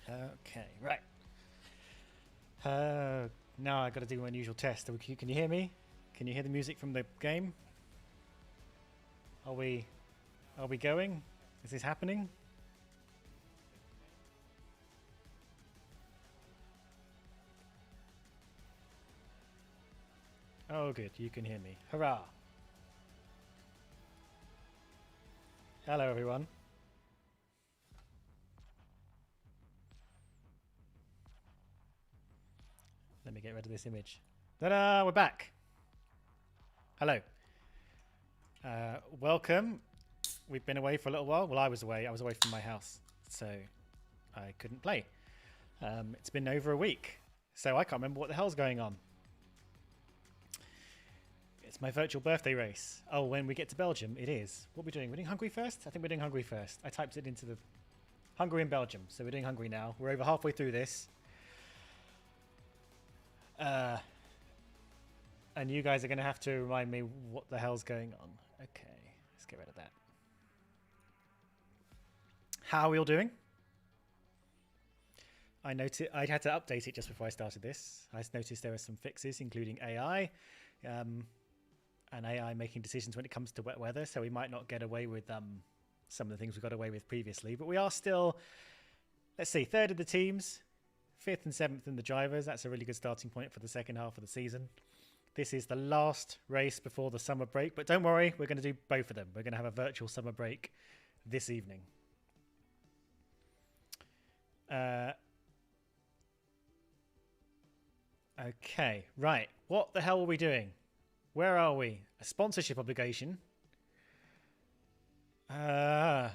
Okay, right. Now I got to do my usual test. Can you hear me? Can you hear the music from the game? Are we going? Is this happening? Oh, good. You can hear me. Hurrah! Hello, everyone. Let me get rid of this image. Ta-da! We're back. Hello. Welcome. We've been away for a little while. Well, I was away. I was away from my house, so I couldn't play. It's been over a week, so I can't remember what the hell's going on. It's my virtual birthday race. Oh, when we get to Belgium, it is. What are we doing? We're doing Hungary first? I think we're doing Hungary first. I typed it into the Hungary and Belgium, so we're doing Hungary now. We're over halfway through this. And you guys are going to have to remind me what the hell's going on. Okay, let's get rid of that. How are we all doing? I had to update it just before I started this. I noticed there are some fixes, including AI, and AI making decisions when it comes to wet weather. So we might not get away with some of the things we got away with previously, but we are still, let's see, third of the teams, fifth and seventh in the drivers. That's a really good starting point for the second half of the season. This is the last race before the summer break, but don't worry, we're going to do both of them. We're going to have a virtual summer break this evening. Okay, right. What the hell are we doing? Where are we? A sponsorship obligation? I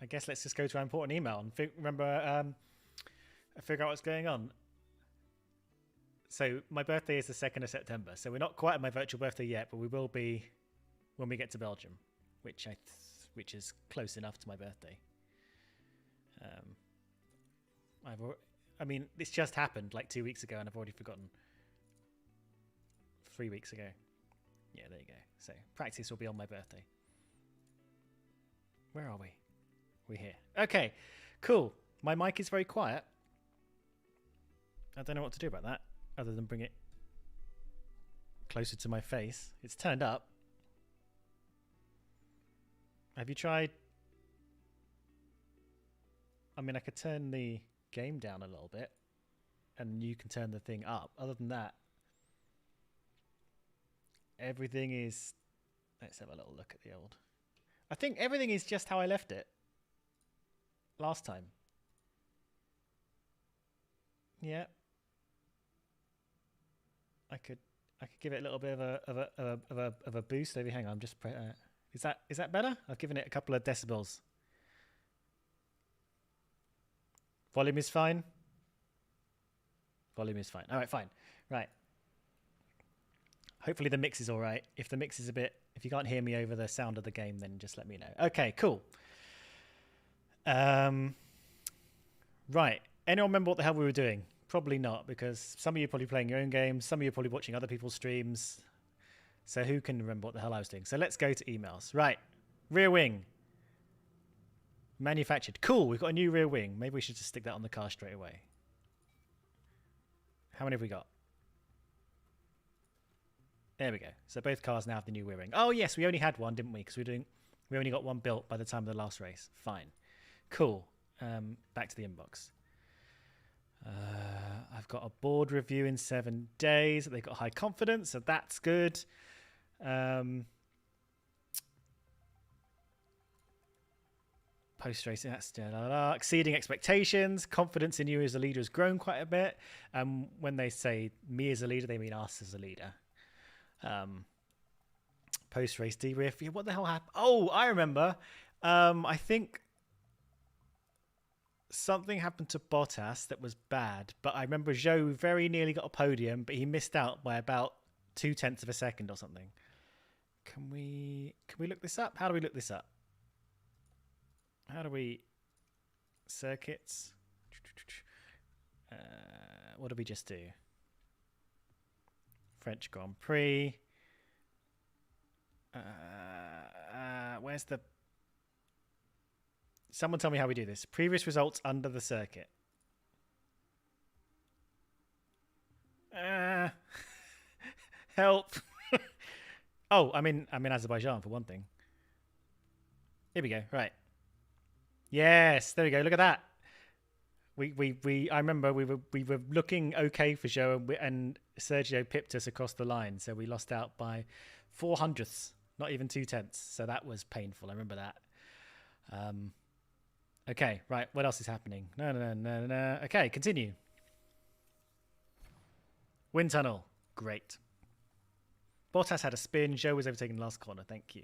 guess let's just go to our important email and figure out what's going on. So my birthday is the 2nd of September, so we're not quite at my virtual birthday yet, but we will be when we get to Belgium, which is close enough to my birthday. I mean, this just happened like 2 weeks ago, and I've already forgotten. 3 weeks ago. Yeah, there you go. So practice will be on my birthday. Where are we? We're here. Okay, cool. My mic is very quiet. I don't know what to do about that, other than bring it closer to my face. It's turned up. Have you tried? I mean, I could turn the game down a little bit, and you can turn the thing up. Other than that, everything is... Let's have a little look at the old... I think everything is just how I left it last time. Yeah. I could give it a little bit of a boost. Maybe hang on, just is that better? I've given it a couple of decibels. Volume is fine. Volume is fine. All right, fine. Right. Hopefully the mix is all right. If the mix is if you can't hear me over the sound of the game, then just let me know. Okay, cool. Right. Anyone remember what the hell we were doing? Probably not, because some of you are probably playing your own games. Some of you are probably watching other people's streams. So who can remember what the hell I was doing? So let's go to emails. Right. Rear wing. Manufactured. Cool. We've got a new rear wing. Maybe we should just stick that on the car straight away. How many have we got? There we go. So both cars now have the new rear wing. Oh, yes. We only had one, didn't we? Because we only got one built by the time of the last race. Fine. Cool. Back to the inbox. I've got a board review in 7 days. They've got high confidence, so that's good. Post-race, that's exceeding expectations. Confidence in you as a leader has grown quite a bit. When they say me as a leader, they mean us as a leader. Post-race debrief. Yeah, what the hell happened? Oh, I remember. I think something happened to Bottas that was bad, but I remember Zhou very nearly got a podium, but he missed out by about 0.2 of a second or something. Can we look this up? How do we look this up? How do we... Circuits? What did we just do? French Grand Prix. Where's the... Someone tell me how we do this. Previous results under the circuit. Help. Oh, I'm in Azerbaijan for one thing. Here we go. Right. Yes, there we go. Look at that. I remember we were looking okay for show, and Sergio pipped us across the line, so we lost out by 0.04, not even 0.2. So that was painful. I remember that. Okay, right. What else is happening? No. Okay, continue. Wind tunnel, great. Bottas had a spin. Zhou was overtaking the last corner. Thank you.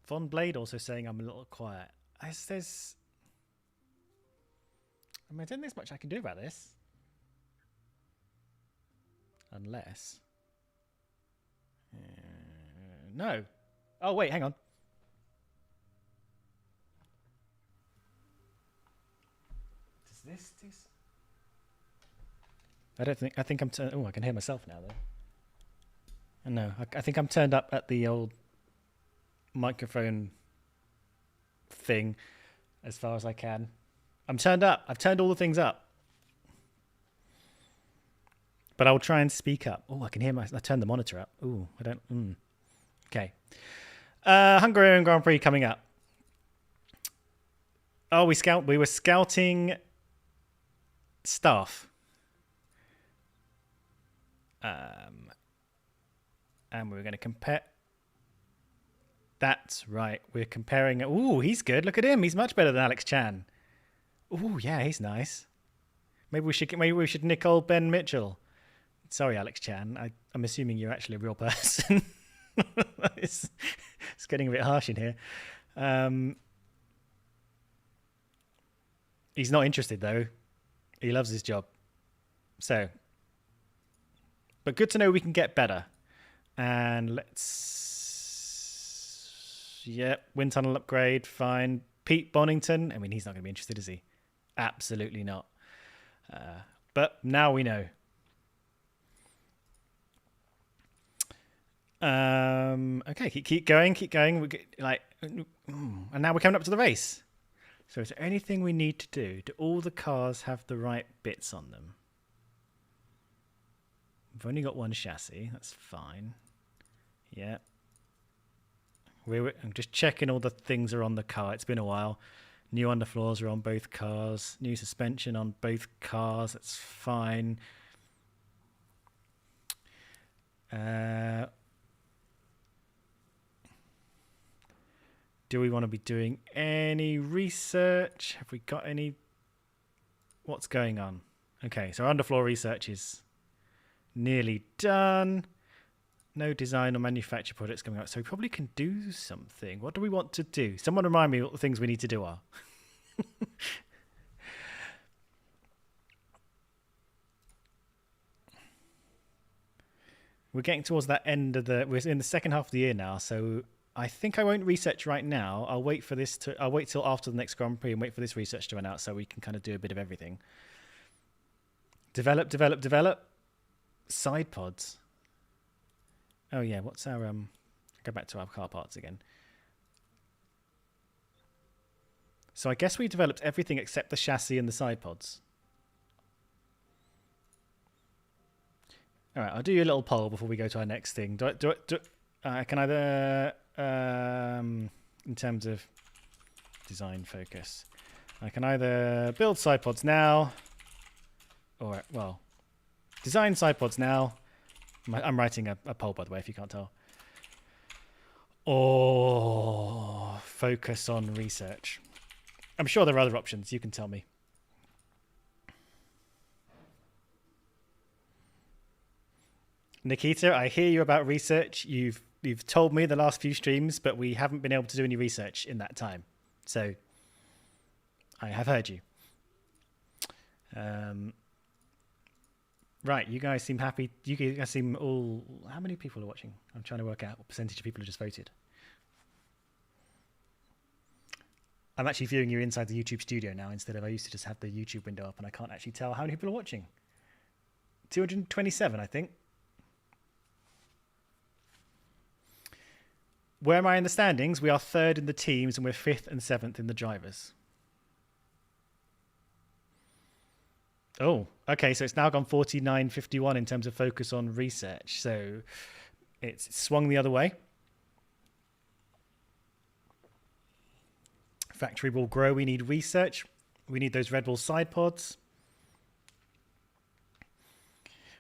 Von Blade also saying I'm a little quiet. I don't think there's much I can do about this. Unless... no. Oh, wait, hang on. Does this do... I think I'm... Oh, I can hear myself now, though. No, I think I'm turned up at the old microphone thing as far as I can. I'm turned up. I've turned all the things up. But I'll try and speak up. Oh, I can hear I turned the monitor up. Oh, I don't... Okay. Hungarian Grand Prix coming up. Oh, we were scouting staff. And we were going to compare... That's right. We're comparing... Ooh, he's good. Look at him. He's much better than Alex Chan. Ooh, yeah, he's nice. Maybe we should nick old Ben Mitchell. Sorry, Alex Chan. I'm assuming you're actually a real person. It's getting a bit harsh in here. He's not interested, though. He loves his job. So... But good to know we can get better. And let's... Yep, wind tunnel upgrade, fine. Pete Bonington, I mean, he's not going to be interested, is he? Absolutely not. But now we know. Okay, keep going. And now we're coming up to the race. So is there anything we need to do? Do all the cars have the right bits on them? We've only got one chassis. That's fine. Yeah. I'm just checking all the things are on the car. It's been a while. New underfloors are on both cars. New suspension on both cars. That's fine. Do we want to be doing any research? Have we got any... What's going on? Okay, so our underfloor research is nearly done. No design or manufacture projects coming up. So we probably can do something. What do we want to do? Someone remind me what the things we need to do are. We're getting towards that end of the... We're in the second half of the year now, so I think I won't research right now. I'll wait till after the next Grand Prix and wait for this research to run out so we can kind of do a bit of everything. Develop. Side pods. Oh yeah, what's our go back to our car parts again. So I guess we developed everything except the chassis and the side pods. All right, I'll do you a little poll before we go to our next thing. I can either in terms of design focus, I can either build side pods now, or well, design side pods now. I'm writing a poll, by the way, if you can't tell. Or focus on research. I'm sure there are other options. You can tell me. Nikita, I hear you about research. You've told me the last few streams, but we haven't been able to do any research in that time. So I have heard you. Right, you guys seem happy. You guys seem all... How many people are watching? I'm trying to work out what percentage of people have just voted. I'm actually viewing you inside the YouTube studio now instead of I used to just have the YouTube window up and I can't actually tell how many people are watching. 227, I think. Where am I in the standings? We are third in the teams and we're fifth and seventh in the drivers. Oh, okay. So it's now gone 49-51 in terms of focus on research. So it's swung the other way. Factory will grow. We need research. We need those Red Bull side pods.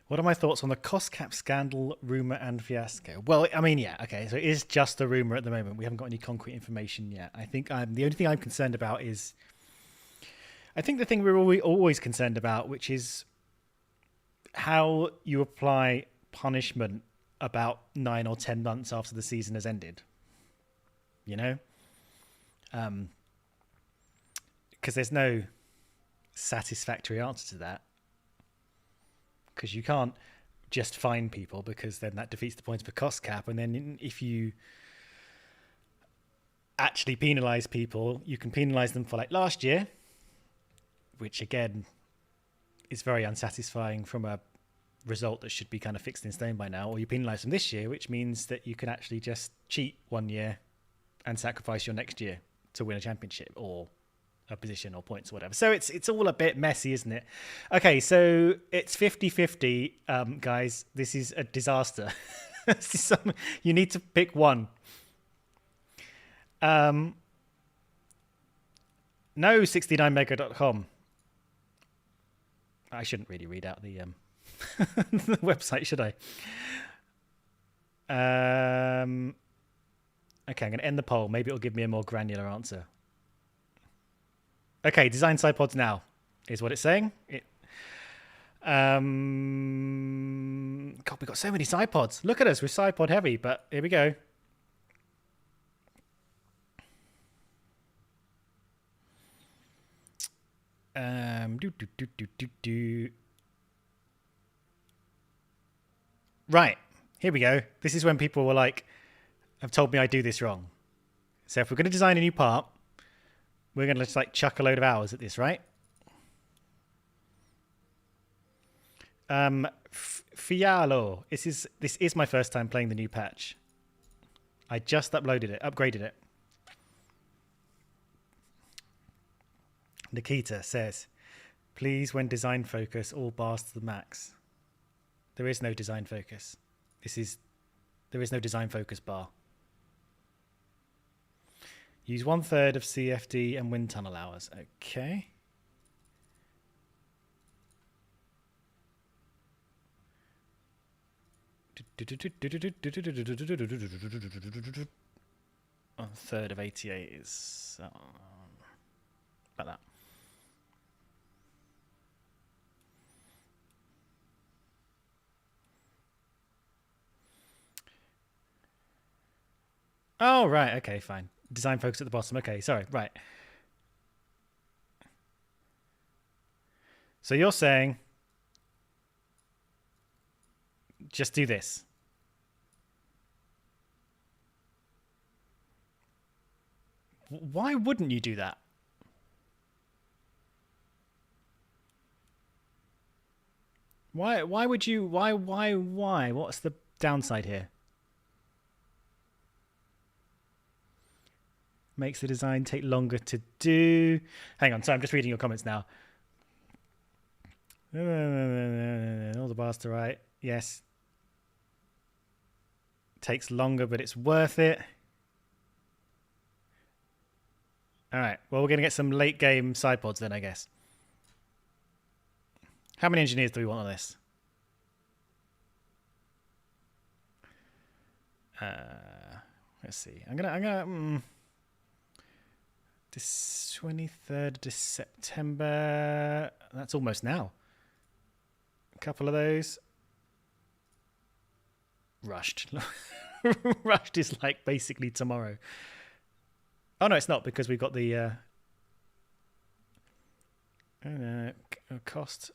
What are my thoughts on the cost cap scandal, rumour and fiasco? Well, I mean, yeah, okay. So it is just a rumour at the moment. We haven't got any concrete information yet. I think the only thing I'm concerned about is... I think the thing we're always concerned about, which is how you apply punishment about 9 or 10 months after the season has ended. You know? Because there's no satisfactory answer to that. Because you can't just fine people, because then that defeats the point of a cost cap. And then if you actually penalise people, you can penalise them for like last year, which again is very unsatisfying from a result that should be kind of fixed in stone by now. Or you penalise them this year, which means that you can actually just cheat 1 year and sacrifice your next year to win a championship or a position or points or whatever. So it's all a bit messy, isn't it? Okay, so it's 50-50, guys. This is a disaster. You need to pick one. No, 69mega.com. I shouldn't really read out the the website, should I? Okay, I'm going to end the poll. Maybe it'll give me a more granular answer. Okay, design side pods now is what it's saying. God, we've got so many side pods. Look at us, we're side pod heavy, but here we go. Right, here we go. This is when people were like, have told me I do this wrong. So if we're going to design a new part, we're going to just like chuck a load of hours at this, right? Fialo. This is my first time playing the new patch. I just upgraded it. Nikita says, please, when design focus, all bars to the max. There is no design focus. There is no design focus bar. Use 1/3 of CFD and wind tunnel hours. Okay. A third of 88 is about that. Oh, right. Okay, fine. Design focus at the bottom. Okay, sorry. Right. So you're saying just do this. Why wouldn't you do that? Why would you? Why? What's the downside here? Makes the design take longer to do. Hang on, sorry, I'm just reading your comments now. All the bars to right. Yes. Takes longer, but it's worth it. All right. Well, we're going to get some late game side pods then, I guess. How many engineers do we want on this? Let's see. I'm gonna. This 23rd of September. That's almost now. A couple of those. Rushed. Rushed is like basically tomorrow. Oh no, it's not, because we've got the cost.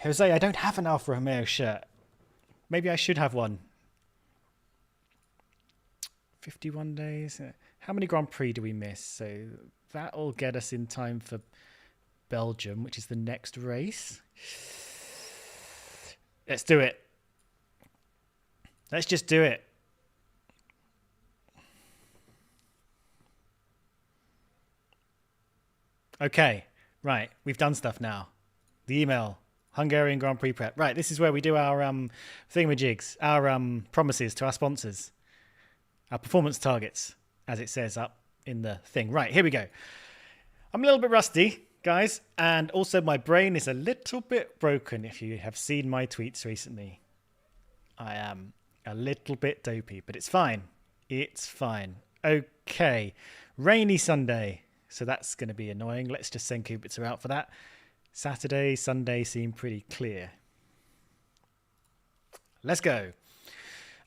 Jose, I don't have an Alfa Romeo shirt. Maybe I should have one. 51 days. How many Grand Prix do we miss? So that'll get us in time for Belgium, which is the next race. Let's do it. Let's just do it. Okay, right. We've done stuff now. The email, Hungarian Grand Prix prep. Right, this is where we do our thingamajigs, our promises to our sponsors, our performance targets, as it says up in the thing. Right, here we go. I'm a little bit rusty, guys, and also my brain is a little bit broken. If you have seen my tweets recently, I am a little bit dopey, but it's fine. It's fine. Okay, rainy Sunday. So that's going to be annoying. Let's just send Kubitzer out for that. Saturday, Sunday seem pretty clear. Let's go.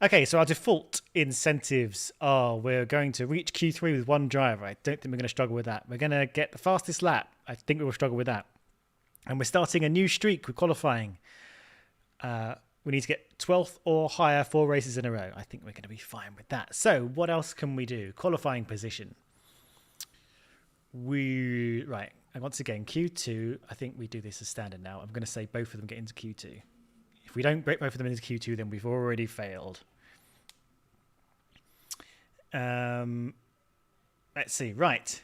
Okay, so our default incentives are we're going to reach Q3 with one driver. I don't think we're going to struggle with that. We're going to get the fastest lap. I think we will struggle with that. And we're starting a new streak with qualifying. We need to get 12th or higher 4 races in a row. I think we're going to be fine with that. So what else can we do? Qualifying position. Right, and once again, Q2, I think we do this as standard now. I'm going to say both of them get into Q2. If we don't break both of them into Q2, then we've already failed. Let's see, right.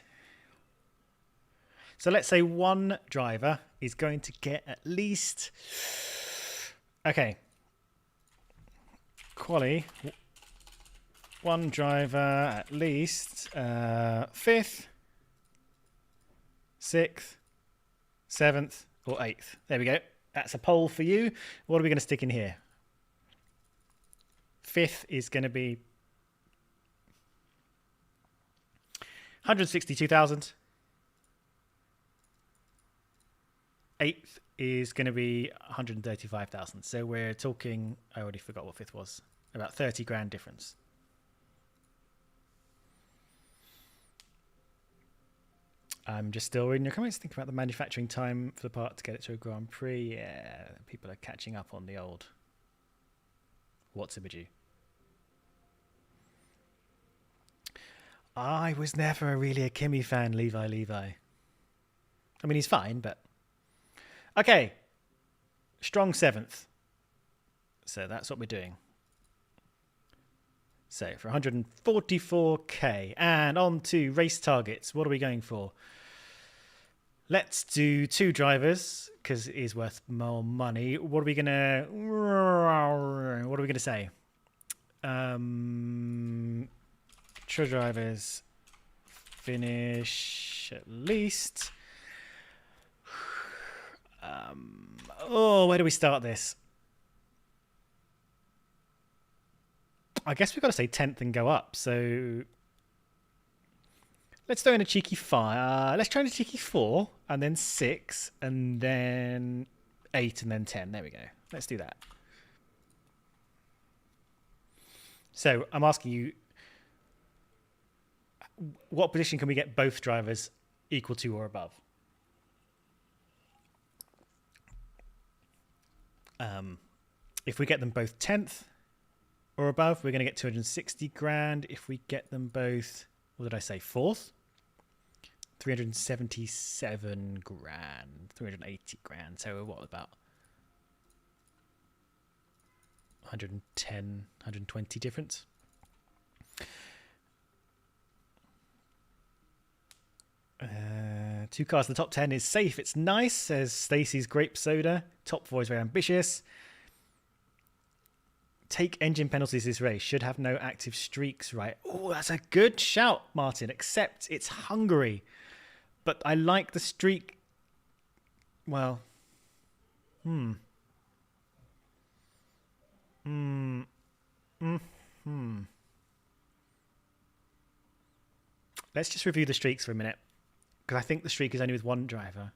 So let's say one driver is going to get at least... Okay. Quali. One driver at least 5th. 6th, 7th, or 8th. There we go. That's a poll for you. What are we going to stick in here? 5th is going to be 162,000. 8th is going to be 135,000. So we're talking, I already forgot what 5th was, about 30 grand difference. I'm just still reading your comments. Think about the manufacturing time for the part to get it to a Grand Prix. Yeah, people are catching up on the old. What's a you? I was never really a Kimi fan, Levi. I mean, he's fine, but... Okay. Strong 7th. So that's what we're doing. So for 144k. And on to race targets. What are we going for? Let's do 2 drivers because it is worth more money. What are we gonna say? 2 drivers finish at least. Where do we start this? I guess we've got to say 10th and go up. So let's throw in a cheeky 5. Let's try in a cheeky 4 and then 6 and then 8 and then 10. There we go. Let's do that. So I'm asking you, what position can we get both drivers equal to or above? If we get them both 10th or above, we're going to get 260 grand. If we get them both, what did I say, 4th? 377 grand, 380 grand. So what, about 110, 120 difference? Two cars in the top 10 is safe. It's nice, says Stacey's Grape Soda. Top 4 is very ambitious. Take engine penalties this race. Should have no active streaks, right? Oh, that's a good shout, Martin. Except it's Hungary. But I like the streak. Well. Let's just review the streaks for a minute. Because I think the streak is only with one driver.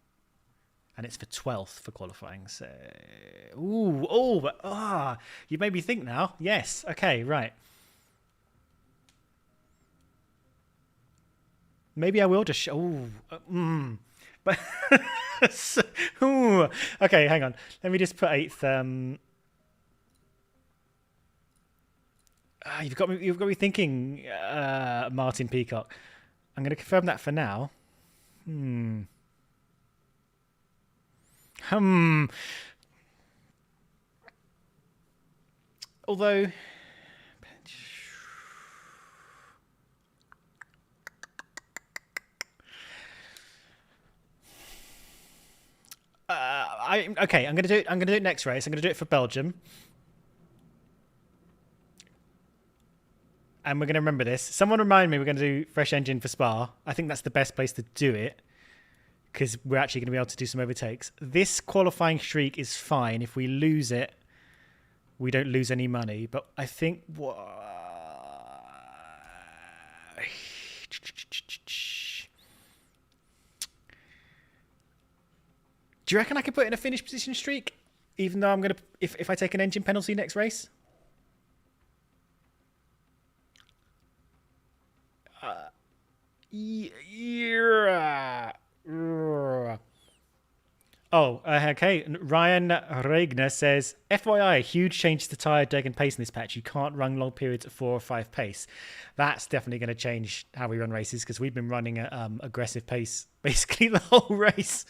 And it's for 12th for qualifying. So, you made me think now. Yes. Okay, right. Maybe I will just show. But okay, hang on. Let me just put 8th. You've got me thinking, Martin Peacock. I'm going to confirm that for now. Although... okay, I'm gonna do it. I'm gonna do it next race. I'm gonna do it for Belgium, and we're gonna remember this. Someone remind me we're gonna do fresh engine for Spa. I think that's the best place to do it because we're actually gonna be able to do some overtakes. This qualifying streak is fine. If we lose it, we don't lose any money. But I think what. Do you reckon I could put in a finish position streak, even though I'm gonna if I take an engine penalty next race? Yeah. Oh, okay. Ryan Regner says, FYI, huge change to tyre deg and pace in this patch. You can't run long periods at 4 or 5 pace. That's definitely going to change how we run races because we've been running at aggressive pace basically the whole race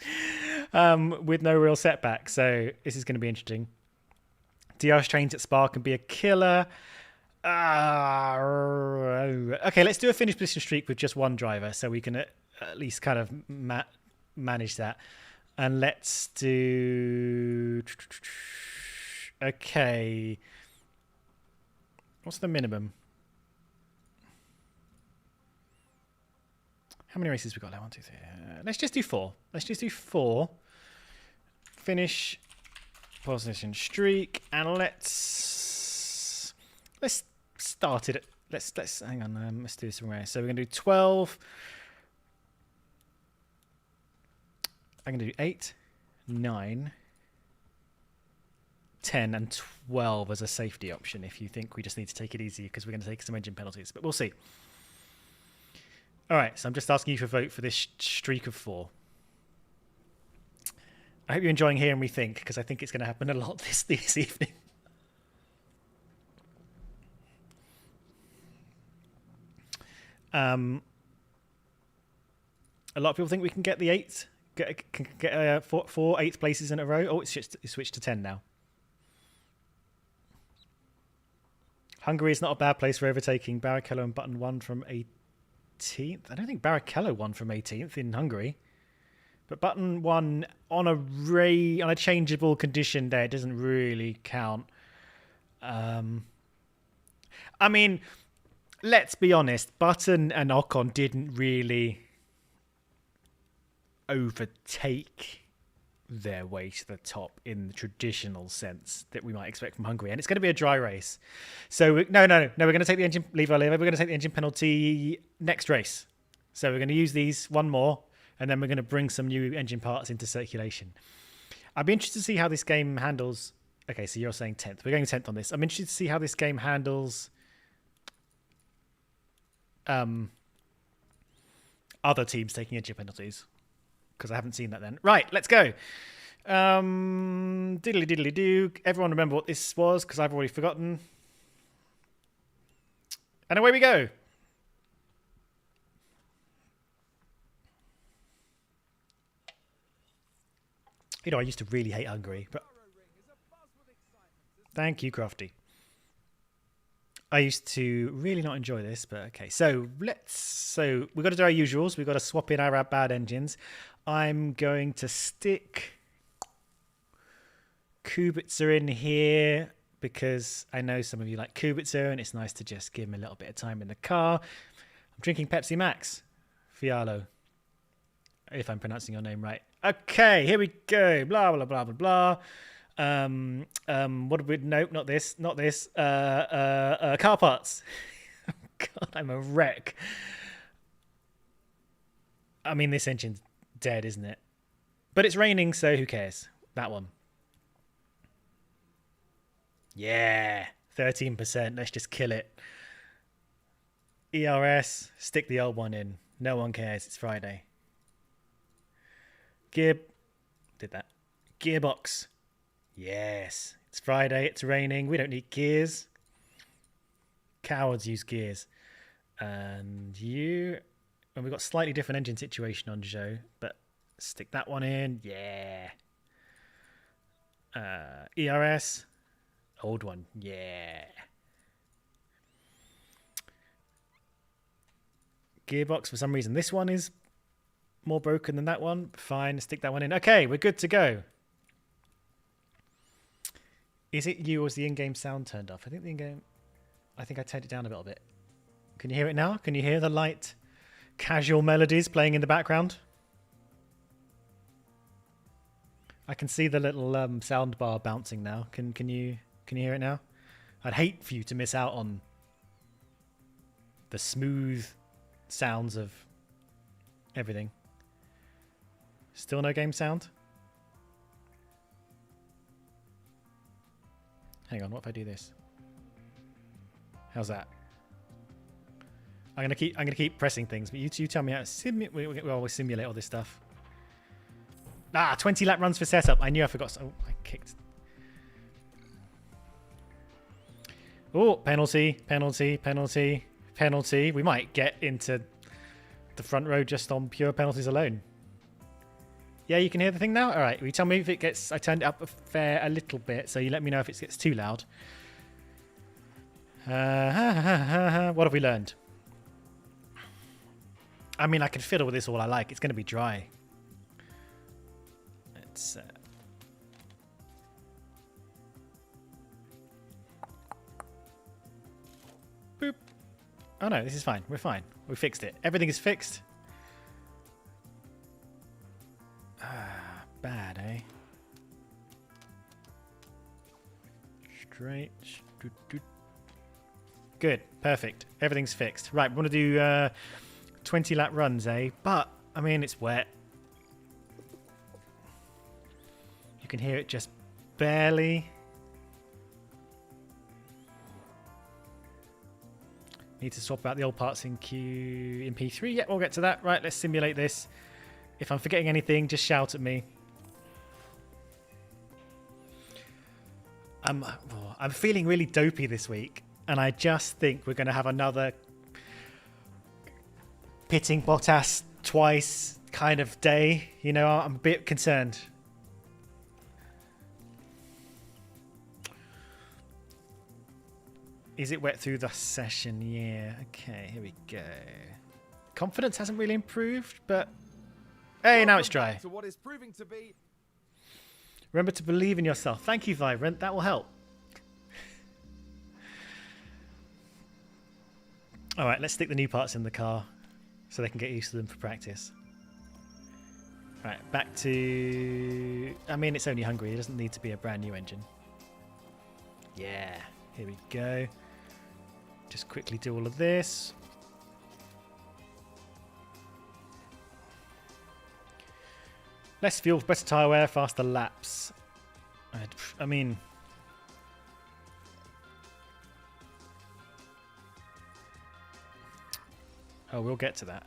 with no real setback. So this is going to be interesting. DRS trains at Spa can be a killer. Okay, let's do a finish position streak with just one driver so we can at least kind of manage that. And let's do... Okay. What's the minimum? How many races we got? 1, 2, 3. Let's just do 4. Let's just do 4. Finish position streak. And let's start it. Let's hang on. Let's do this somewhere. So we're going to do 12. I'm going to do 8, 9, 10, and 12 as a safety option if you think we just need to take it easy because we're going to take some engine penalties. But we'll see. All right, so I'm just asking you for a vote for this streak of 4. I hope you're enjoying hearing me think because I think it's going to happen a lot this evening. A lot of people think we can get the 8. Get 4 8th places in a row. Oh, it's switched to 10 now. Hungary is not a bad place for overtaking. Barrichello and Button won from 18th. I don't think Barrichello won from 18th in Hungary. But Button won on a changeable condition there. It doesn't really count. I mean, let's be honest. Button and Ocon didn't really overtake their way to the top in the traditional sense that we might expect from Hungary, and it's going to be a dry race. So we're going to take the engine we're going to take the engine penalty next race. So we're going to use these one more, and then we're going to bring some new engine parts into circulation. I'd be interested to see how this game handles. Okay, so you're saying 10th. We're going 10th on this. I'm interested to see how this game handles other teams taking engine penalties. Because I haven't seen that then. Right, let's go. Diddly diddly do. Everyone remember what this was because I've already forgotten. And away we go. You know, I used to really hate Hungary, but thank you, Crafty. I used to really not enjoy this, but okay. So we've got to do our usuals. We've got to swap in our bad engines. I'm going to stick Kubica in here because I know some of you like Kubica and it's nice to just give him a little bit of time in the car. I'm drinking Pepsi Max. Fialo. If I'm pronouncing your name right. Okay, here we go. Blah, blah, blah, blah, blah. What did we... Nope, not this. Not this. Car parts. God, I'm a wreck. I mean, this engine's dead, isn't it? But it's raining, so who cares? That one. Yeah, 13%. Let's just kill it. ERS, stick the old one in. No one cares. It's Friday. Did that. Gearbox. Yes. It's Friday. It's raining. We don't need gears. Cowards use gears. And you... And we've got slightly different engine situation on Joe, but stick that one in. Yeah. ERS. Old one. Yeah. Gearbox, for some reason, this one is more broken than that one. Fine, stick that one in. Okay, we're good to go. Is it you or is the in-game sound turned off? I think the in-game... I think I turned it down a little bit. Can you hear it now? Can you hear the light, casual melodies playing in the background? I can see the little sound bar bouncing now. Can you hear it now? I'd hate for you to miss out on the smooth sounds of everything. Still no game sound? Hang on, what if I do this? How's that? I'm gonna keep pressing things, but you tell me how to simulate all this stuff. 20 lap runs for setup. I knew I forgot. Oh, I kicked. Oh, penalty. We might get into the front row just on pure penalties alone. Yeah, you can hear the thing now? All right, will you tell me if it gets... I turned it up a little bit, so you let me know if it gets too loud. What have we learned? I mean, I can fiddle with this all I like. It's going to be dry. Let's... boop. Oh no, this is fine. We're fine. We fixed it. Everything is fixed. Bad, eh? Straight. Good. Perfect. Everything's fixed. Right, we want to do 20 lap runs, eh? But, I mean, it's wet. You can hear it just barely. Need to swap out the old parts in P3. Yeah, we'll get to that. Right, let's simulate this. If I'm forgetting anything, just shout at me. I'm feeling really dopey this week, and I just think we're going to have another pitting Bottas twice kind of day. You know, I'm a bit concerned. Is it wet through the session? Yeah. Okay, here we go. Confidence hasn't really improved, but hey, now it's dry. To what is proving to be... Remember to believe in yourself. Thank you, Vibrant. That will help. All right, let's stick the new parts in the car so they can get used to them for practice. All right, back to... I mean, it's only Hungary. It doesn't need to be a brand new engine. Yeah, here we go. Just quickly do all of this. Less fuel, better tyre wear, faster laps. I mean... Oh, we'll get to that.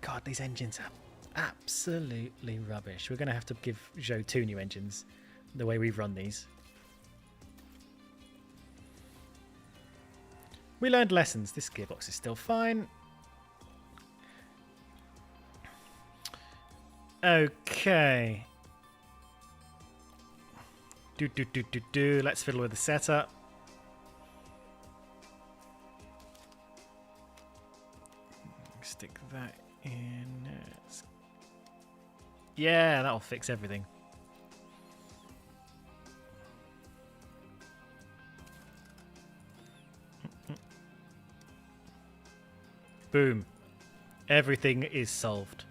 God, these engines are absolutely rubbish. We're going to have to give Joe 2 new engines, the way we've run these. We learned lessons. This gearbox is still fine. Okay. Let's fiddle with the setup. Stick that in. Yeah, that'll fix everything. Boom. Everything is solved.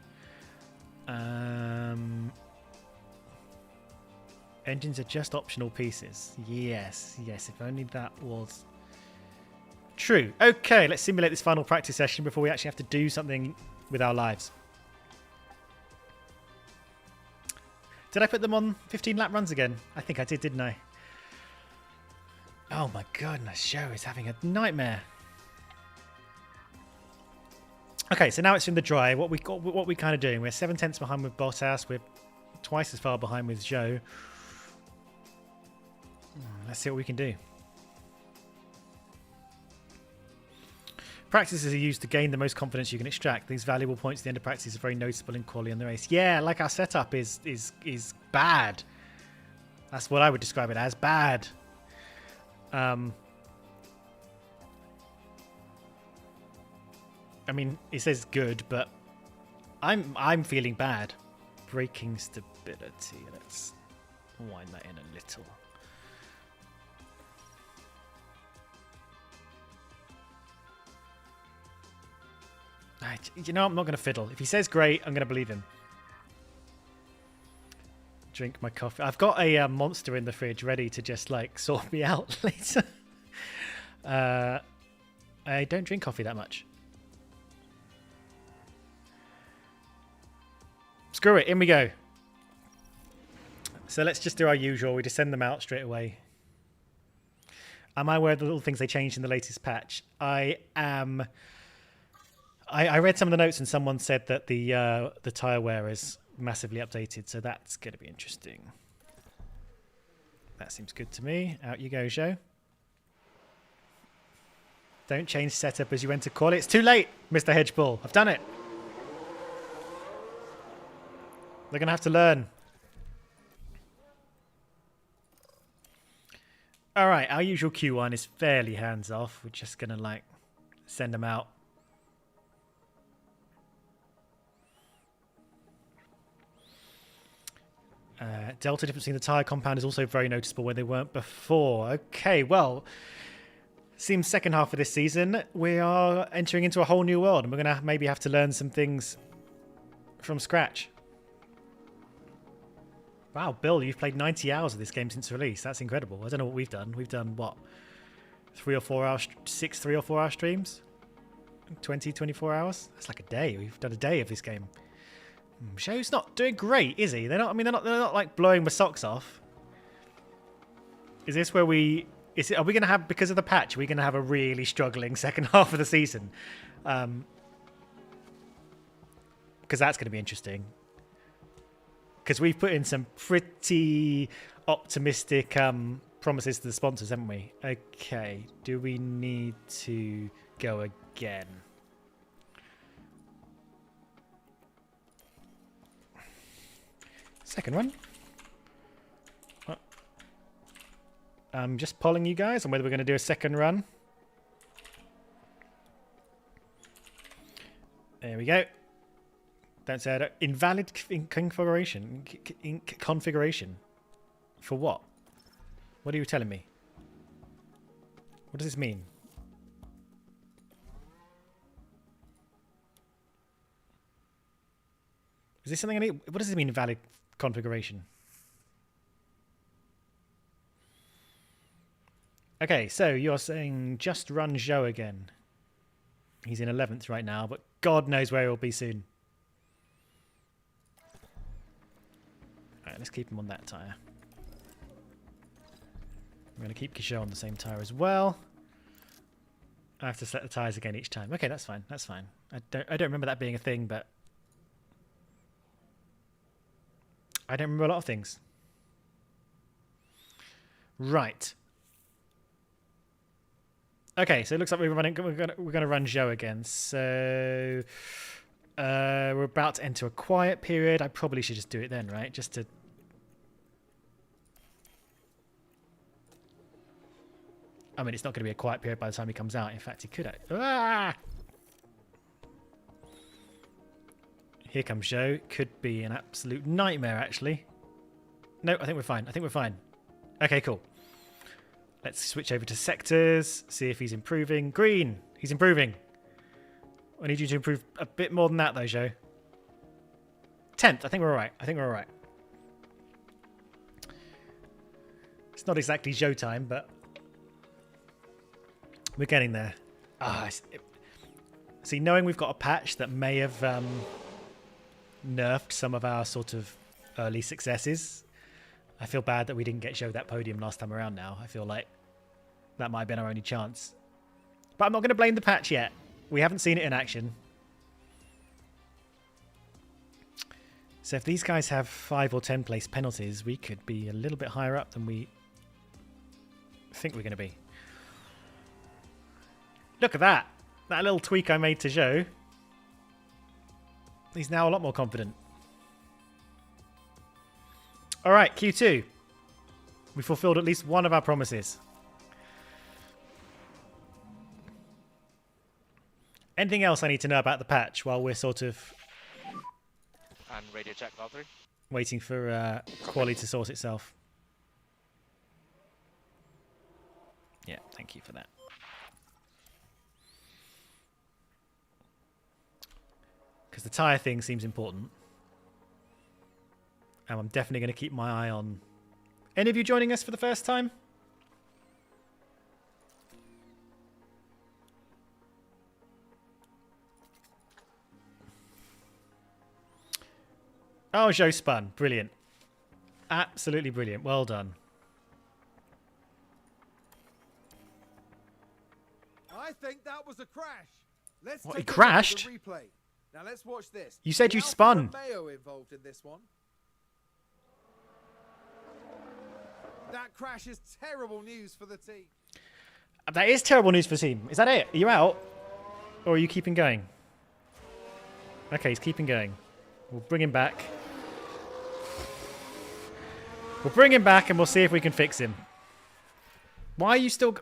Engines are just optional pieces. Yes, if only that was true. Okay, let's simulate this final practice session before we actually have to do something with our lives. Did I put them on 15 lap runs again? I think I did, didn't I? Oh my goodness, Joe is having a nightmare. Okay, so now it's in the dry. What we kind of doing? We're 7/10 behind with Bottas. We're twice as far behind with Joe. Let's see what we can do. Practices are used to gain the most confidence you can extract. These valuable points at the end of practice are very noticeable in quality on the race. Yeah, like our setup is bad. That's what I would describe it as, bad. I mean, it says good, but I'm feeling bad. Braking stability. Let's wind that in a little. You know, I'm not going to fiddle. If he says great, I'm going to believe him. Drink my coffee. I've got a monster in the fridge ready to just like sort me out later. I don't drink coffee that much. Screw it, in we go. So let's just do our usual. We just send them out straight away. Am I aware of the little things they changed in the latest patch? I am. I read some of the notes and someone said that the tire wear is massively updated, so that's going to be interesting. That seems good to me. Out you go, Joe. Don't change setup as you enter quali. It's too late, Mr. Hedgebull. I've done it. They're going to have to learn. All right, our usual Q1 is fairly hands-off. We're just going to, like, send them out. Delta difference between the tyre compound is also very noticeable where they weren't before. Okay, well, seems second half of this season, we are entering into a whole new world, and we're going to maybe have to learn some things from scratch. Wow, Bill, you've played 90 hours of this game since release. That's incredible. I don't know what we've done. We've done, what, 3 or 4 hour streams? 20, 24 hours? That's like a day. We've done a day of this game. Show's not doing great, is he? They're not. I mean, they're not like blowing my socks off. Is this where we? Are we going to have, because of the patch? Are we going to have a really struggling second half of the season? Because that's going to be interesting. Because we've put in some pretty optimistic promises to the sponsors, haven't we? Okay. Do we need to go again? Second one. I'm just polling you guys on whether we're going to do a second run. There we go. Don't say that. Invalid configuration. Configuration. For what? What are you telling me? What does this mean? Is this something I need? What does it mean, invalid configuration? Okay, so you're saying just run Joe again. He's in 11th right now, but God knows where he'll be soon. Alright, let's keep him on that tyre. I'm going to keep Kisho on the same tyre as well. I have to set the tyres again each time. Okay, that's fine. That's fine. I don't remember that being a thing, but I don't remember a lot of things. Right. Okay, so it looks like we're going to run Joe again. So we're about to enter a quiet period. I probably should just do it then, right? Just to. I mean, it's not going to be a quiet period by the time he comes out. In fact, he could. Ah! Here comes Joe. Could be an absolute nightmare, actually. No, I think we're fine. I think we're fine. Okay, cool. Let's switch over to sectors. See if he's improving. Green. He's improving. I need you to improve a bit more than that, though, Joe. 10th. I think we're all right. I think we're all right. It's not exactly Joe time, but we're getting there. See, knowing we've got a patch that may have nerfed some of our sort of early successes, I feel bad that we didn't get Joe that podium last time around now. I feel like that might have been our only chance. But I'm not going to blame the patch yet. We haven't seen it in action. So if these guys have 5 or 10 place penalties, we could be a little bit higher up than we think we're going to be. Look at that. That little tweak I made to Joe. He's now a lot more confident. All right, Q2. We fulfilled at least one of our promises. Anything else I need to know about the patch while we're sort of And radio check, Valtteri. waiting for quality to sort itself? Yeah, thank you for that. Because the tyre thing seems important. And I'm definitely going to keep my eye on... Any of you joining us for the first time? Oh, Joe spun. Brilliant. Absolutely brilliant. Well done. I think that was a crash. Let's What, take he a look at crashed? the replay. Now let's watch this. You said The you Alfa spun. Romeo involved in this one. That crash is terrible news for the team. That is terrible news for the team. Is that it? Are you out? Or are you keeping going? Okay, he's keeping going. We'll bring him back. We'll bring him back and we'll see if we can fix him. Why are you still...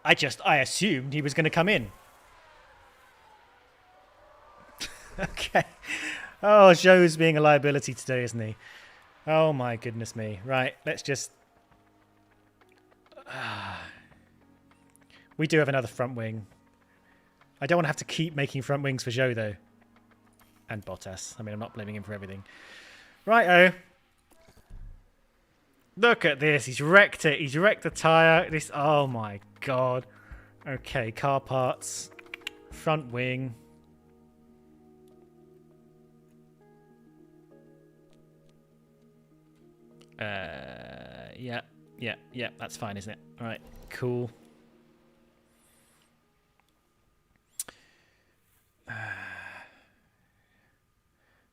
I assumed he was going to come in. Okay. Oh, Joe's being a liability today, isn't he? Oh my goodness me. Right, let's just... We do have another front wing. I don't want to have to keep making front wings for Joe, though. And Bottas. I mean, I'm not blaming him for everything. Right-o. Look at this. He's wrecked it. He's wrecked the tyre. This. Oh my god. Okay, car parts. Front wing. Yeah, that's fine, isn't it? All right, cool.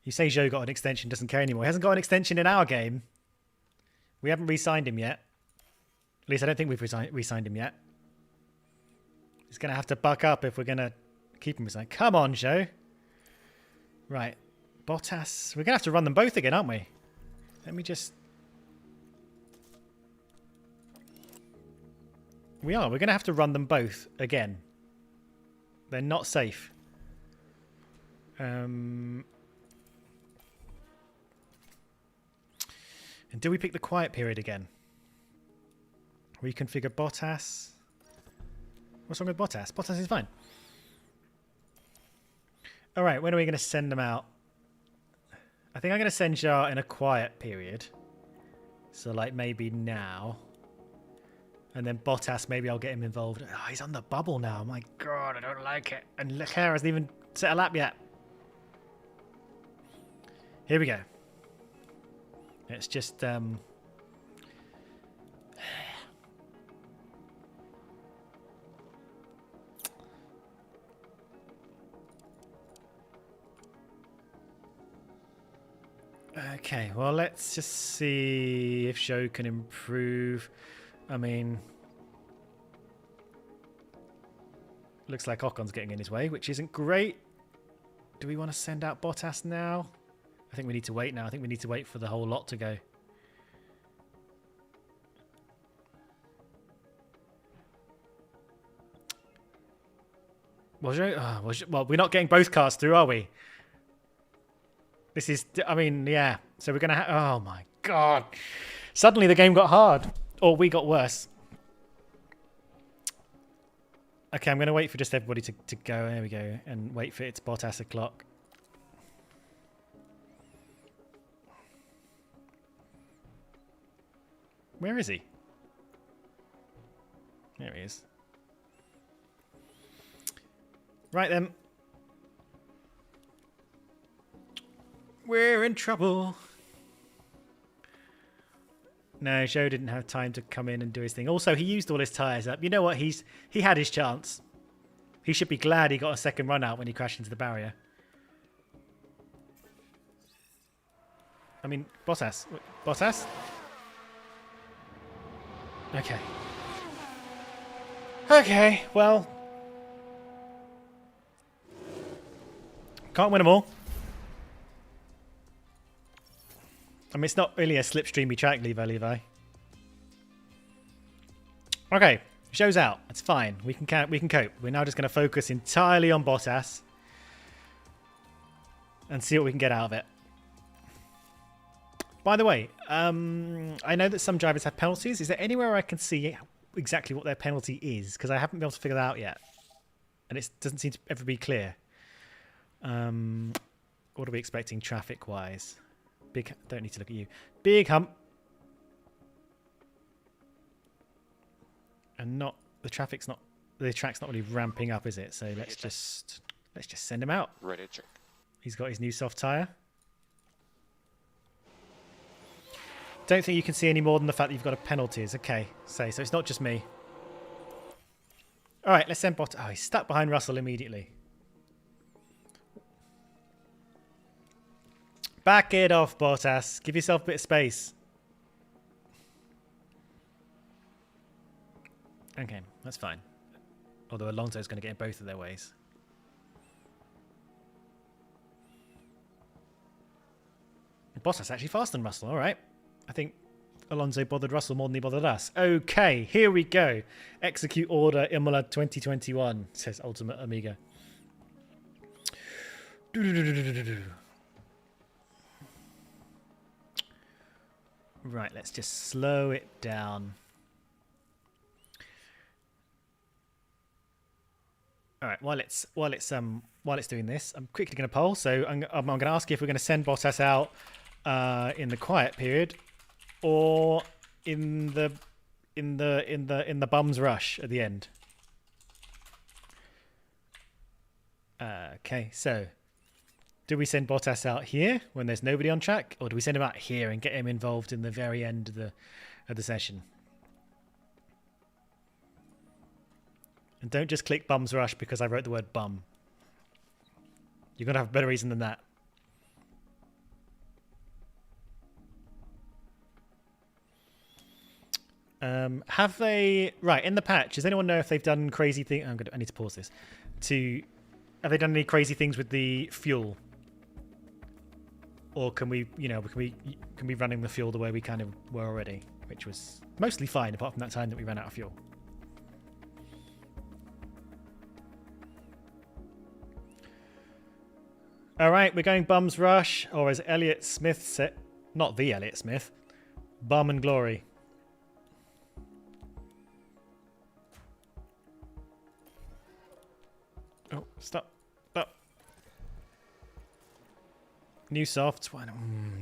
You say Joe got an extension, doesn't care anymore. He hasn't got an extension in our game. We haven't re-signed him yet. At least I don't think we've re-signed him yet. He's going to have to buck up if we're going to keep him resigned. Come on, Joe. Right. Bottas. We're going to have to run them both again, aren't we? Let me just... We are. We're going to have to run them both again. They're not safe. And do we pick the quiet period again? Reconfigure Bottas. What's wrong with Bottas? Bottas is fine. All right, when are we going to send them out? I think I'm going to send Jar in a quiet period. So, like, maybe now. And then Bottas, maybe I'll get him involved. Oh, he's on the bubble now. My God, I don't like it. And Leclerc hasn't even set a lap yet. Here we go. Let's just... Okay, well, let's just see if Joe can improve. I mean... Looks like Ocon's getting in his way, which isn't great. Do we want to send out Bottas now? I think we need to wait now. I think we need to wait for the whole lot to go. Well, we're not getting both cars through, are we? This is, I mean, yeah. So we're going to oh my God. Suddenly the game got hard. Or we got worse. Okay, I'm going to wait for just everybody to go. There we go. And wait for its Bottas o'clock. Where is he? There he is. Right then. We're in trouble. No, Joe didn't have time to come in and do his thing. Also, he used all his tyres up. You know what? He had his chance. He should be glad he got a second run out when he crashed into the barrier. I mean, Bottas. Bottas? Okay. Okay, well. Can't win them all. I mean, it's not really a slipstreamy track, Levi. Okay, show's out. It's fine. We can cope. We're now just going to focus entirely on Bottas and see what we can get out of it. By the way, I know that some drivers have penalties. Is there anywhere I can see exactly what their penalty is? Because I haven't been able to figure that out yet. And it doesn't seem to ever be clear. What are we expecting traffic-wise? Don't need to look at you. Big hump. And the track's not really ramping up, is it? So let's just send him out. Radio check. He's got his new soft tyre. Don't think you can see any more than the fact that you've got a penalties. Okay, so it's not just me. All right, let's send Bottas. Oh, he's stuck behind Russell immediately. Back it off, Bottas. Give yourself a bit of space. Okay, that's fine. Although Alonso's going to get in both of their ways. Bottas actually faster than Russell. All right. I think Alonso bothered Russell more than he bothered us. Okay, here we go. Execute order Imola 2021, says Ultimate Amiga. Right, let's just slow it down. All right, while it's doing this, I'm quickly going to poll. So I'm going to ask you if we're going to send Bottas out in the quiet period, or in the bum's rush at the end. Okay, so do we send Bottas out here when there's nobody on track, or do we send him out here and get him involved in the very end of the session? And don't just click bum's rush because I wrote the word bum. You're going to have a better reason than that. Have they... Right, in the patch, does anyone know if they've done crazy things... I need to pause this. Have they done any crazy things with the fuel? Or can we be running the fuel the way we kind of were already? Which was mostly fine, apart from that time that we ran out of fuel. All right, we're going bum's rush, or as Elliot Smith said... Not the Elliot Smith. Bum and glory. Oh, stop. New softs.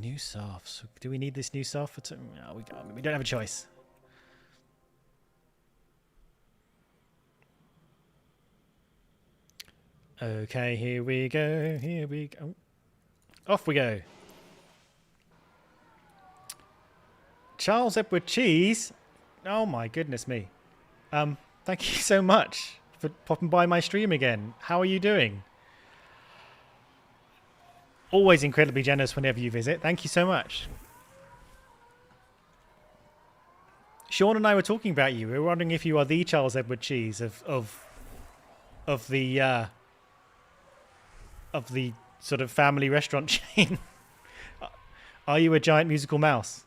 New softs. Do we need this new soft? No, we don't have a choice. Okay, here we go. Off we go. Charles Edward Cheese. Oh my goodness me. Thank you so much for popping by my stream again. How are you doing? Always incredibly generous whenever you visit. Thank you so much. Sean and I were talking about you. We were wondering if you are the Charles Edward Cheese of the sort of family restaurant chain. Are you a giant musical mouse?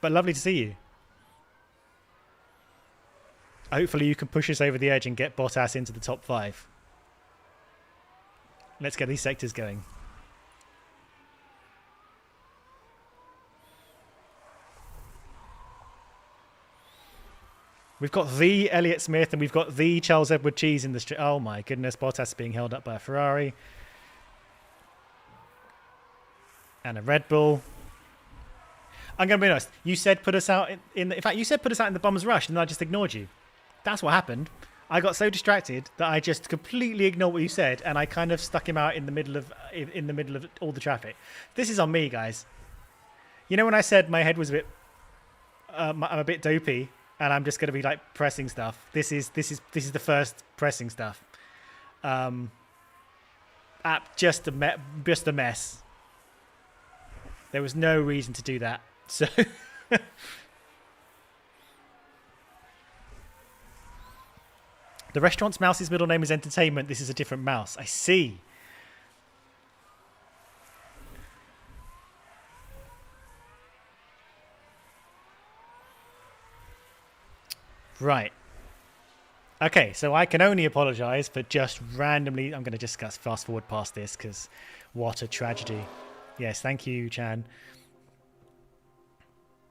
But lovely to see you. Hopefully you can push us over the edge and get Bottas into the top 5. Let's get these sectors going. We've got the Elliot Smith and we've got the Charles Edward Cheese in the street. Oh my goodness, Bottas being held up by a Ferrari. And a Red Bull. I'm going to be honest. You said put us out in fact, you said put us out in the bum's rush and I just ignored you. That's what happened. I got so distracted that I just completely ignored what you said and I kind of stuck him out in the middle of all the traffic. This is on me, guys. You know when I said my head was a bit I'm a bit dopey and I'm just going to be like pressing stuff. This is the first pressing stuff. Just a mess. There was no reason to do that. So the restaurant's mouse's middle name is Entertainment. This is a different mouse. I see. Right. Okay, so I can only apologise for just randomly... I'm going to just fast forward past this because what a tragedy. Yes, thank you, Chan.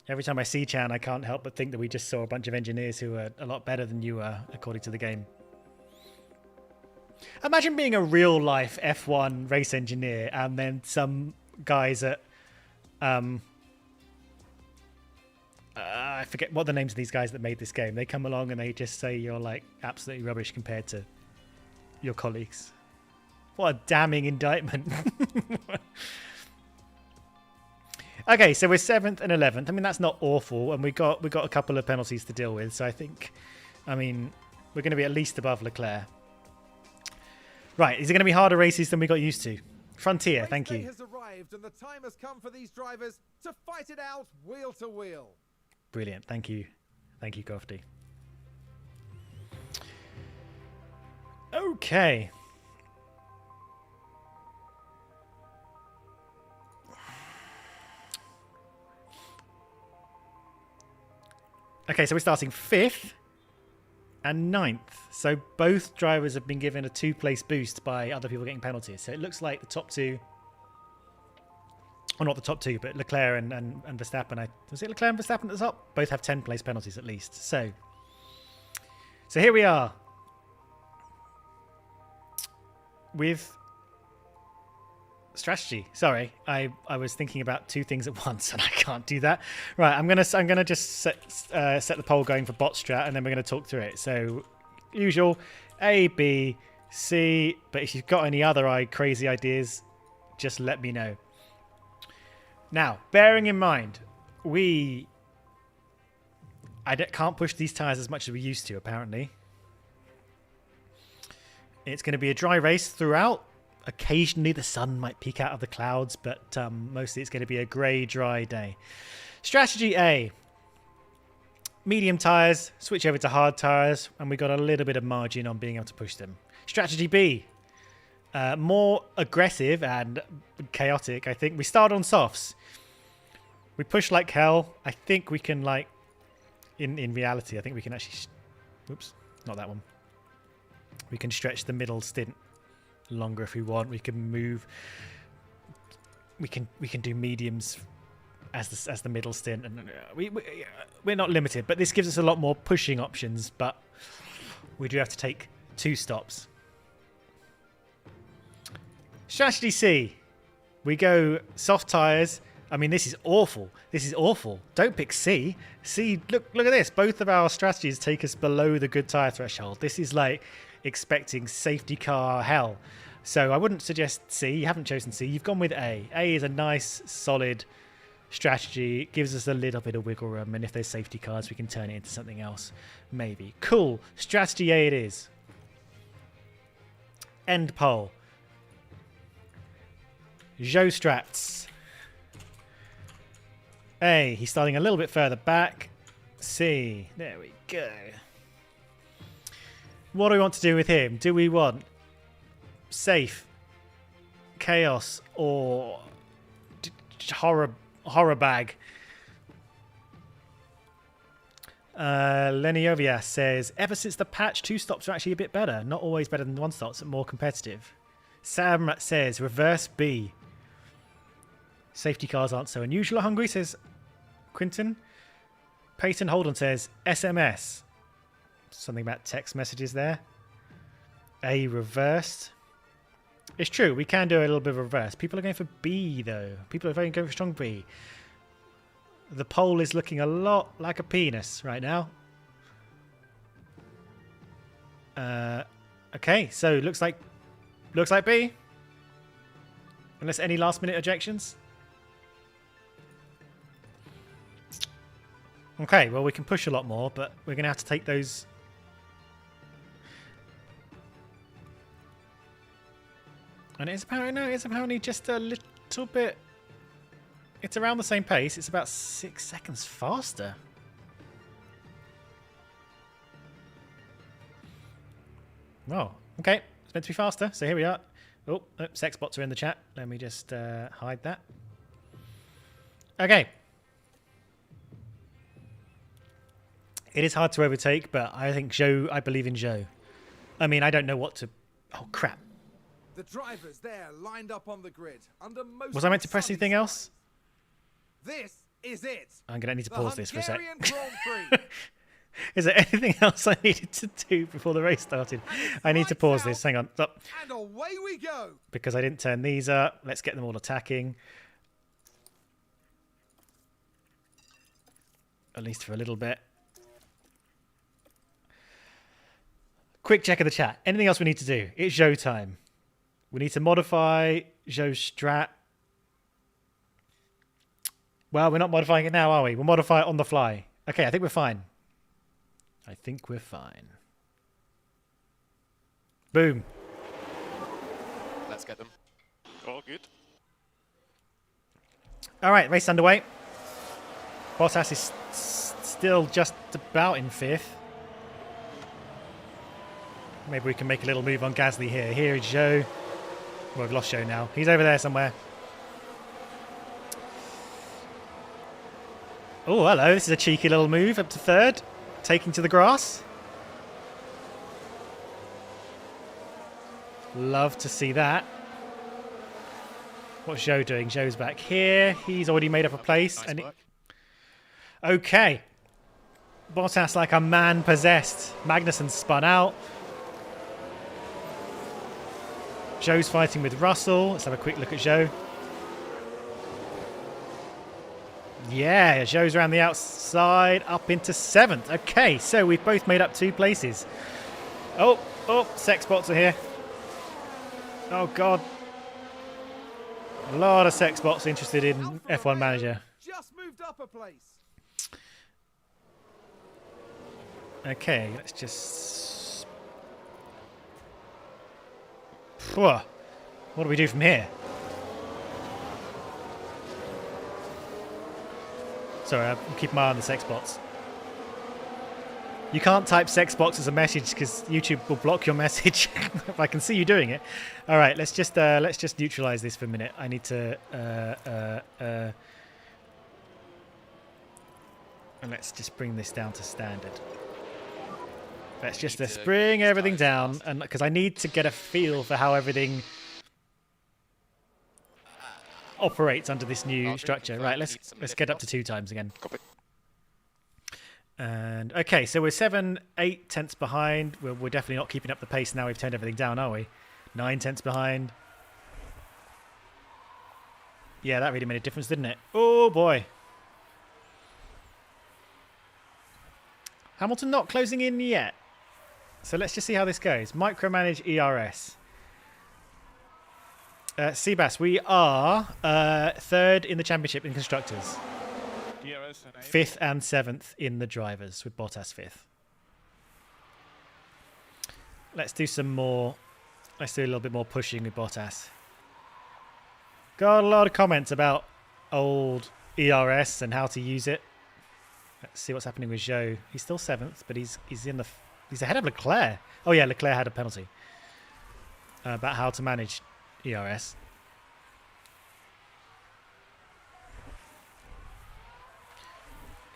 Every time I see Chan, I can't help but think that we just saw a bunch of engineers who are a lot better than you are, according to the game. Imagine being a real-life F1 race engineer and then some guys at... I forget what the names of these guys that made this game. They come along and they just say you're like absolutely rubbish compared to your colleagues. What a damning indictment. Okay, so we're 7th and 11th. I mean, that's not awful, and we got a couple of penalties to deal with. So I think, I mean, we're going to be at least above Leclerc. Right, is it going to be harder races than we got used to? Frontier, thank you. Has arrived and the time has come for these drivers to fight it out wheel to wheel. Brilliant, thank you. Thank you, Crofty. Okay. Okay, so we're starting 5th and 9th. So both drivers have been given a 2-place boost by other people getting penalties. So it looks like the top two, or not the top two, but Leclerc and Verstappen. Was it Leclerc and Verstappen at the top? Both have 10-place penalties at least. So here we are with strategy. Sorry, I was thinking about two things at once and I can't do that. Right, I'm gonna just set the poll going for bot strat, and then we're gonna talk through it. So usual A, B, C, but if you've got any other crazy ideas, just let me know. Now, bearing in mind, I can't push these tyres as much as we used to, apparently. It's going to be a dry race throughout. Occasionally the sun might peek out of the clouds, but mostly it's going to be a grey, dry day. Strategy A. Medium tyres, switch over to hard tyres, and we got a little bit of margin on being able to push them. Strategy B. More aggressive and chaotic, I think. We start on softs. We push like hell. I think we can, like... In reality, I think we can actually... Oops, not that one. We can stretch the middle stint longer if we want. We can move... We can do mediums as the middle stint, and we're not limited. But this gives us a lot more pushing options. But we do have to take 2 stops. Strategy C. We go soft tyres. I mean, this is awful. This is awful. Don't pick C. C, look at this. Both of our strategies take us below the good tyre threshold. This is like expecting safety car hell. So I wouldn't suggest C. You haven't chosen C. You've gone with A. A is a nice, solid strategy. It gives us a little bit of wiggle room. And if there's safety cars, we can turn it into something else. Maybe. Cool. Strategy A it is. End poll. Joe Strats. A, he's starting a little bit further back. C, there we go. What do we want to do with him? Do we want safe, chaos, or horror bag? Leniovias says, ever since the patch, 2 stops are actually a bit better. Not always better than 1 stops, but more competitive. Sam says, reverse B. Safety cars aren't so unusual at Hungary, says Quinton. Peyton Holden says SMS. Something about text messages there. A reversed. It's true, we can do a little bit of reverse. People are going for B though. People are going for strong B. The poll is looking a lot like a penis right now. Okay, so looks like B. Unless any last minute objections. Okay, well, we can push a lot more, but we're going to have to take those... And it's apparently just a little bit... It's around the same pace. It's about 6 seconds faster. Oh, okay. It's meant to be faster, so here we are. Oh, sex bots are in the chat. Let me just hide that. Okay. It is hard to overtake, but I think I believe in Zhou. I mean, I don't know what to... Oh, crap. The drivers there lined up on the grid under most. Was I meant to press anything else? This is it. I'm going to need to pause this for a sec. Hungarian Grand Prix. Is there anything else I needed to do before the race started? I need to pause this. Hang on. Stop. And away we go. Because I didn't turn these up. Let's get them all attacking. At least for a little bit. Quick check of the chat. Anything else we need to do? It's Zhou time. We need to modify Zhou's strat. Well, we're not modifying it now, are we? We'll modify it on the fly. Okay, I think we're fine. I think we're fine. Boom. Let's get them. All good. All right, race underway. Bottas is still just about in 5th. Maybe we can make a little move on Gasly here. Here is Zhou. Well, we've lost Zhou now. He's over there somewhere. Oh, hello. This is a cheeky little move up to 3rd. Taking to the grass. Love to see that. What's Zhou doing? Zhou's back here. He's already made up a place. Nice work. Okay. Bottas like a man possessed. Magnussen spun out. Zhou's fighting with Russell. Let's have a quick look at Zhou. Yeah, Zhou's around the outside, up into 7th. Okay, so we've both made up 2 places. Oh, sex bots are here. Oh, God. A lot of sex bots interested in Alfa F1 Romeo Manager. Just moved up a place. Okay, let's just... What do we do from here? Sorry, I'm keeping my eye on the sex bots. You can't type sex bots as a message because YouTube will block your message if I can see you doing it. All right, let's just neutralize this for a minute. I need to and let's just bring this down to standard. Let's bring everything down, and because I need to get a feel for how everything operates under this new structure. Right, let's get up to 2 times again. Copy. And okay, so we're 7-8 tenths behind. We're definitely not keeping up the pace now. We've turned everything down, are we? 9 tenths behind. Yeah, that really made a difference, didn't it? Oh boy. Hamilton not closing in yet. So let's just see how this goes. Micromanage ERS. Seabass, we are 3rd in the championship in constructors. DRS and 5th and 7th in the drivers, with Bottas 5th. Let's do some more. Let's do a little bit more pushing with Bottas. Got a lot of comments about old ERS and how to use it. Let's see what's happening with Zhou. He's still 7th, but he's ahead of Leclerc. Oh yeah, Leclerc had a penalty about how to manage ERS.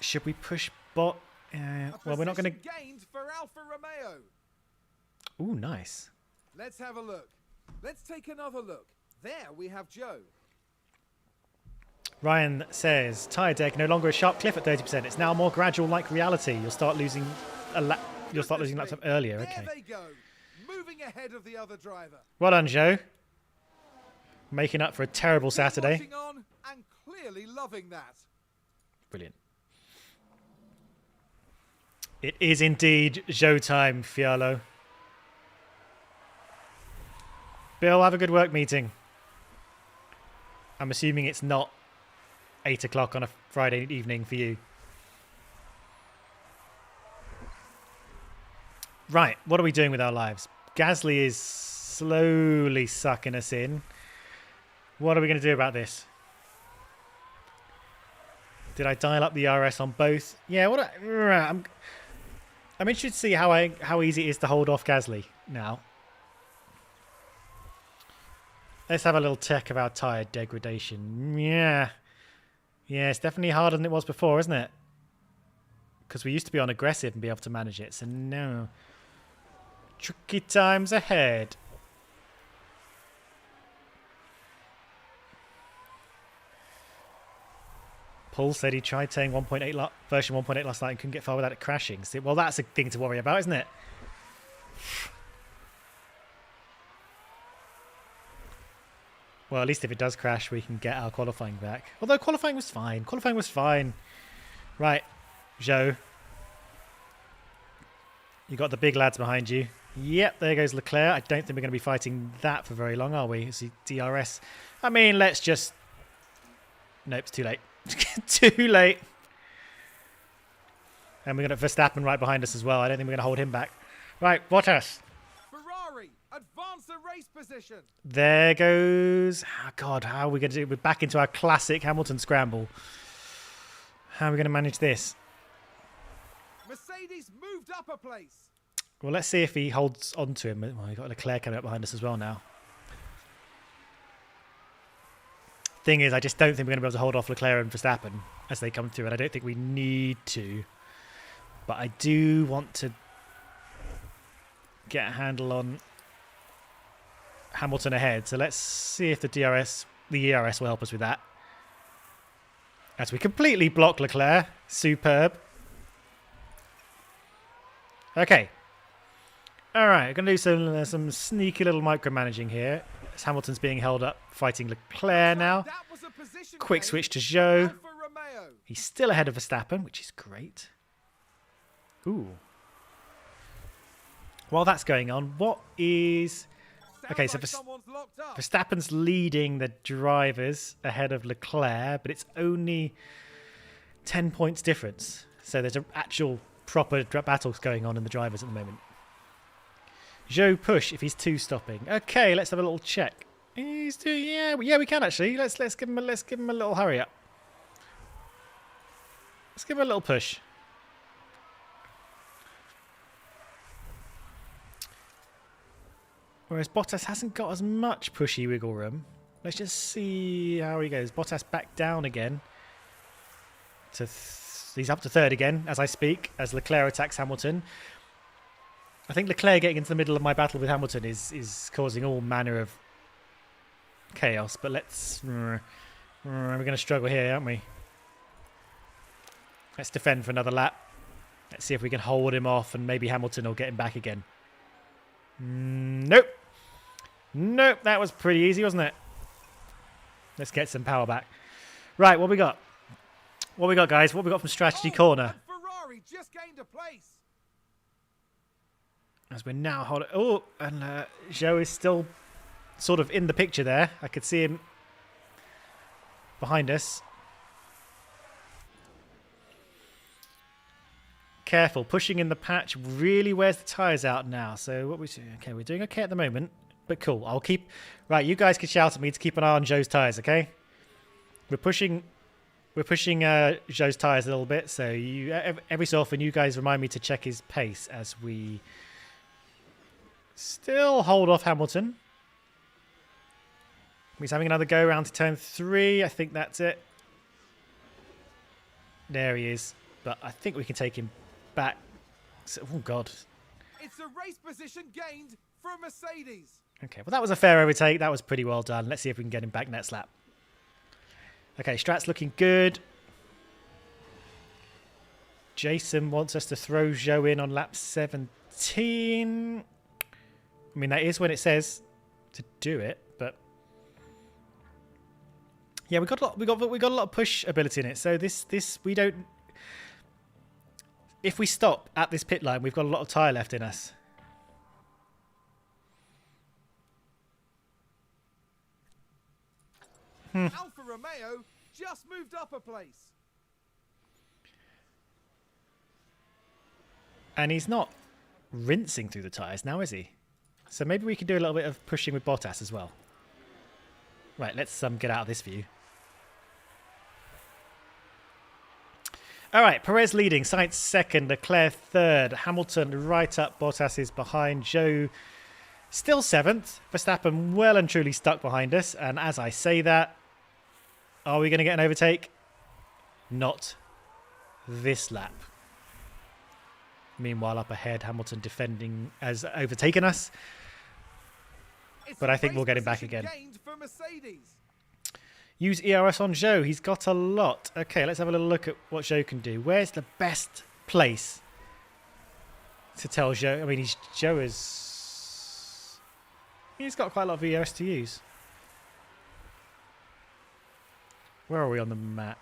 Should we push bot? Well, we're not going to. Gained for Alfa Romeo. Ooh, nice. Let's have a look. Let's take another look. There we have Zhou. Ryan says, tyre deck no longer a sharp cliff at 30%. It's now more gradual, like reality. You'll start losing a lap. You'll start losing laps up earlier. There Okay. they go. Moving ahead of the other driver. Well done, Zhou. Making up for a terrible He's Saturday. watching on and clearly loving that. Brilliant. It is indeed Zhou time, Fialo. Bill, have a good work meeting. I'm assuming it's not 8 o'clock on a Friday evening for you. Right, what are we doing with our lives? Gasly is slowly sucking us in. What are we going to do about this? Did I dial up the RS on both? Yeah, I'm interested to see how easy it is to hold off Gasly now. Let's have a little check of our tyre degradation. Yeah. Yeah, it's definitely harder than it was before, isn't it? because we used to be on aggressive and be able to manage it. So no. Tricky times ahead. Paul said he tried saying 1.8 version 1.8 last night and couldn't get far without it crashing. So, well, that's a thing to worry about, isn't it? Well, at least if it does crash, we can get our qualifying back. Although qualifying was fine. Qualifying was fine. Right, Joe. You got the big lads behind you. Yep, there goes Leclerc. I don't think we're going to be fighting that for very long, are we? See, DRS. I mean, let's just... Nope, it's too late. Too late. And we're going to Verstappen right behind us as well. I don't think we're going to hold him back. Right, Bottas. Ferrari, advance the race position. There goes... Oh, God, how are we going to do it? We're back into our classic Hamilton scramble. How are we going to manage this? Mercedes moved up a place. Well, let's see if he holds on to him. Well, we've got Leclerc coming up behind us as well now. Thing is, I just don't think we're going to be able to hold off Leclerc and Verstappen as they come through, and I don't think we need to. But I do want to get a handle on Hamilton ahead. So let's see if the ERS will help us with that. As we completely block Leclerc. Superb. Okay. All right, we're going to do some sneaky little micromanaging here. As Hamilton's being held up, fighting Leclerc now. Quick switch to Zhou. He's still ahead of Verstappen, which is great. Ooh. While that's going on, what is... Okay, so Verstappen's leading the drivers ahead of Leclerc, but it's only 10 points difference. So there's an actual proper battles going on in the drivers at the moment. Zhou push if he's two stopping. Okay, let's have a little check. He's two, yeah, we can actually. Let's give him a little hurry up. Let's give him a little push. Whereas Bottas hasn't got as much pushy wiggle room. Let's just see how he goes. Bottas back down again. He's up to third again as I speak, as Leclerc attacks Hamilton. I think Leclerc getting into the middle of my battle with Hamilton is causing all manner of chaos. But let's... We're going to struggle here, aren't we? Let's defend for another lap. Let's see if we can hold him off and maybe Hamilton will get him back again. Nope. Nope, that was pretty easy, wasn't it? Let's get some power back. Right, what we got? What we got, guys? What we got from Strategy Corner? Ferrari just gained a place. As we're now holding... Oh, and Zhou is still sort of in the picture there. I could see him behind us. Careful, pushing in the patch really wears the tyres out now. So what we do? Okay, we're doing okay at the moment, but cool. I'll keep... Right, you guys can shout at me to keep an eye on Zhou's tyres, okay? We're pushing Zhou's tyres a little bit, so you every so often you guys remind me to check his pace as we still hold off Hamilton. He's having another go around to turn 3. I think that's it. There he is. But I think we can take him back. So, oh, God. It's a race position gained from Mercedes. Okay, well, that was a fair overtake. That was pretty well done. Let's see if we can get him back next lap. Okay, Strat's looking good. Jason wants us to throw Zhou in on lap 17. I mean, that is when it says to do it, but yeah, we got a lot of push ability in it. So this we don't. If we stop at this pit line, we've got a lot of tyre left in us. Alfa Romeo just moved up a place. And he's not rinsing through the tyres now, is he? So maybe we can do a little bit of pushing with Bottas as well. Right, let's get out of this view. All right, Perez leading, Sainz second, Leclerc third, Hamilton right up, Bottas is behind, Zhou still 7th, Verstappen well and truly stuck behind us. And as I say that, are we going to get an overtake? Not this lap. Meanwhile, up ahead, Hamilton defending has overtaken us. It's But a I think we'll race get him back position again. gained for Mercedes. Use ERS on Zhou. He's got a lot. Okay, let's have a little look at what Zhou can do. Where's the best place to tell Zhou? I mean, Zhou is... He's got quite a lot of ERS to use. Where are we on the map?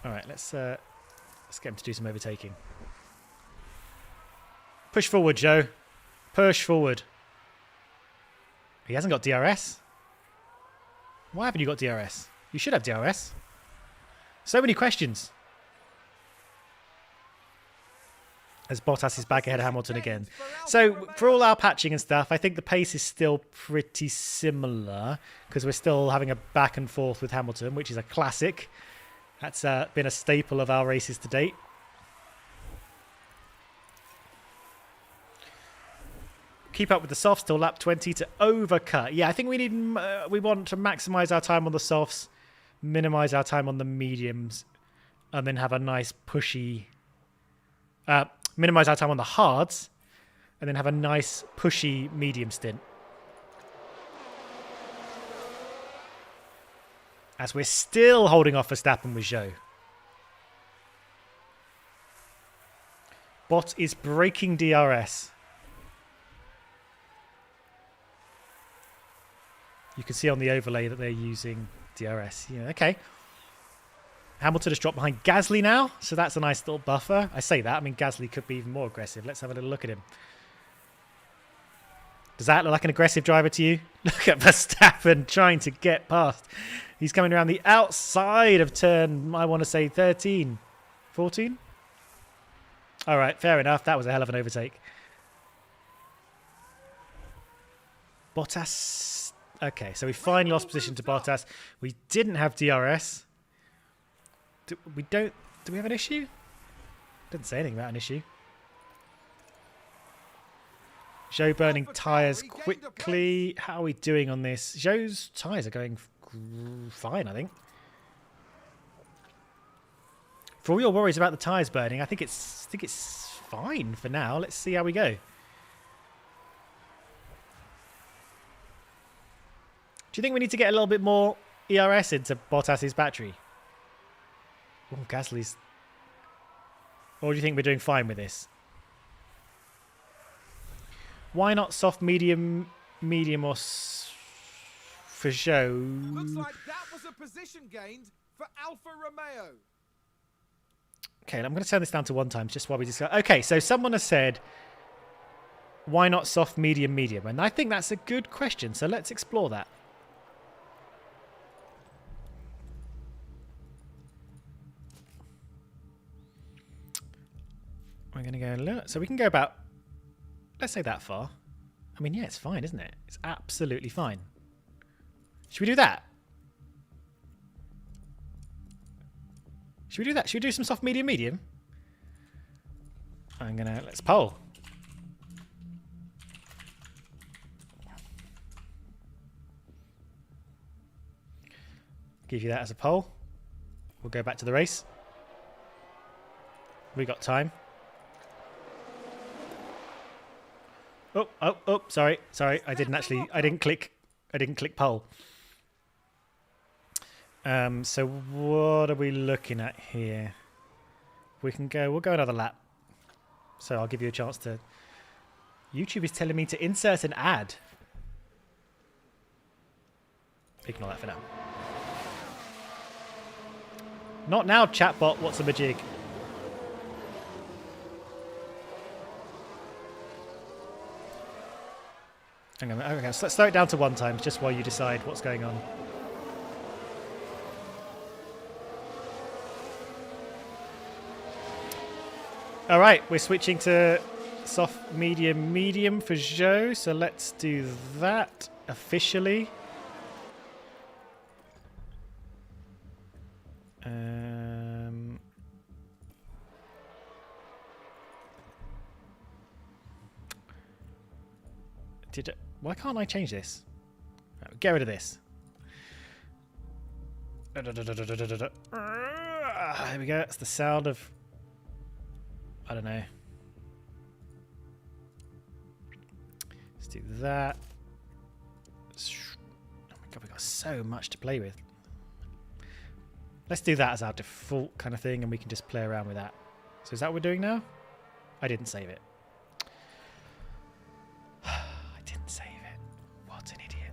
All right, let's get him to do some overtaking. Push forward, Zhou. Push forward. He hasn't got DRS. Why haven't you got DRS? You should have DRS. So many questions. As Bottas is back ahead of Hamilton again. So for all our patching and stuff, I think the pace is still pretty similar because we're still having a back and forth with Hamilton, which is a classic. That's been a staple of our races to date. Keep up with the softs till lap 20 to overcut. Yeah, I think we want to maximise our time on the softs, minimise our time on the mediums, and then have a nice pushy... minimise our time on the hards, and then have a nice pushy medium stint. As we're still holding off Verstappen with Zhou. Bot is breaking DRS. You can see on the overlay that they're using DRS. Yeah, okay. Hamilton has dropped behind Gasly now, so that's a nice little buffer. I say that, I mean Gasly could be even more aggressive. Let's have a little look at him. Does that look like an aggressive driver to you? Look at Verstappen trying to get past. He's coming around the outside of turn, I want to say 13. 14? All right, fair enough. That was a hell of an overtake. Bottas... Okay, so we finally lost position to Bottas. We didn't have DRS. Do we have an issue? Didn't say anything about an issue. Zhou burning tyres quickly. How are we doing on this? Zhou's tyres are going fine, I think. For all your worries about the tyres burning, I think it's fine for now. Let's see how we go. Do you think we need to get a little bit more ERS into Bottas's battery? Oh, Gasly's... Or do you think we're doing fine with this? Why not soft, medium, or for Zhou? Looks like that was a position gained for Alfa Romeo. Okay, I'm going to turn this down to 1 time just while we discuss. Okay, so someone has said, why not soft, medium? And I think that's a good question, so let's explore that. We're going to go a little... So we can go about, let's say that far. I mean, yeah, it's fine, isn't it? It's absolutely fine. Should we do that? Should we do that? Should we do some soft, medium? Let's poll. Give you that as a poll. We'll go back to the race. We got time. Oh, sorry. I didn't click poll. So what are we looking at here? We'll go another lap. So I'll give you a chance to... YouTube is telling me to insert an ad. Ignore that for now. Not now, chatbot. What's a majig? Okay, so let's slow it down to 1 time, just while you decide what's going on. All right, we're switching to soft, medium for Zhou, so let's do that officially. Why can't I change this? Right, get rid of this. There we go. That's the sound of... I don't know. do that. Oh my god, we've got so much to play with. Let's do that as our default kind of thing, and we can just play around with that. So is that what we're doing now? I didn't save it. I didn't save it. What an idiot.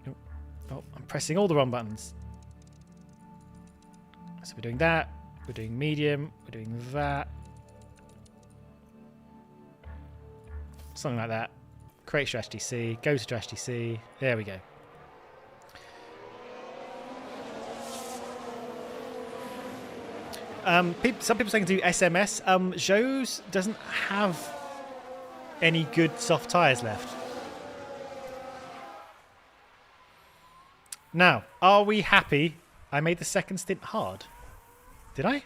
Nope. Oh, I'm pressing all the wrong buttons. So we're doing that. We're doing medium. We're doing that. Something like that. Create strategy C. Go to strategy C. There we go. Some people saying do SMS. Joe's doesn't have any good soft tyres left. Now, are we happy? I made the second stint hard. Did I?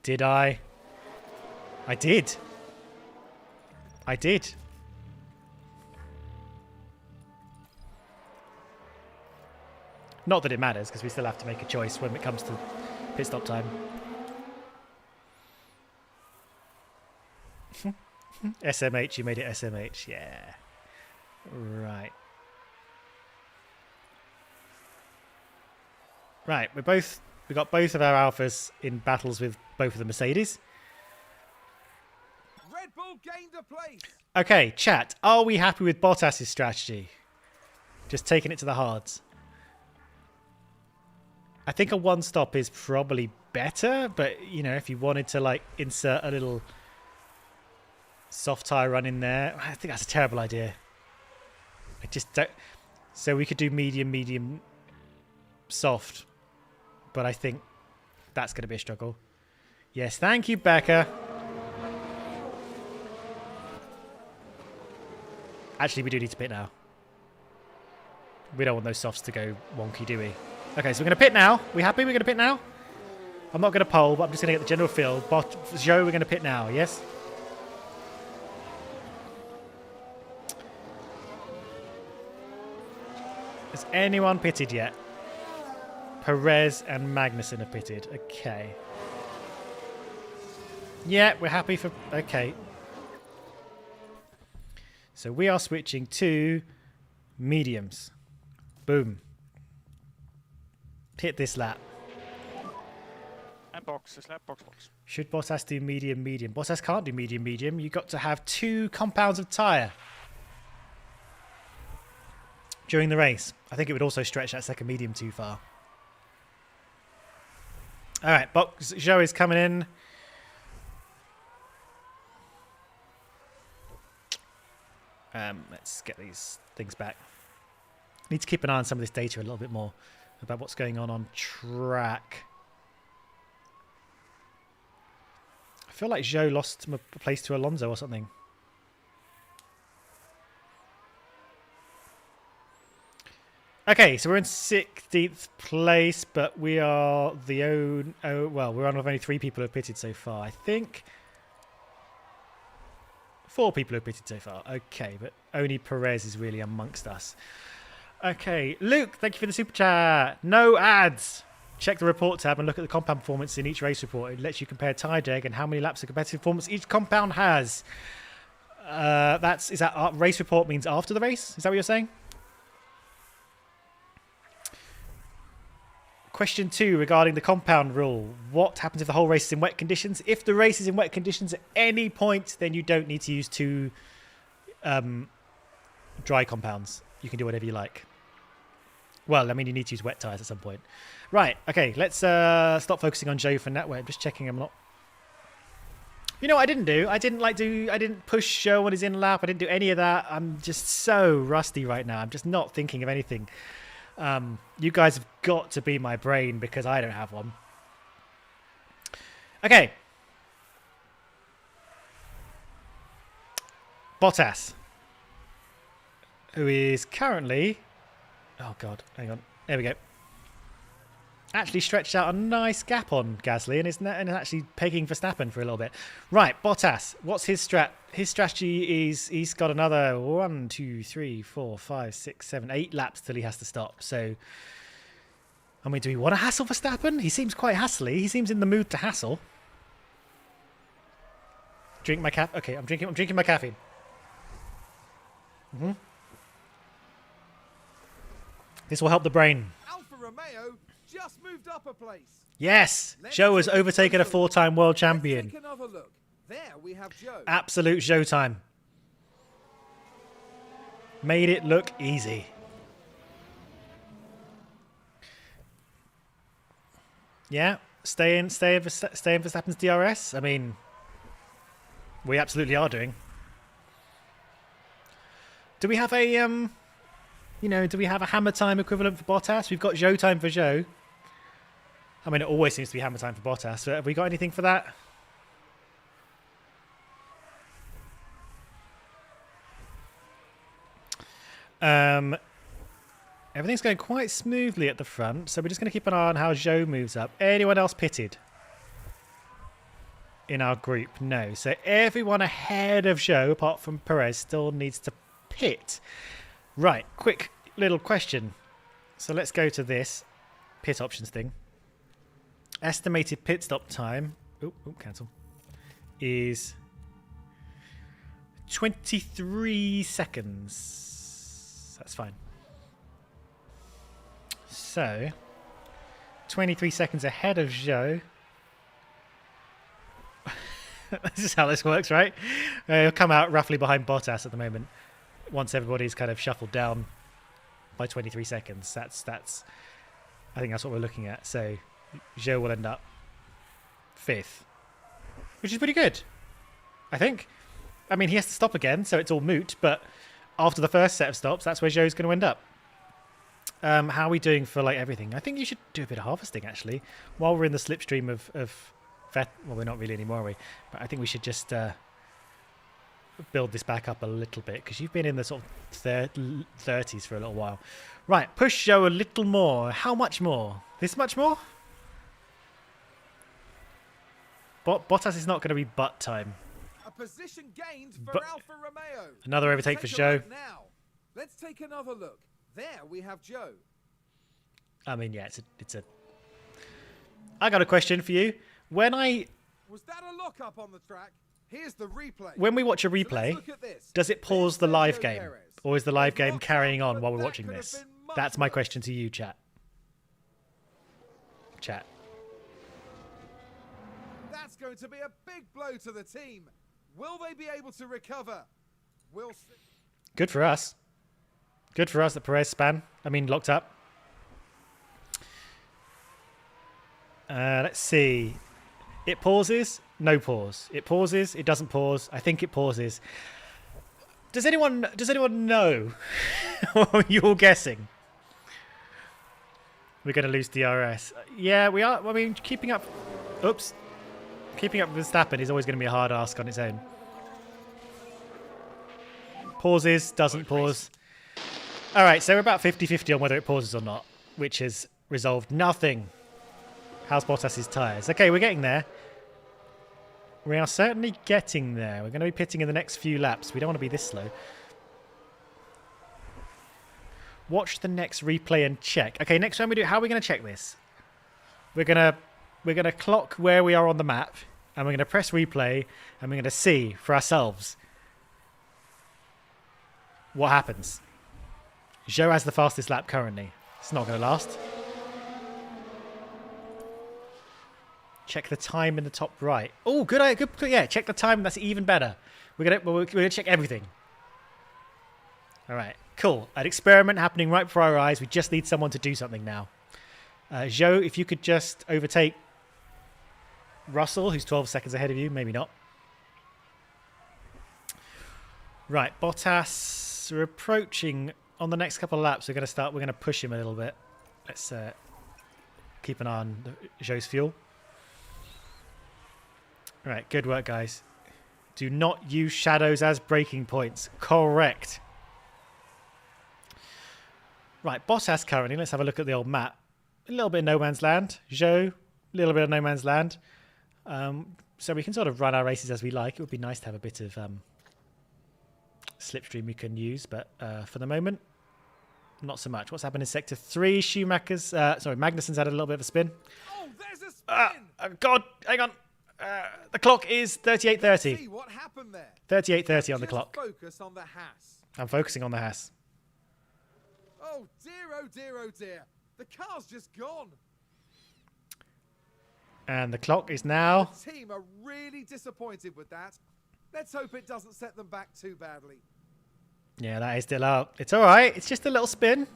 Did I? I did. I did. Not that it matters, because we still have to make a choice when it comes to pit stop time. SMH, you made it SMH, yeah. Right. Right, we got both of our alphas in battles with both of the Mercedes. Red Bull gained a place. Okay, chat, are we happy with Bottas's strategy? Just taking it to the hards. I think a one stop is probably better, but you know, if you wanted to like insert a little soft tyre run in there, I think that's a terrible idea. I just don't. So we could do medium, medium, soft, but I think that's going to be a struggle. Yes, thank you, Becca. Actually, we do need to pit now. We don't want those softs to go wonky, do we? Okay, so we're going to pit now. We happy? We're going to pit now? I'm not going to poll, but I'm just going to get the general feel. But Joe, we're going to pit now, yes? Has anyone pitted yet? Perez and Magnussen have pitted. Okay. Yeah, we're happy for... Okay. So we are switching to mediums. Boom. Hit this lap. And boxes, lap box. Should Bottas do medium, medium? Bottas can't do medium, medium. You've got to have 2 compounds of tyre during the race. I think it would also stretch that second medium too far. All right, Joe is coming in. Let's get these things back. Need to keep an eye on some of this data a little bit more about what's going on track. I feel like Joe lost a place to Alonso or something. Okay, so we're in 16th place, but we are we're on with only 3 people who have pitted so far. I think 4 people have pitted so far. Okay, but only Perez is really amongst us. Okay, Luke, thank you for the super chat. No ads. Check the report tab and look at the compound performance in each race report. It lets you compare tyre deg and how many laps of competitive performance each compound has. Is that race report means after the race? Is that what you're saying? Question 2 regarding the compound rule. What happens if the whole race is in wet conditions? If the race is in wet conditions at any point, then you don't need to use 2 dry compounds. You can do whatever you like. Well, I mean, you need to use wet tyres at some point. Right, okay, let's stop focusing on Joe for network. I'm just checking I'm not... You know what I didn't do? I didn't push Joe on his in lap. I didn't do any of that. I'm just so rusty right now. I'm just not thinking of anything. You guys have got to be my brain because I don't have one. Okay. Bottas, who is currently... Oh, God. Hang on. There we go. Actually stretched out a nice gap on Gasly and actually pegging Verstappen for a little bit. Right, Bottas. What's his strat? His strategy is he's got another 1, 2, 3, 4, 5, 6, 7, 8 laps till he has to stop. So, I mean, do we want to hassle Verstappen? He seems quite hassly. He seems in the mood to hassle. drink my caffeine. Okay, I'm drinking my caffeine. This will help the brain. Alfa Romeo just moved up a place. Yes, Let's Joe has take a overtaken a closer four-time world Let's champion. take another look. There we have Joe. Absolute showtime. Made it look easy. Yeah, stay in Verstappen's DRS. I mean, we absolutely are doing. Do we have a do we have a hammer time equivalent for Bottas? We've got Joe time for Joe. I mean, it always seems to be hammer time for Bottas. But have we got anything for that? Everything's going quite smoothly at the front, so we're just going to keep an eye on how Joe moves up. Anyone else pitted in our group? No. So everyone ahead of Joe, apart from Perez, still needs to pit. Right, quick little question. So let's go to this pit options thing. Estimated pit stop time, cancel, is 23 seconds. That's fine. So, 23 seconds ahead of Joe. This is how this works, right? He'll come out roughly behind Bottas at the moment. Once everybody's kind of shuffled down by 23 seconds. That's. I think that's what we're looking at. So, Joe will end up 5th, which is pretty good, I think. I mean, he has to stop again, so it's all moot. But after the first set of stops, that's where Joe's going to end up. How are we doing for like everything? I think you should do a bit of harvesting actually while we're in the slipstream of well, we're not really anymore, are we? But I think we should just build this back up a little bit because you've been in the sort of 30s for a little while. Right, push Joe a little more. How much more? This much more? Bottas is not going to be butt time. A position gained for Alfa Romeo. Another overtake for Joe. Now, let's take another look. There we have Joe. I mean, yeah, it's a. I got a question for you. Was that a lock-up on the track? Here's the replay. When we watch a replay, does it pause the live game, or is the live game carrying on while we're watching this? That's my question to you, chat. That's going to be a big blow to the team. Will they be able to recover? We'll see. Good for us. Good for us that Perez locked up. Let's see. It pauses. No pause. It pauses. It doesn't pause. I think it pauses. Does anyone know? Or you're guessing? We're going to lose DRS. Yeah, we are. I mean, keeping up. Oops. Keeping up with Verstappen is always going to be a hard ask on its own. Pauses. Doesn't pause. All right, so we're about 50-50 on whether it pauses or not, which has resolved nothing. How's Bottas's tyres? Okay, we're getting there. We are certainly getting there. We're going to be pitting in the next few laps. We don't want to be this slow. Watch the next replay and check. Okay, next time we do it, how are we going to check this? We're going to clock where we are on the map, and we're going to press replay, and we're going to see for ourselves what happens. Joe has the fastest lap currently. It's not going to last. Check the time in the top right. Oh, good. Yeah, check the time. That's even better. We're gonna check everything. All right, cool. An experiment happening right before our eyes. We just need someone to do something now. Joe, if you could just overtake Russell, who's 12 seconds ahead of you. Maybe not. Right, Bottas. We're approaching. On the next couple of laps, we're going to push him a little bit. Let's keep an eye on Joe's fuel. All right, good work, guys. Do not use shadows as braking points. Correct. Right, Bottas currently. Let's have a look at the old map. A little bit of no man's land. Joe, a little bit of no man's land. So we can sort of run our races as we like. It would be nice to have a bit of slipstream we can use, but for the moment, not so much. What's happened in Sector 3? Magnussen's had a little bit of a spin. Oh, there's a spin! God, hang on. The clock is 38:30. See what happened there. 38:30 on the Just clock. Focus on the Haas. I'm focusing on the Haas. Oh dear, oh dear, oh dear. The car's just gone. And the clock is now... The team are really disappointed with that. Let's hope it doesn't set them back too badly. Yeah, that is still out. It's all right. It's just a little spin.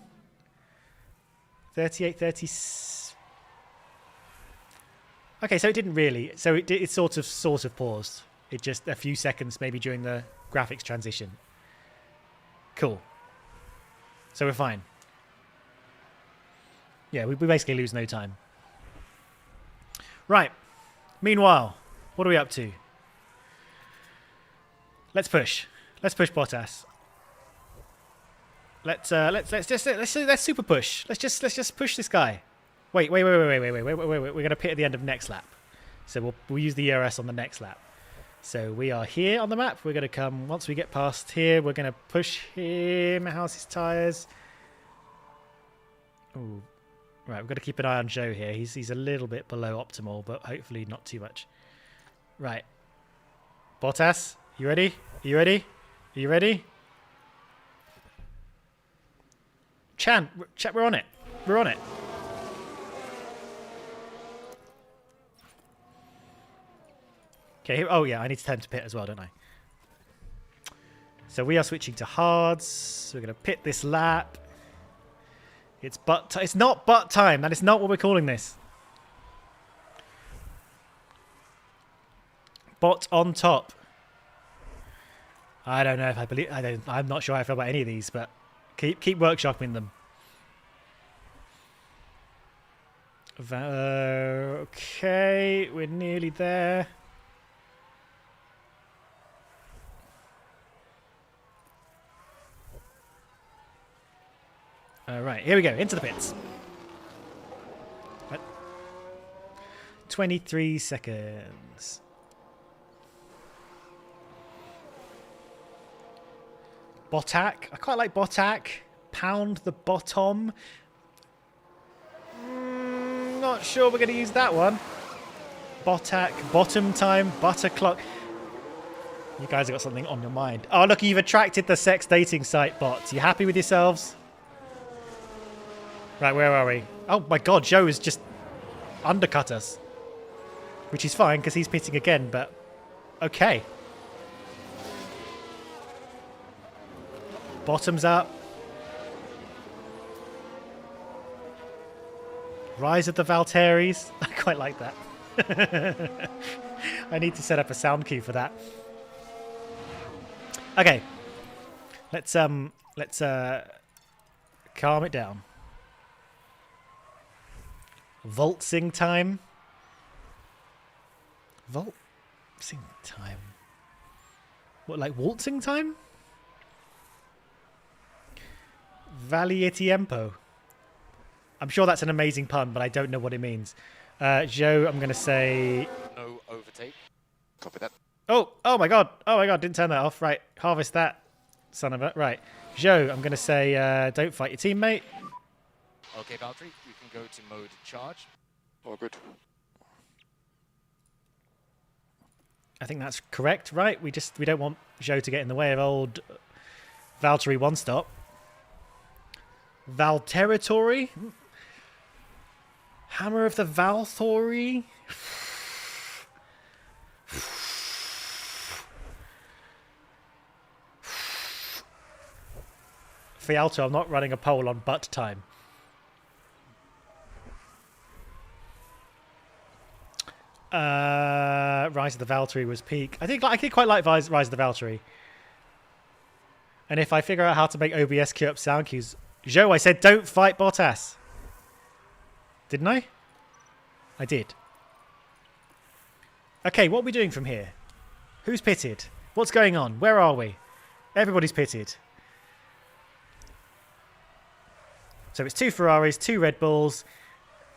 38:30. Okay, so it didn't really. So it sort of paused. It just a few seconds maybe during the graphics transition. Cool. So we're fine. Yeah, we basically lose no time. Right. Meanwhile, what are we up to? Let's push. Let's push Bottas. Let's super push. Let's just push this guy. Wait. We're gonna pit at the end of next lap. So we'll use the ERS on the next lap. So we are here on the map. We're gonna come once we get past here. We're gonna push him. How's his tires? Ooh. Right, we've got to keep an eye on Joe here. He's a little bit below optimal, but hopefully not too much. Right. Bottas, you ready? Are you ready? Are you ready? Chan, we're on it. We're on it. Okay, oh yeah, I need to turn to pit as well, don't I? So we are switching to hards. We're going to pit this lap. It's not butt time. That is not what we're calling this. Bot on top. I don't know if I believe. I'm not sure how I feel about any of these, but keep workshopping them. Okay, we're nearly there. All right, here we go. Into the pits. 23 seconds. Botac. I quite like Botac. Pound the bottom. Not sure we're going to use that one. Botac. Bottom time. Butter clock. You guys have got something on your mind. Oh, look, you've attracted the sex dating site bots. You happy with yourselves? Right, where are we? Oh my god, Joe has just undercut us. Which is fine, because he's pitting again, but... Okay. Bottoms up. Rise of the Valtteris. I quite like that. I need to set up a sound cue for that. Okay. Let's calm it down. Waltzing time. Waltzing time. What, like waltzing time? Valle Tiempo. I'm sure that's an amazing pun, but I don't know what it means. Joe, I'm going to say... No overtake. Copy that. Oh my god. Didn't turn that off. Right, harvest that, son of a... Right. Joe, I'm going to say don't fight your teammate. Okay, Valtteri, you can go to mode charge. All good. I think that's correct, right? We don't want Joe to get in the way of old Valtteri one stop. Val territory. Hammer of the Valthori. Fialto, I'm not running a poll on butt time. Rise of the Valtteri was peak. I think I quite like Rise of the Valtteri. And if I figure out how to make OBS queue up sound cues, Joe, I said don't fight Bottas. Didn't I? I did. Okay, what are we doing from here? Who's pitted? What's going on? Where are we? Everybody's pitted. So it's 2 Ferraris, 2 Red Bulls,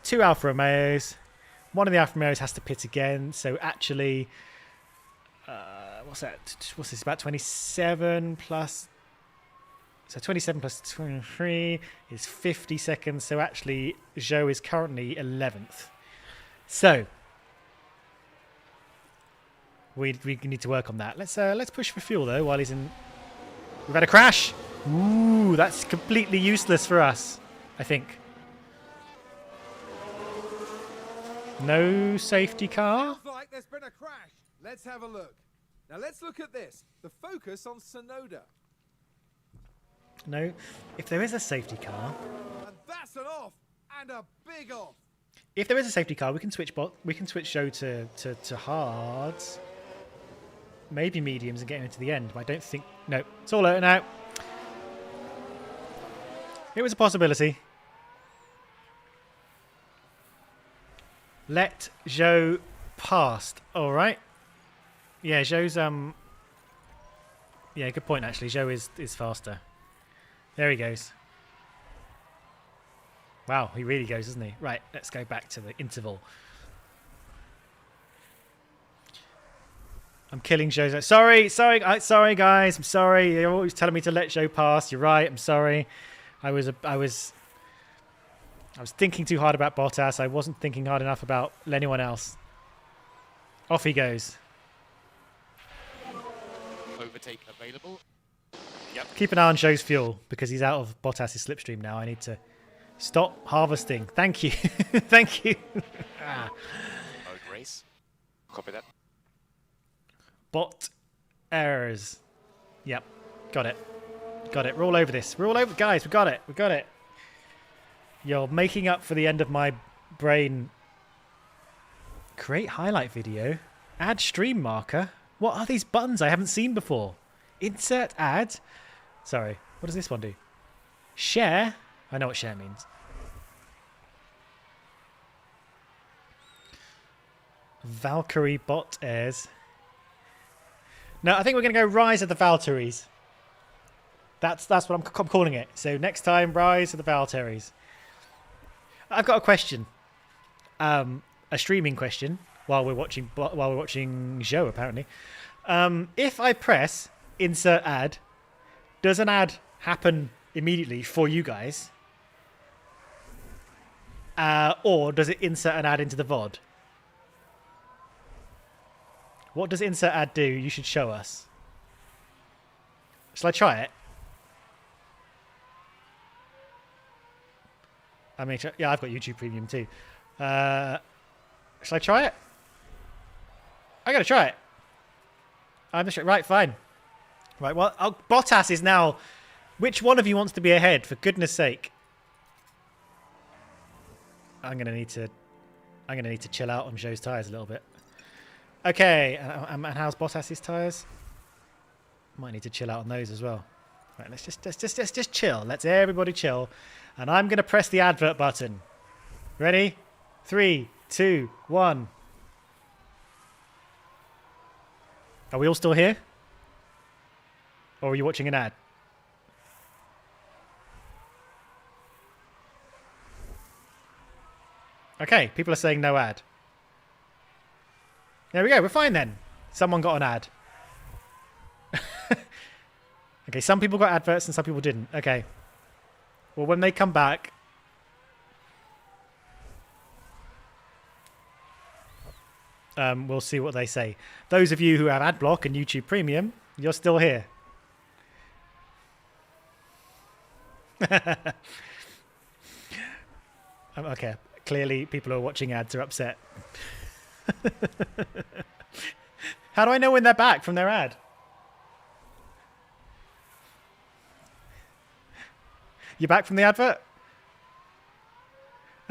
2 Alfa Romeos. One of the Alfa Romeos has to pit again. So actually, what's that? What's this? About 27 plus... So 27 plus 23 is 50 seconds. So actually, Joe is currently 11th. So, We need to work on that. Let's push for fuel though while he's in. We've had a crash. Ooh, that's completely useless for us, I think. No safety car. Sounds like there's been a crash. Let's have a look. Now let's look at this. The focus on Sonoda. No. If there is a safety car. And that's an off. And a big off. If there is a safety car, we can switch Joe to hards. Maybe mediums and get him into the end, but I don't think... No, it's all out now. It was a possibility. Let Joe past. All right. Yeah, Joe's... Yeah, good point, actually. Joe is faster. There he goes. Wow, he really goes, doesn't he? Right, let's go back to the interval. I'm killing Joe. Sorry, guys. I'm sorry. You're always telling me to let Joe pass. You're right. I'm sorry. I was thinking too hard about Bottas. I wasn't thinking hard enough about anyone else. Off he goes. Overtake available. Yep. Keep an eye on Joe's fuel because he's out of Bottas's slipstream now. I need to stop harvesting. Thank you. Thank you. Mode race. Copy that. Bot errors. Yep. Got it. Got it. We're all over this. We're all over. Guys, we got it. We got it. You're making up for the end of my brain. Create highlight video. Add stream marker. What are these buttons I haven't seen before? Insert ad. Sorry. What does this one do? Share. I know what share means. Valkyrie bot airs. No, I think we're going to go Rise of the Valkyries. That's what I'm calling it. So next time, Rise of the Valkyries. I've got a question. A streaming question while we're watching Joe apparently. If I press insert ad, does an ad happen immediately for you guys? Or does it insert an ad into the VOD? What does insert ad do? You should show us. Shall I try it? I mean, yeah, I've got YouTube Premium too. Shall I try it? I gotta try it. I'm just right. Fine. Right. Well, Bottas is now. Which one of you wants to be ahead? For goodness' sake. I'm gonna need to chill out on Joe's tires a little bit. Okay, and how's Bottas's tyres? Might need to chill out on those as well. Right, let's just chill. Let's everybody chill. And I'm going to press the advert button. Ready? 3, 2, 1. Are we all still here? Or are you watching an ad? Okay, people are saying no ad. There we go, we're fine then. Someone got an ad. Okay, some people got adverts and some people didn't. Okay. Well, when they come back... we'll see what they say. Those of you who have AdBlock and YouTube Premium, you're still here. Okay, clearly people who are watching ads are upset. How do I know when they're back from their ad? You back from the advert?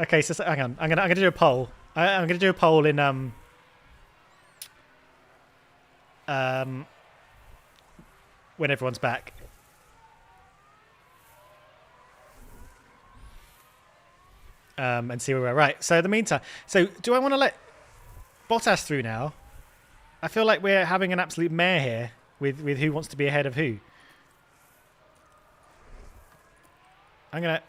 Okay, so hang on. I'm gonna do a poll. I'm gonna do a poll in when everyone's back. And see where we're right. So in the meantime, so do I want to let Bottas through now? I feel like we're having an absolute mare here with who wants to be ahead of who. I'm gonna.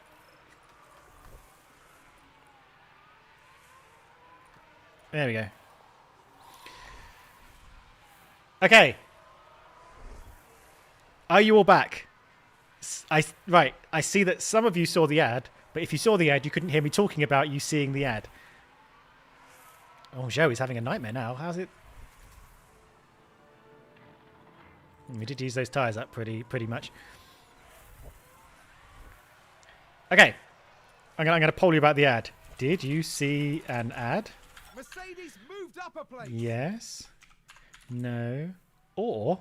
There we go. Okay. Are you all back? Right. I see that some of you saw the ad, but if you saw the ad, you couldn't hear me talking about you seeing the ad. Oh, Joe is having a nightmare now. How's it? We did use those tyres up pretty much. Okay. I'm gonna poll you about the ad. Did you see an ad? Mercedes moved up a place. Yes. No. Or...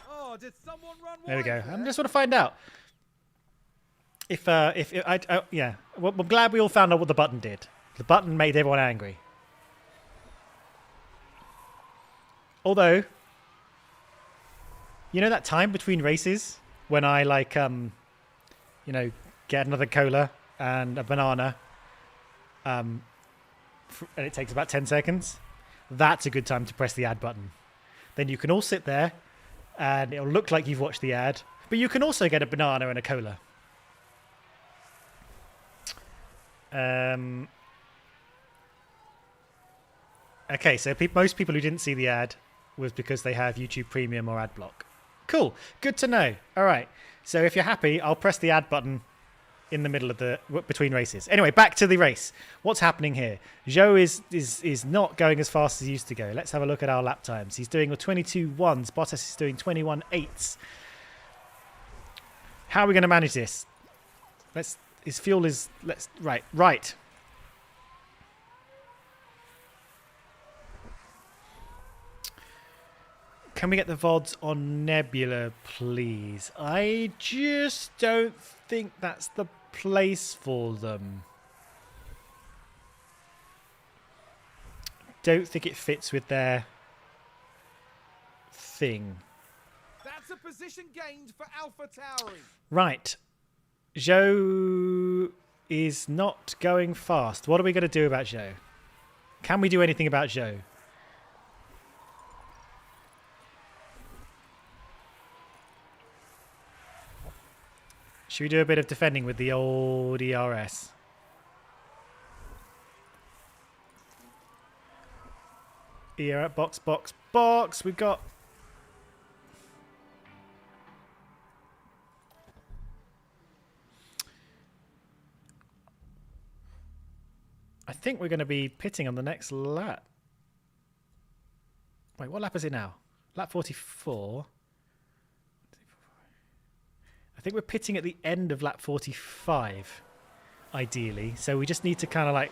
Oh, did someone run There we wide go. there? I just want to find out yeah. Well, I'm glad we all found out what the button did. The button made everyone angry. Although, you know that time between races when I get another cola and a banana, and it takes about 10 seconds. That's a good time to press the ad button. Then you can all sit there, and it'll look like you've watched the ad, but you can also get a banana and a cola. Okay, so most people who didn't see the ad was because they have YouTube Premium or Adblock. Cool, good to know. All right, so if you're happy, I'll press the ad button in the middle of between races. Anyway, back to the race. What's happening here? Zhou is not going as fast as he used to go. Let's have a look at our lap times. He's doing a 22.1s. Bottas is doing 21.8s. How are we going to manage this? His fuel is... Right. Can we get the VODs on Nebula, please? I just don't think that's the place for them. Don't think it fits with their thing. That's a position gained for Alpha Tauri. Right. Zhou is not going fast. What are we going to do about Zhou? Can we do anything about Zhou? Should we do a bit of defending with the old ERS? Box. We've got... I think we're going to be pitting on the next lap. Wait, what lap is it now? Lap 44. I think we're pitting at the end of lap 45, ideally. So we just need to kind of like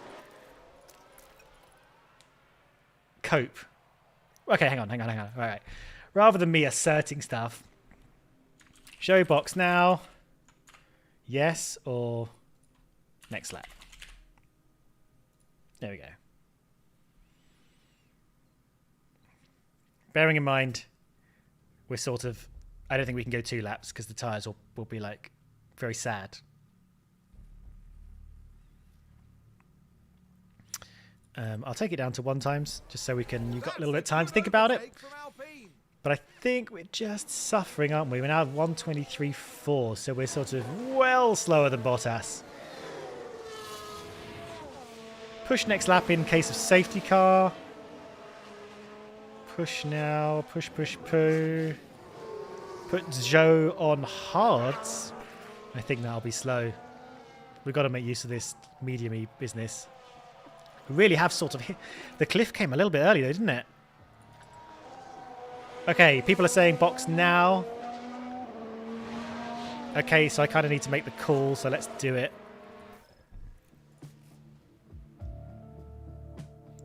cope. Okay, hang on. All right. Rather than me asserting stuff, show box now. Yes or next lap. There we go. Bearing in mind, we're sort of... I don't think we can go 2 laps because the tyres will be like very sad. I'll take it down to 1 times just so we can... You've got a little bit of time to think about it. But I think we're just suffering, aren't we? We're now 1:23.4, so we're sort of well slower than Bottas. Push next lap in case of safety car. Push now. Push. Put Zhou on hards. I think that'll be slow. We've got to make use of this medium-y business. We really have sort of hit... The cliff came a little bit early though, didn't it? Okay, people are saying box now. Okay, so I kind of need to make the call, so let's do it.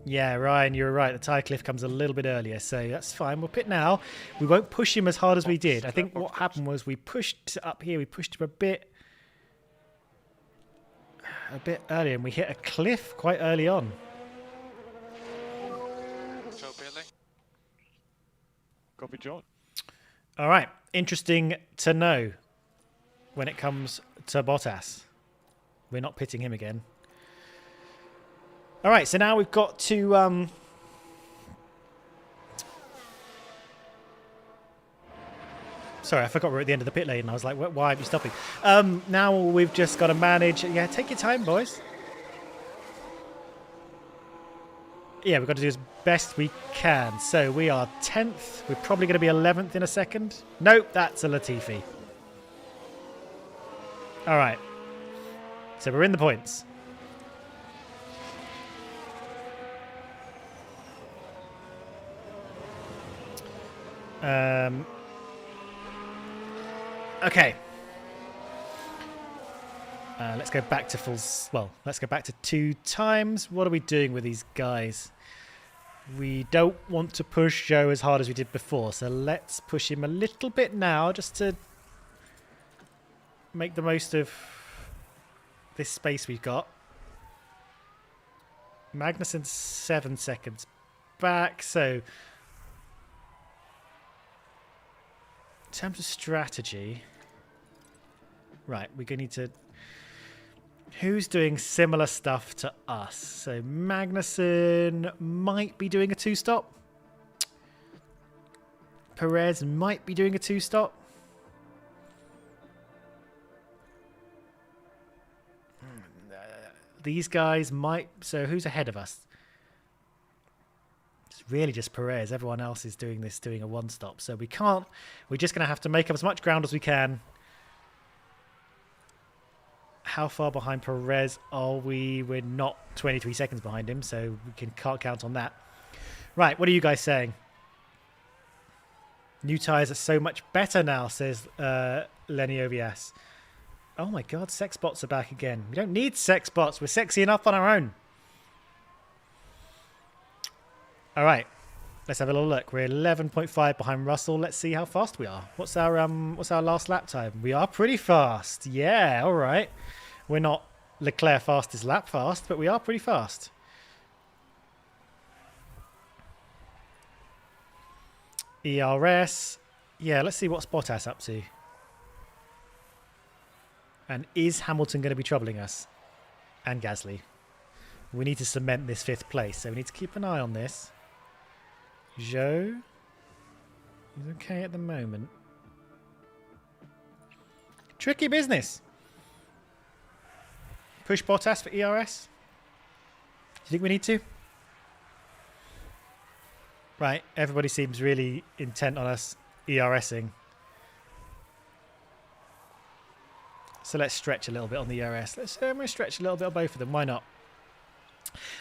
Yeah, Ryan, you're right. The tyre cliff comes a little bit earlier, so that's fine. We'll pit now. We won't push him as hard as we did. I think what happened was we pushed up here. We pushed him a bit earlier, and we hit a cliff quite early on. So, Billy. Copy, John. All right. Interesting to know when it comes to Bottas. We're not pitting him again. All right, so now we've got to... Sorry, I forgot we're at the end of the pit lane, and I was like, why are you stopping? Now we've just got to manage... Yeah, take your time, boys. Yeah, we've got to do as best we can. So we are 10th. We're probably going to be 11th in a second. Nope, that's a Latifi. All right. So we're in the points. Okay. Let's go back to let's go back to 2 times. What are we doing with these guys? We don't want to push Joe as hard as we did before, so let's push him a little bit now just to make the most of this space we've got. Magnussen 7 seconds back, so in terms of strategy, right, we're going to need to... Who's doing similar stuff to us? So Magnussen might be doing a 2-stop. Perez might be doing a 2-stop. These guys might... So who's ahead of us? It's really just Perez. Everyone else is doing a 1-stop. So we can't... We're just going to have to make up as much ground as we can. How far behind Perez are we? We're not 23 seconds behind him, so we can't count on that. Right, what are you guys saying? New tyres are so much better now, says Lenny Ovias. Oh my god, sex bots are back again. We don't need sex bots. We're sexy enough on our own. All right, let's have a little look. We're 11.5 behind Russell. Let's see how fast we are. What's our last lap time? We are pretty fast. Yeah, all right. We're not Leclerc fastest lap fast, but we are pretty fast. ERS. Yeah, let's see what Bottas up to. And is Hamilton going to be troubling us? And Gasly. We need to cement this 5th place, so we need to keep an eye on this. Joe. He's okay at the moment. Tricky business. Push Bottas for ERS? Do you think we need to? Right, everybody seems really intent on us ERSing. So let's stretch a little bit on the ERS. Let's stretch a little bit on both of them. Why not?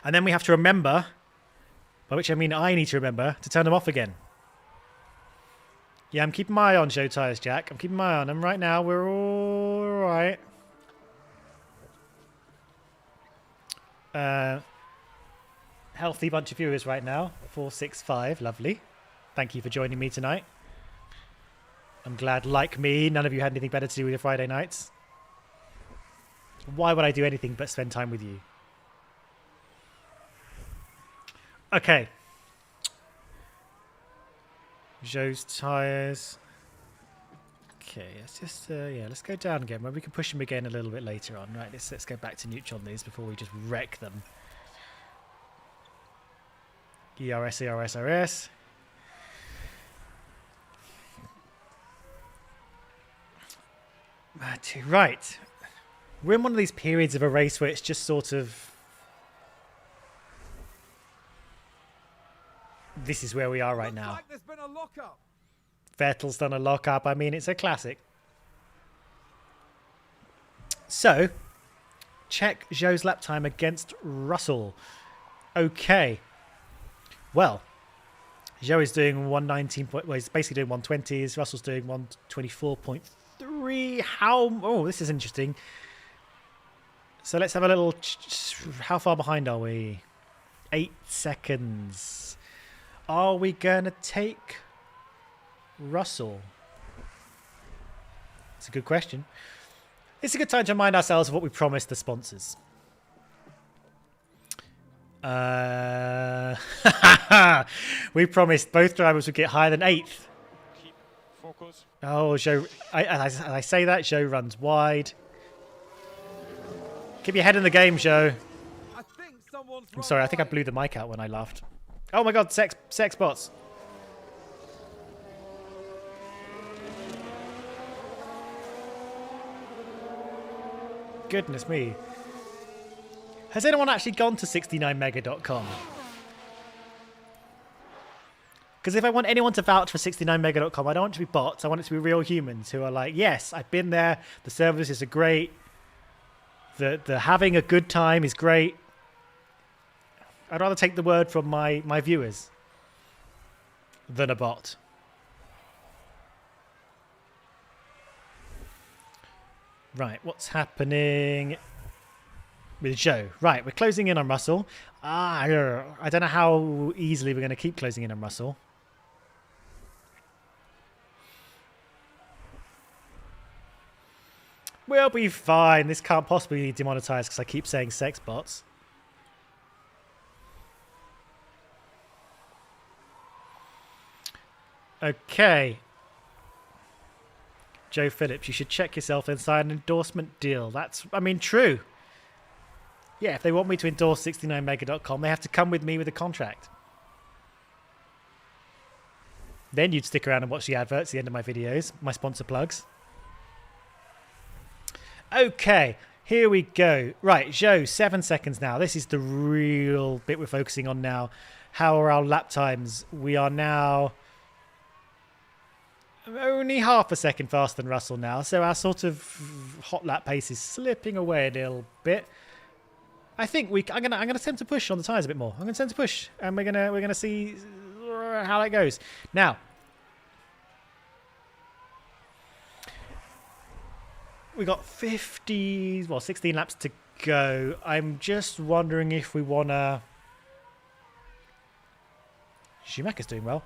And then we have to remember, by which I mean I need to remember, to turn them off again. Yeah, I'm keeping my eye on Joe tyres, Jack. I'm keeping my eye on them. Right now, we're all right. Healthy bunch of viewers right now. 465. Lovely. Thank you for joining me tonight. I'm glad, like me, none of you had anything better to do with your Friday nights. Why would I do anything but spend time with you? Okay. Joe's tyres. Okay, let's just let's go down again. Maybe we can push them again a little bit later on. Right, let's go back to neutral on these before we just wreck them. ERS, ERS, ERS. Right. We're in one of these periods of a race where it's just sort of... This is where we are right now. Like there's been a lock-up. Vettel's done a lock-up. I mean, it's a classic. So, check Joe's lap time against Russell. Okay. Well, Joe is doing 119. Well, he's basically doing 120s. Russell's doing 124.3. Oh, this is interesting. So let's have a little... How far behind are we? 8 seconds. Are we going to take Russell? It's a good question. It's a good time to remind ourselves of what we promised the sponsors. We promised both drivers would get higher than 8th. Keep focus. Oh, Joe. As I say that, Joe runs wide. Keep your head in the game, Joe. I'm sorry, I think I blew the mic out when I laughed. Oh my god, sex bots. Goodness me. Has anyone actually gone to 69mega.com? Because if I want anyone to vouch for 69mega.com, I don't want it to be bots. I want it to be real humans who are like, yes, I've been there. The services are great. The having a good time is great. I'd rather take the word from my viewers than a bot. Right, what's happening with Joe? Right, we're closing in on Russell. I don't know how easily we're going to keep closing in on Russell. We'll be fine. This can't possibly be demonetized because I keep saying sex bots. Okay. Joe Phillips, you should check yourself inside an endorsement deal. That's, I mean, true. Yeah, if they want me to endorse 69mega.com, they have to come with me with a contract. Then you'd stick around and watch the adverts at the end of my videos, my sponsor plugs. Okay, here we go. Right, Joe, 7 seconds now. This is the real bit we're focusing on now. How are our lap times? We are now only half a second faster than Russell now, so our sort of hot lap pace is slipping away a little bit. I think I'm gonna attempt to push on the tyres a bit more. I'm gonna attempt to push, and we're gonna see how that goes. Now, we got 16 laps to go. I'm just wondering if we wanna. Schumacher's doing well.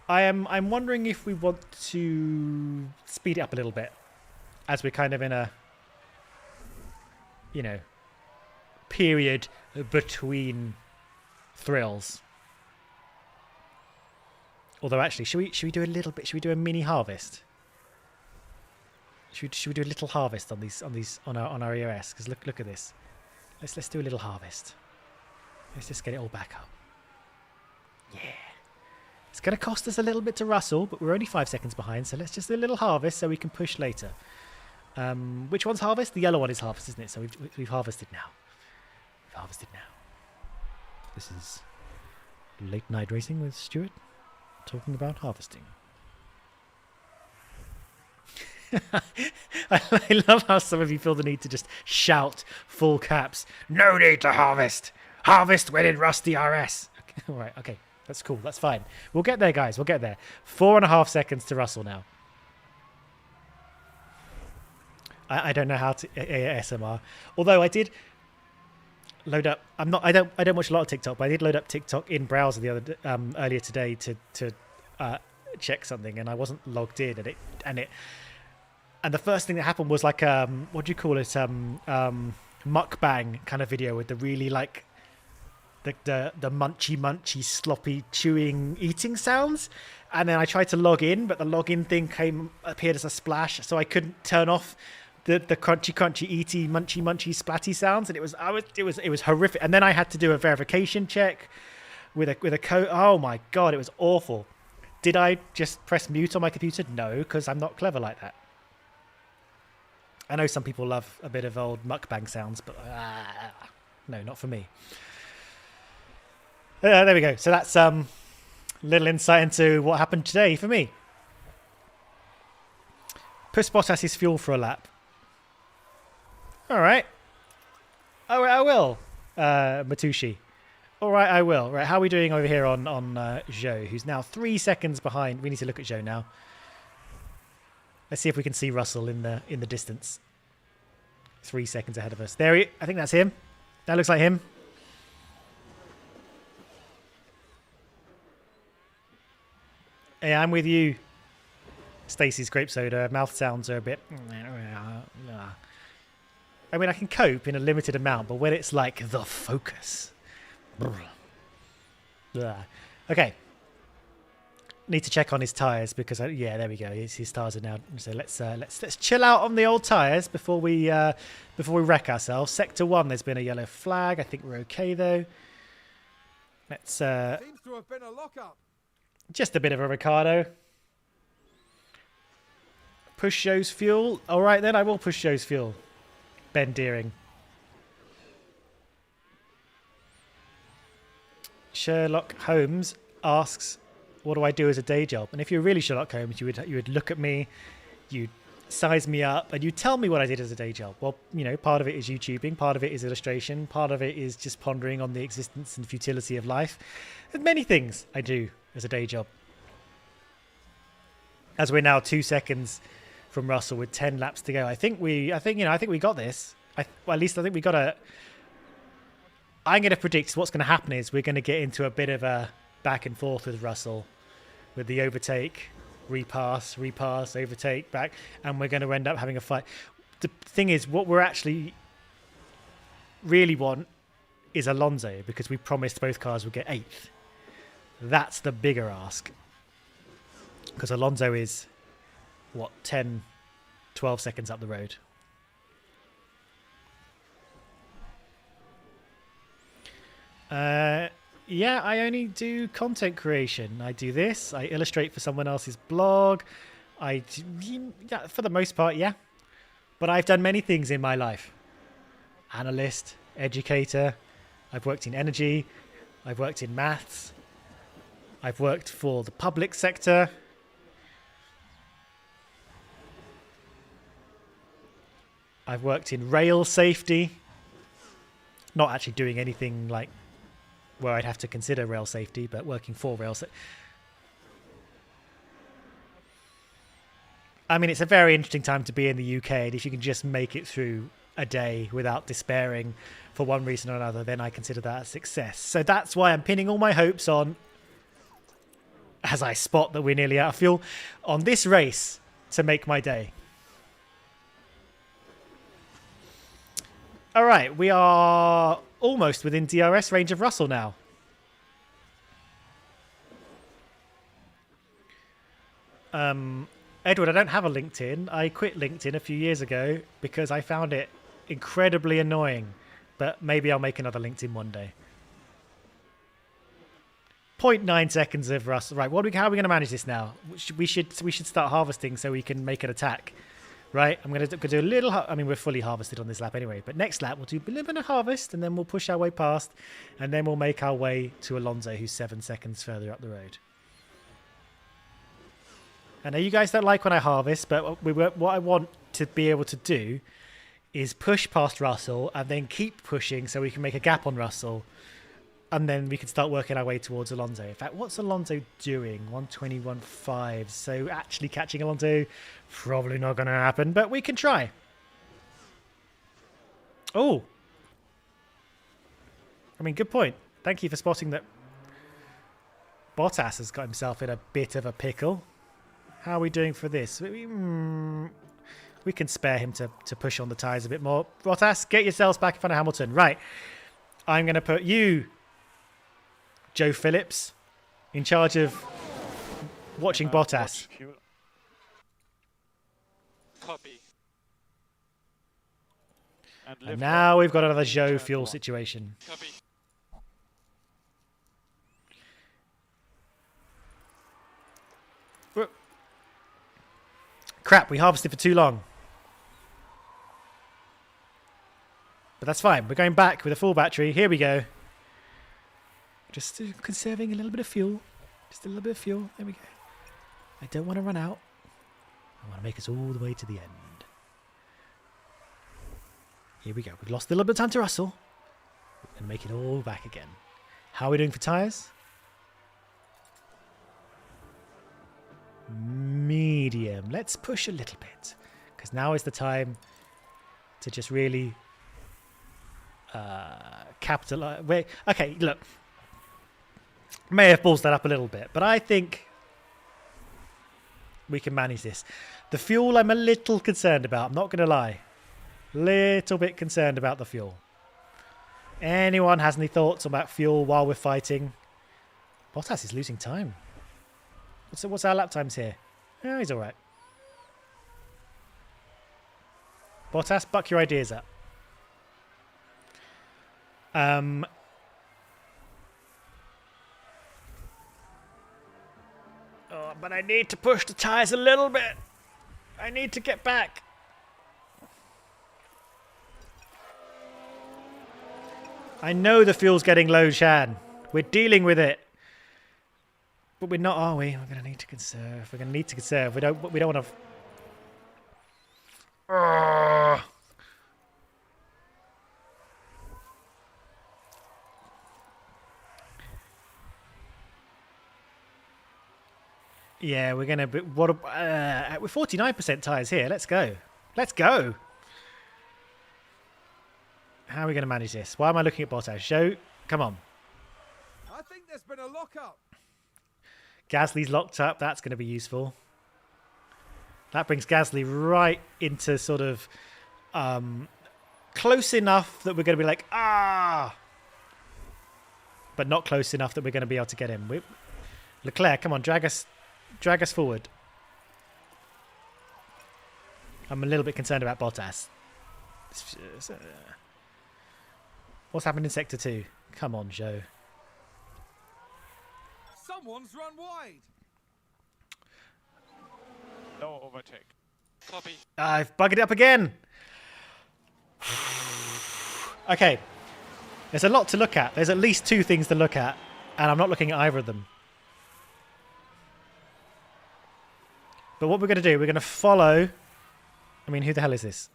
I'm wondering if we want to speed it up a little bit, as we're kind of in a, period between thrills. Although actually, should we do a little bit? Should we do a mini harvest? Should we do a little harvest on our EOS? Because look at this. Let's do a little harvest. Let's just get it all back up. Yeah. It's going to cost us a little bit to Russell, but we're only 5 seconds behind, so let's just do a little harvest so we can push later. Which one's harvest? The yellow one is harvest, isn't it? So we've harvested now. We've harvested now. This is Late Night Racing with Stuart, talking about harvesting. I love how some of you feel the need to just shout full caps, "No need to harvest! Harvest when in Rusty RS!" Okay, all right, okay. That's cool. That's fine. We'll get there, guys. We'll get there. 4.5 seconds to Russell now. I don't know how to ASMR. Although I did load up. I don't watch a lot of TikTok, but I did load up TikTok in browser the other earlier today to check something, and I wasn't logged in, and the first thing that happened was like what do you call it? Mukbang kind of video with the really like. The munchy sloppy chewing eating sounds, and then I tried to log in, but the login thing appeared as a splash, so I couldn't turn off the crunchy eaty munchy splatty sounds, and it was horrific. And then I had to do a verification check with a code. Oh my god, it was awful. Did I just press mute on my computer? No, because I'm not clever like that. I know some people love a bit of old mukbang sounds, but no, not for me. There we go. So that's little insight into what happened today for me. Push Bottas his fuel for a lap. All right. All right, I will. Matushi. All right, I will. Right, how are we doing over here on Joe, who's now 3 seconds behind? We need to look at Joe now. Let's see if we can see Russell in the distance. 3 seconds ahead of us. I think that's him. That looks like him. Hey, I'm with you. Stacey's grape soda. Mouth sounds are a bit. I mean, I can cope in a limited amount, but when it's like the focus. Okay. Need to check on his tires because yeah, there we go. His tires are now. So let's chill out on the old tires before we wreck ourselves. Sector 1, there's been a yellow flag. I think we're okay though. Let's. Seems to have been a lockup. Just a bit of a Ricardo. Push Joe's fuel. All right, then I will push Joe's fuel. Ben Deering. Sherlock Holmes asks, "What do I do as a day job?" And if you're really Sherlock Holmes, you would look at me, you'd size me up, and you'd tell me what I did as a day job. Well, part of it is YouTubing, part of it is illustration, part of it is just pondering on the existence and futility of life. There's many things I do as a day job. As we're now 2 seconds from Russell with 10 laps to go. I think we got this. Well, at least I think we got a. I'm going to predict what's going to happen is we're going to get into a bit of a back and forth with Russell, with the overtake, repass, overtake, back, and we're going to end up having a fight. The thing is, what we're actually really want is Alonso, because we promised both cars would get 8th. That's the bigger ask. Because Alonso is, 10, 12 seconds up the road. Yeah, I only do content creation. I do this. I illustrate for someone else's blog. Yeah, for the most part, yeah. But I've done many things in my life. Analyst, educator. I've worked in energy. I've worked in maths. I've worked for the public sector. I've worked in rail safety. Not actually doing anything like where I'd have to consider rail safety, but working for rail safety. I mean, it's a very interesting time to be in the UK, and if you can just make it through a day without despairing for one reason or another, then I consider that a success. So that's why I'm pinning all my hopes on, as I spot that we're nearly out of fuel, on this race to make my day. All right, we are almost within DRS range of Russell now. Edward, I don't have a LinkedIn. I quit LinkedIn a few years ago because I found it incredibly annoying. But maybe I'll make another LinkedIn one day. 0.9 seconds of Russell. Right, how are we going to manage this now? We should start harvesting so we can make an attack. Right, I'm going to do a little... I mean, we're fully harvested on this lap anyway. But next lap, we'll do a little bit of harvest, and then we'll push our way past. And then we'll make our way to Alonso, who's 7 seconds further up the road. I know you guys don't like when I harvest, but what I want to be able to do is push past Russell and then keep pushing so we can make a gap on Russell. And then we can start working our way towards Alonso. In fact, what's Alonso doing? 121.5. So actually catching Alonso, probably not going to happen, but we can try. Oh. I mean, good point. Thank you for spotting that Bottas has got himself in a bit of a pickle. How are we doing for this? We can spare him to push on the tyres a bit more. Bottas, get yourselves back in front of Hamilton. Right. I'm going to put you, Joe Phillips, in charge of watching Bottas. Copy. And now we've got another Joe fuel situation. Copy. Crap, we harvested for too long. But that's fine. We're going back with a full battery. Here we go. Just conserving a little bit of fuel. Just a little bit of fuel. There we go. I don't want to run out. I want to make us all the way to the end. Here we go. We've lost a little bit of time to Russell. We're going to make it all back again. How are we doing for tyres? Medium. Let's push a little bit. Because now is the time to just really capitalize. Okay, look. May have ballsed that up a little bit, but I think we can manage this. The fuel I'm a little concerned about. I'm not going to lie. Little bit concerned about the fuel. Anyone has any thoughts about fuel while we're fighting? Bottas is losing time. What's our lap times here? Oh, he's all right. Bottas, buck your ideas up. Oh, but I need to push the tyres a little bit. I need to get back. I know the fuel's getting low, Shan. We're dealing with it. But we're not, are we? We're going to need to conserve. We're going to need to conserve. We don't want to... Yeah, we're gonna. What? We're 49% tyres here. Let's go. Let's go. How are we gonna manage this? Why am I looking at Bottas? Show. Come on. I think there's been a lock-up. Gasly's locked up. That's going to be useful. That brings Gasly right into sort of close enough that we're going to be like, ah! But not close enough that we're going to be able to get him. Leclerc, come on, drag us forward. I'm a little bit concerned about Bottas. What's happened in Sector 2? Come on, Joe. Someone's run wide. No overtake. Copy. I've buggered it up again. Okay. There's a lot to look at. There's at least 2 things to look at, and I'm not looking at either of them. But what we're going to do, we're going to follow... I mean, who the hell is this?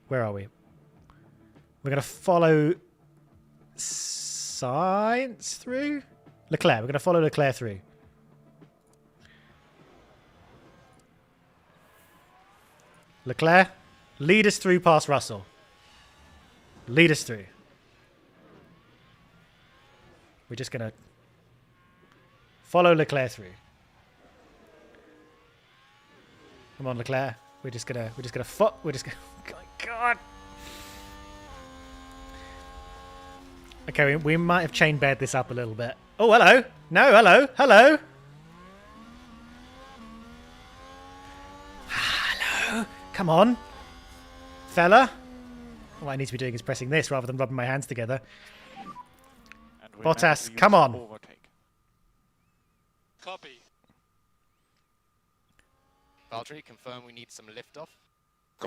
Where are we? We're going to follow Science through? Leclerc. We're going to follow Leclerc through. Leclerc, lead us through past Russell. Lead us through. We're just going to follow Leclerc through. Come on, Leclerc. We're just gonna God. Okay, we might have chain bed this up a little bit. Oh, hello. No, hello. Hello. Hello. Come on. Fella. What I need to be doing is pressing this rather than rubbing my hands together. Bottas, come on. Overtake. Copy. Valtteri, confirm we need some liftoff.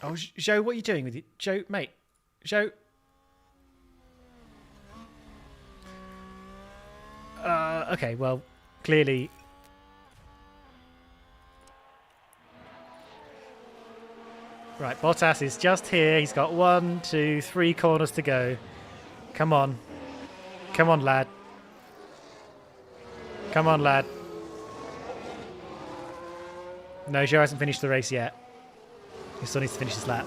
Oh, Joe, what are you doing with it? Joe, mate. Joe. Okay, well, clearly... Right, Bottas is just here. He's got 1, 2, 3 corners to go. Come on. Come on, lad. Come on, lad. No, Joe hasn't finished the race yet. He still needs to finish his lap.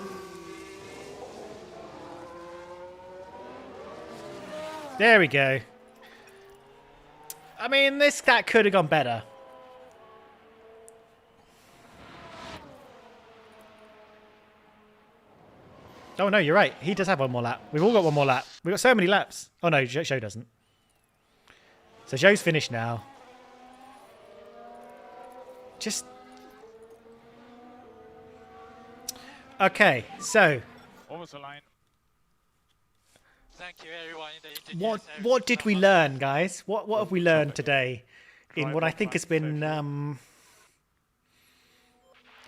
There we go. I mean, that could have gone better. Oh, no, you're right. He does have one more lap. We've all got one more lap. We've got so many laps. Oh, no, Joe doesn't. So Joe's finished now. Just... Okay, so... Over the line. Thank you, everyone. In the What did we learn, guys? What have we learned today in what I think has been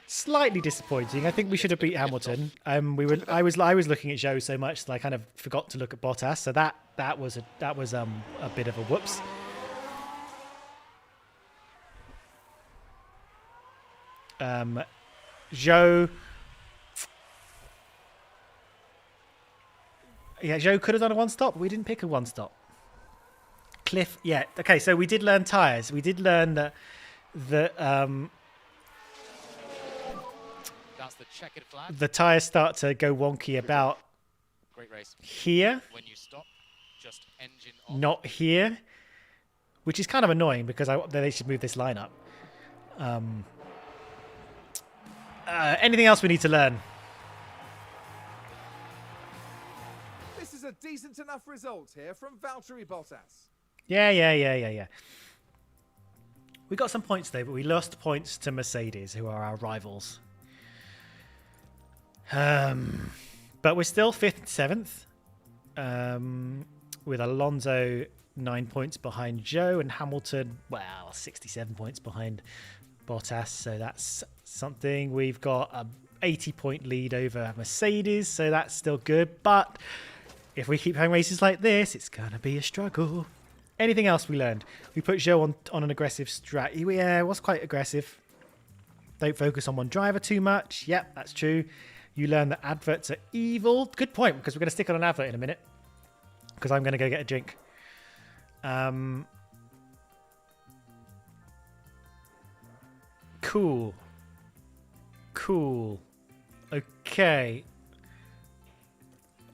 slightly disappointing? I think we should have beat Hamilton. I was looking at Joe so much that I kind of forgot to look at Bottas. So that was a bit of a whoops. Joe. Yeah, Joe could have done a one-stop, but we didn't pick a one-stop. Cliff, yeah. Okay, so we did learn tyres. We did learn that That's the checkered flag. the tyres start to go wonky about Great race. here, When you stop, just engine off. not here, which is kind of annoying because they should move this line up. Anything else we need to learn? This is a decent enough result here from Valtteri Bottas. Yeah. We got some points though, but we lost points to Mercedes, who are our rivals. But we're still 5th and 7th, with Alonso 9 points behind Joe and Hamilton, well, 67 points behind Bottas. So that's something. We've got a 80-point lead over Mercedes, so that's still good. But if we keep having races like this, it's going to be a struggle. Anything else we learned? We put Joe on an aggressive strat. Yeah, it was quite aggressive. Don't focus on one driver too much. Yep, that's true. You learn that adverts are evil. Good point, because we're going to stick on an advert in a minute. Because I'm going to go get a drink. Cool. Cool. Okay.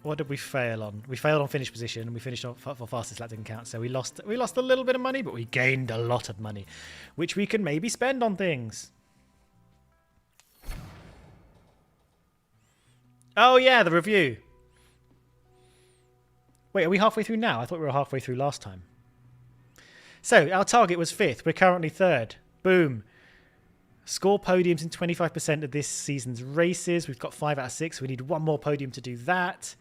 What did we fail on? We failed on finish position, and we finished on for fastest lap didn't count. So we lost a little bit of money, but we gained a lot of money, which we can maybe spend on things. Oh yeah, the review. Wait, are we halfway through now? I thought we were halfway through last time. So our target was 5th. We're currently 3rd. Boom. Score podiums in 25% of this season's races. We've got 5 out of 6. We need 1 more podium to do that.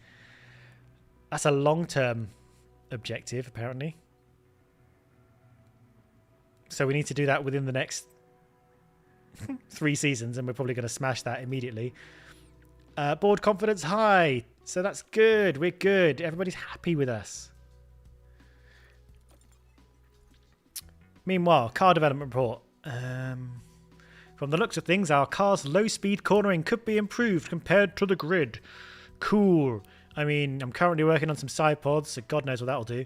That's a long-term objective, apparently. So we need to do that within the next 3 seasons, and we're probably going to smash that immediately. Board confidence high. So that's good. We're good. Everybody's happy with us. Meanwhile, car development report. From the looks of things, our car's low-speed cornering could be improved compared to the grid. Cool. I mean, I'm currently working on some side pods, so God knows what that'll do.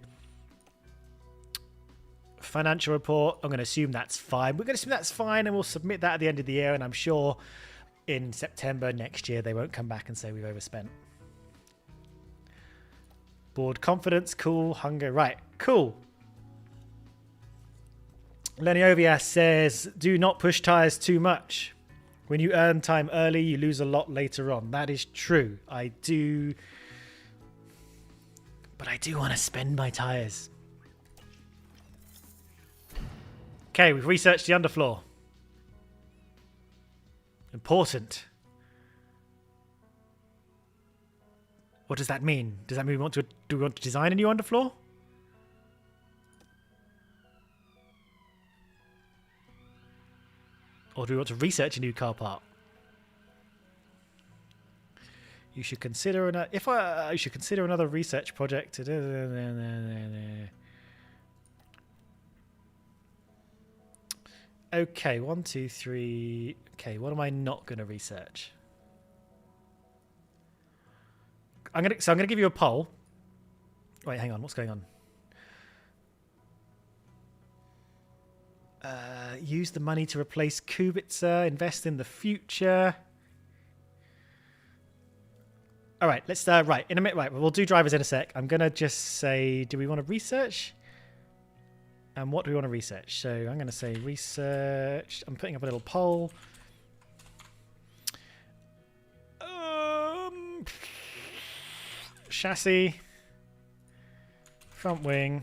Financial report. I'm going to assume that's fine. We're going to assume that's fine, and we'll submit that at the end of the year, and I'm sure in September next year they won't come back and say we've overspent. Board confidence. Cool. Hunger. Right. Cool. Lenny Ovias says, do not push tyres too much. When you earn time early, you lose a lot later on. That is true. I do. But I do want to spend my tyres. Okay, we've researched the underfloor. Important. What does that mean? Does that mean do we want to design a new underfloor? Or do we want to research a new car part? You should consider you should consider another research project. Okay, 1, 2, 3. Okay, what am I not going to research? I'm gonna give you a poll. Wait, hang on. What's going on? Use the money to replace Kubica. Invest in the future. All right, let's right in a minute. Right, we'll do drivers in a sec. I'm gonna just say, do we want to research? And what do we want to research? So I'm gonna say research. I'm putting up a little poll. Chassis, front wing,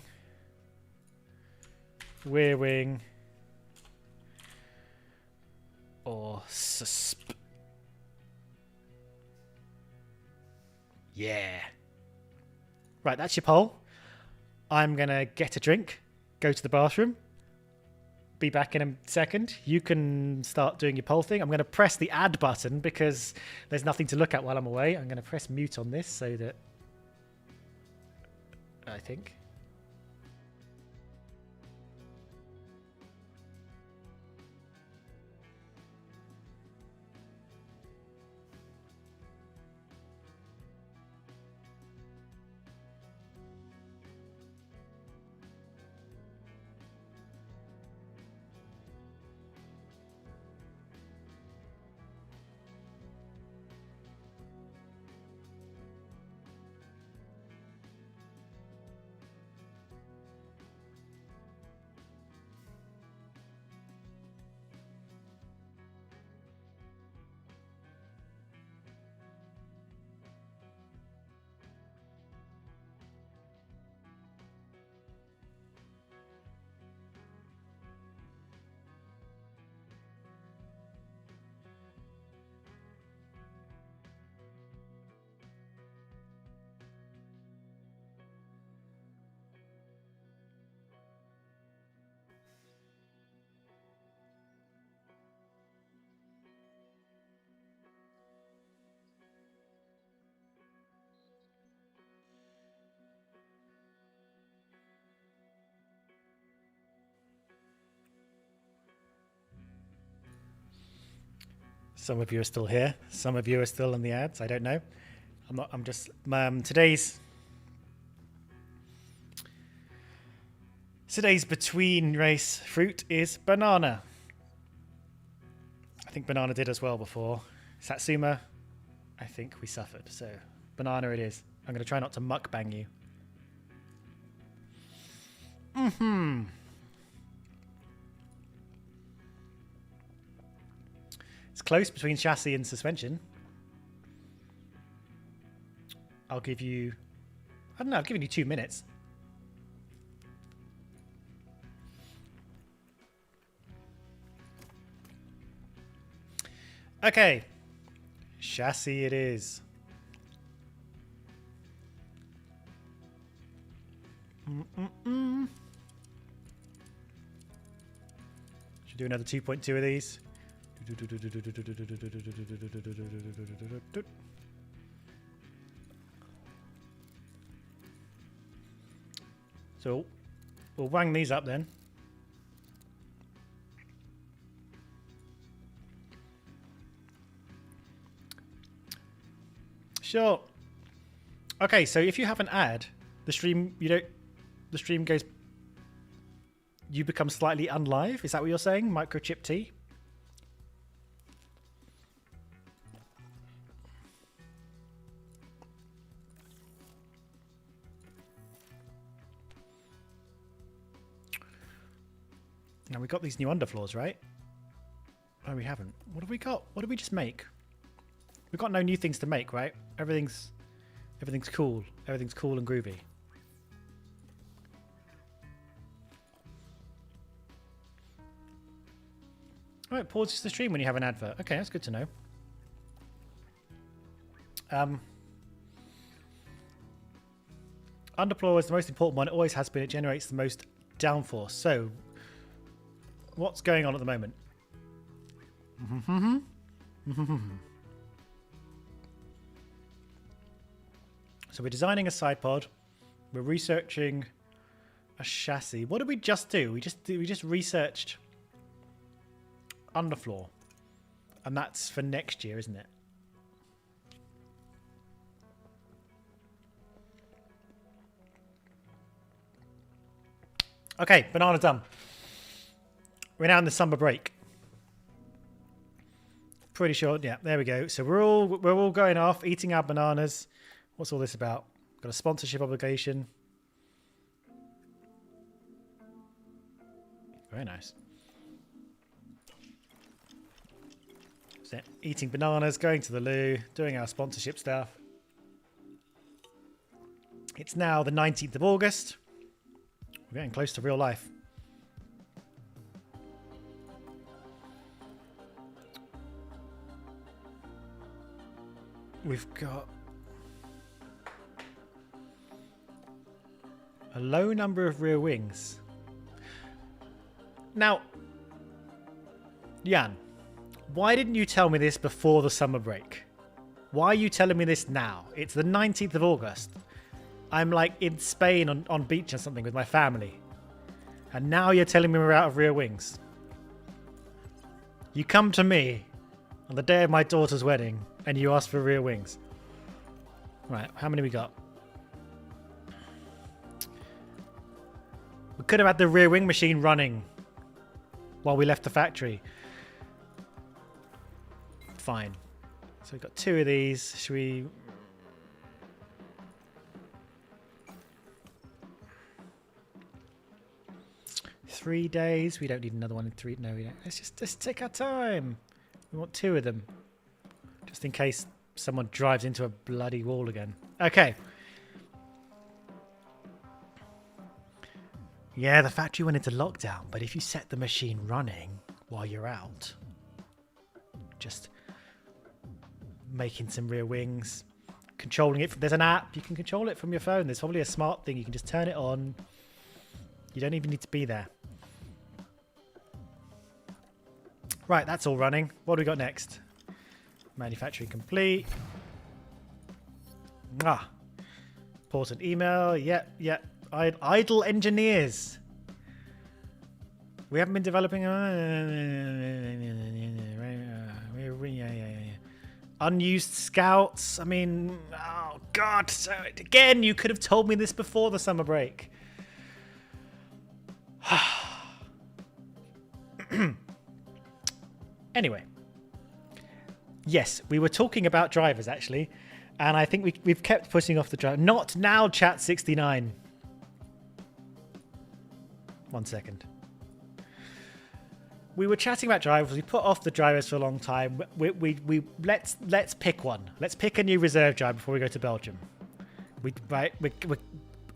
rear wing, or susp. Yeah. Right, that's your poll. I'm going to get a drink, go to the bathroom, be back in a second. You can start doing your poll thing. I'm going to press the add button because there's nothing to look at while I'm away. I'm going to press mute on this so that I think. Some of you are still here. Some of you are still in the ads. I don't know. I'm not. I'm just. Today's between race fruit is banana. I think Banana did as well before. Satsuma, I think we suffered. So Banana it is. I'm going to try not to mukbang you. It's close between chassis and suspension. I'll give you... I don't know, I've given you 2 minutes. Okay. Chassis it is. Should do another 2.2 of these. So we'll wang these up then. Sure. Okay, so if you have an ad, the stream goes, you become slightly unlive. Is that what you're saying? Microchip T? Now we got these new underfloors, right? Oh, we haven't. What have we got? What did we just make? We've got no new things to make, right? Everything's cool. Everything's cool and groovy. Oh, it pauses the stream when you have an advert. Okay, that's good to know. Underfloor is the most important one. It always has been. It generates the most downforce. So, what's going on at the moment? So we're designing a side pod. We're researching a chassis. What did we just do? We just researched underfloor, and that's for next year, isn't it? Okay, banana done. We're now in the summer break. Pretty sure, yeah. There we go. So we're all going off, eating our bananas. What's all this about? Got a sponsorship obligation. Very nice. So eating bananas, going to the loo, doing our sponsorship stuff. It's now the 19th of August. We're getting close to real life. We've got a low number of rear wings. Now, Jan, why didn't you tell me this before the summer break? Why are you telling me this now? It's the 19th of August. I'm like in Spain on beach or something with my family. And now you're telling me we're out of rear wings. You come to me on the day of my daughter's wedding and you ask for rear wings. Right, how many we got? We could have had the rear wing machine running while we left the factory. Fine. So we've got 2 of these. Should we... Three days. We don't need another one in 3. No, we don't. Let's take our time. We want 2 of them. Just in case someone drives into a bloody wall again. Okay. Yeah, the factory went into lockdown, but if you set the machine running while you're out, just making some rear wings, controlling it. There's an app. You can control it from your phone. There's probably a smart thing. You can just turn it on. You don't even need to be there. Right, that's all running. What do we got next? Manufacturing complete. Important email. Yep. Idle engineers. We haven't been developing. Unused scouts. I mean, oh God. So again, you could have told me this before the summer break. Anyway, Yes, we were talking about drivers, actually. And I think we've kept putting off the driver. Not now, chat 69. 1 second. We were chatting about drivers. We put off the drivers for a long time. Let's pick one. Let's pick a new reserve driver before we go to Belgium.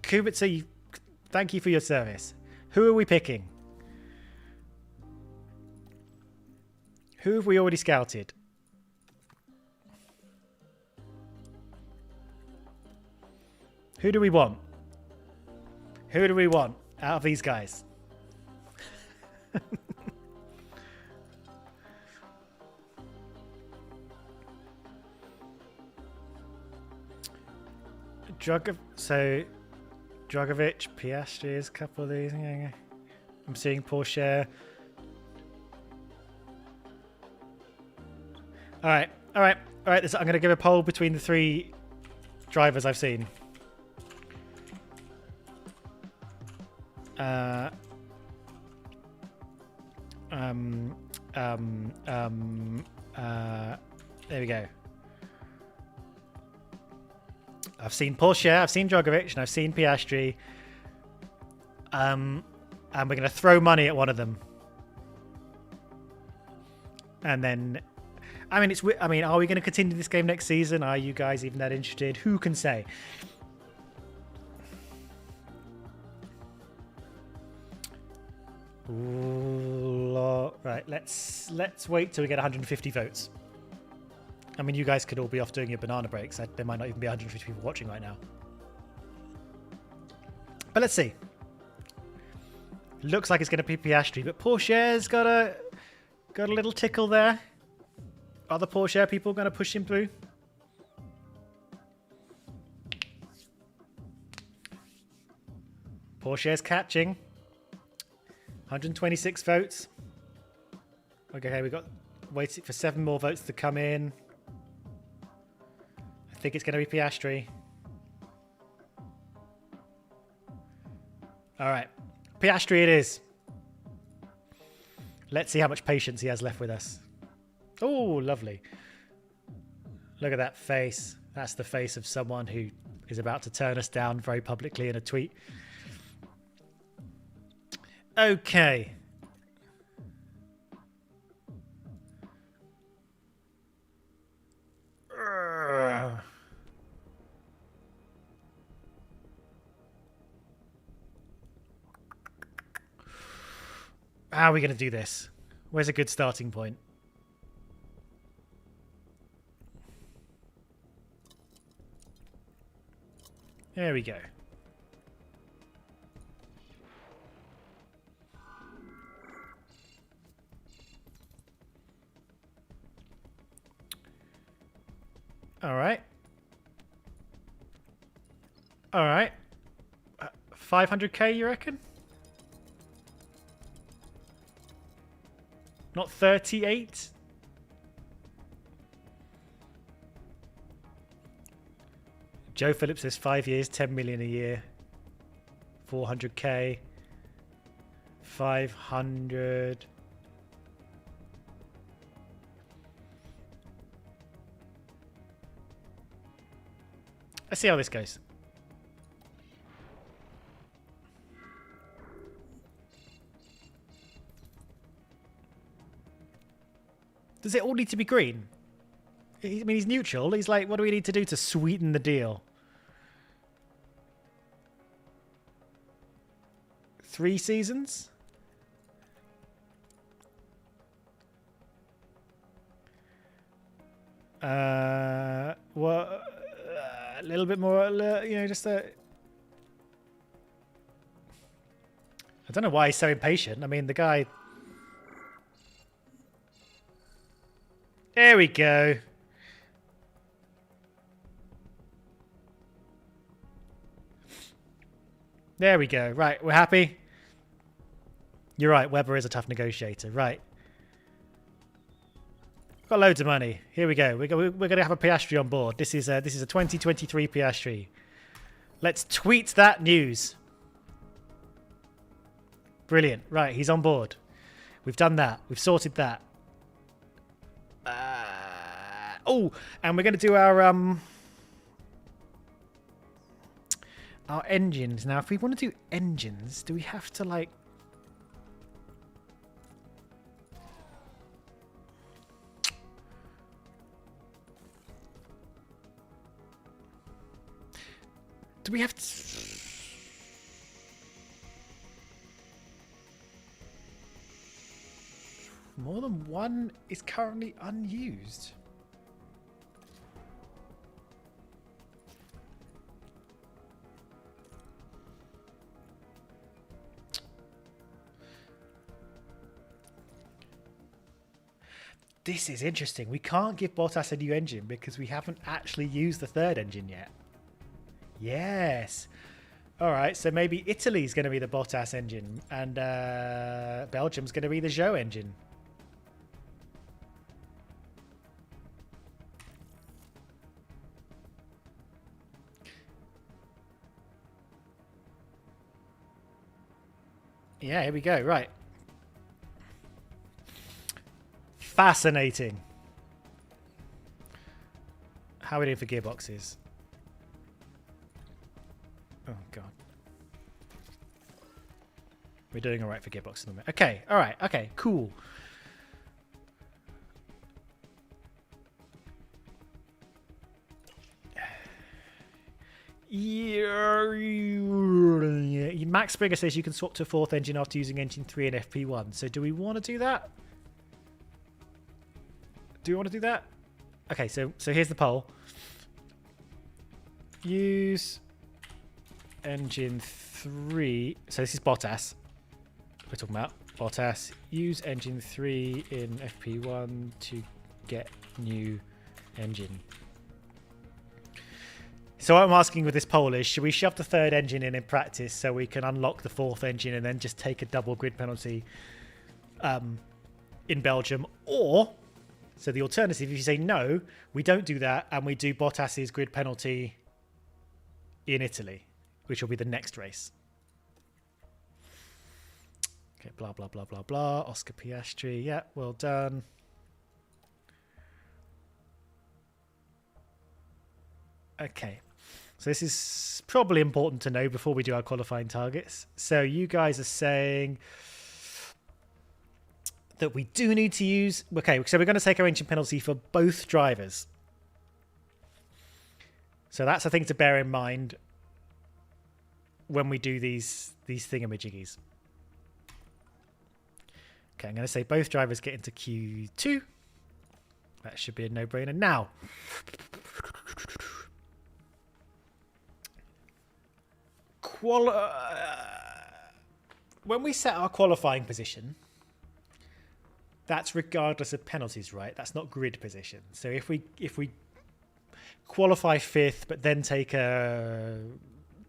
Kubitsa, thank you for your service. Who are we picking? Who have we already scouted? Who do we want? Who do we want out of these guys? Drogovic, Piastri is a couple of these. I'm seeing Porsche. All right. I'm going to give a poll between the 3 drivers I've seen. There we go. I've seen Porsche, I've seen Drogovic, and I've seen Piastri. And we're going to throw money at one of them. And then, are we going to continue this game next season? Are you guys even that interested? Who can say? Ooh, right, let's wait till we get 150 votes. I mean, you guys could all be off doing your banana breaks. There might not even be 150 people watching right now. But let's see. Looks like it's going to be Piastri, but Porsche's got a little tickle there. Are the Porsche people going to push him through? Porsche's catching. 126 votes. Okay, we got waiting for 7 more votes to come in. I think it's going to be Piastri. All right. Piastri it is. Let's see how much patience he has left with us. Oh, lovely. Look at that face. That's the face of someone who is about to turn us down very publicly in a tweet. Okay. How are we going to do this? Where's a good starting point? There we go. All right. 500k, you reckon? Not 38? Joe Phillips says 5 years, 10 million a year. 400k. 500. Let's see how this goes. Does it all need to be green? I mean, he's neutral. He's like, what do we need to do to sweeten the deal? 3 seasons? Well, a little bit more, just a... I don't know why he's so impatient. I mean, the guy... There we go. There we go. Right, we're happy. You're right, Weber is a tough negotiator. Right. Got loads of money. Here we go. We're going to have a Piastri on board. This is a 2023 Piastri. Let's tweet that news. Brilliant. Right, he's on board. We've done that. We've sorted that. Oh, and we're going to do our engines. Now, if we want to do engines, do we have to, like... Do we have to... More than one is currently unused. This is interesting. We can't give Bottas a new engine because we haven't actually used the third engine yet. Yes. All right, so maybe Italy's going to be the Bottas engine and Belgium's going to be the Zhou engine. Yeah, here we go. Right. Fascinating. How are we doing for gearboxes? Oh, God. We're doing all right for gearboxes at the moment. Okay, all right. Okay, cool. Yeah. Max Springer says you can swap to a fourth engine after using engine 3 and FP1. So do we want to do that? Do we want to do that? Okay, so here's the poll. Use engine 3. So this is Bottas. We're talking about Bottas. Use engine 3 in FP1 to get new engine. So what I'm asking with this poll is, should we shove the third engine in practice so we can unlock the fourth engine and then just take a double grid penalty in Belgium? Or, so the alternative, if you say no, we don't do that and we do Bottas's grid penalty in Italy, which will be the next race. Okay, blah, blah, blah, blah, blah. Oscar Piastri, yeah, well done. Okay. So this is probably important to know before we do our qualifying targets. So you guys are saying that we do need to use... Okay, so we're going to take our engine penalty for both drivers. So that's a thing to bear in mind when we do these thingamajiggies. Okay, I'm going to say both drivers get into Q2. That should be a no-brainer. Now... when we set our qualifying position, that's regardless of penalties, right? That's not grid position. So if we qualify 5th but then take a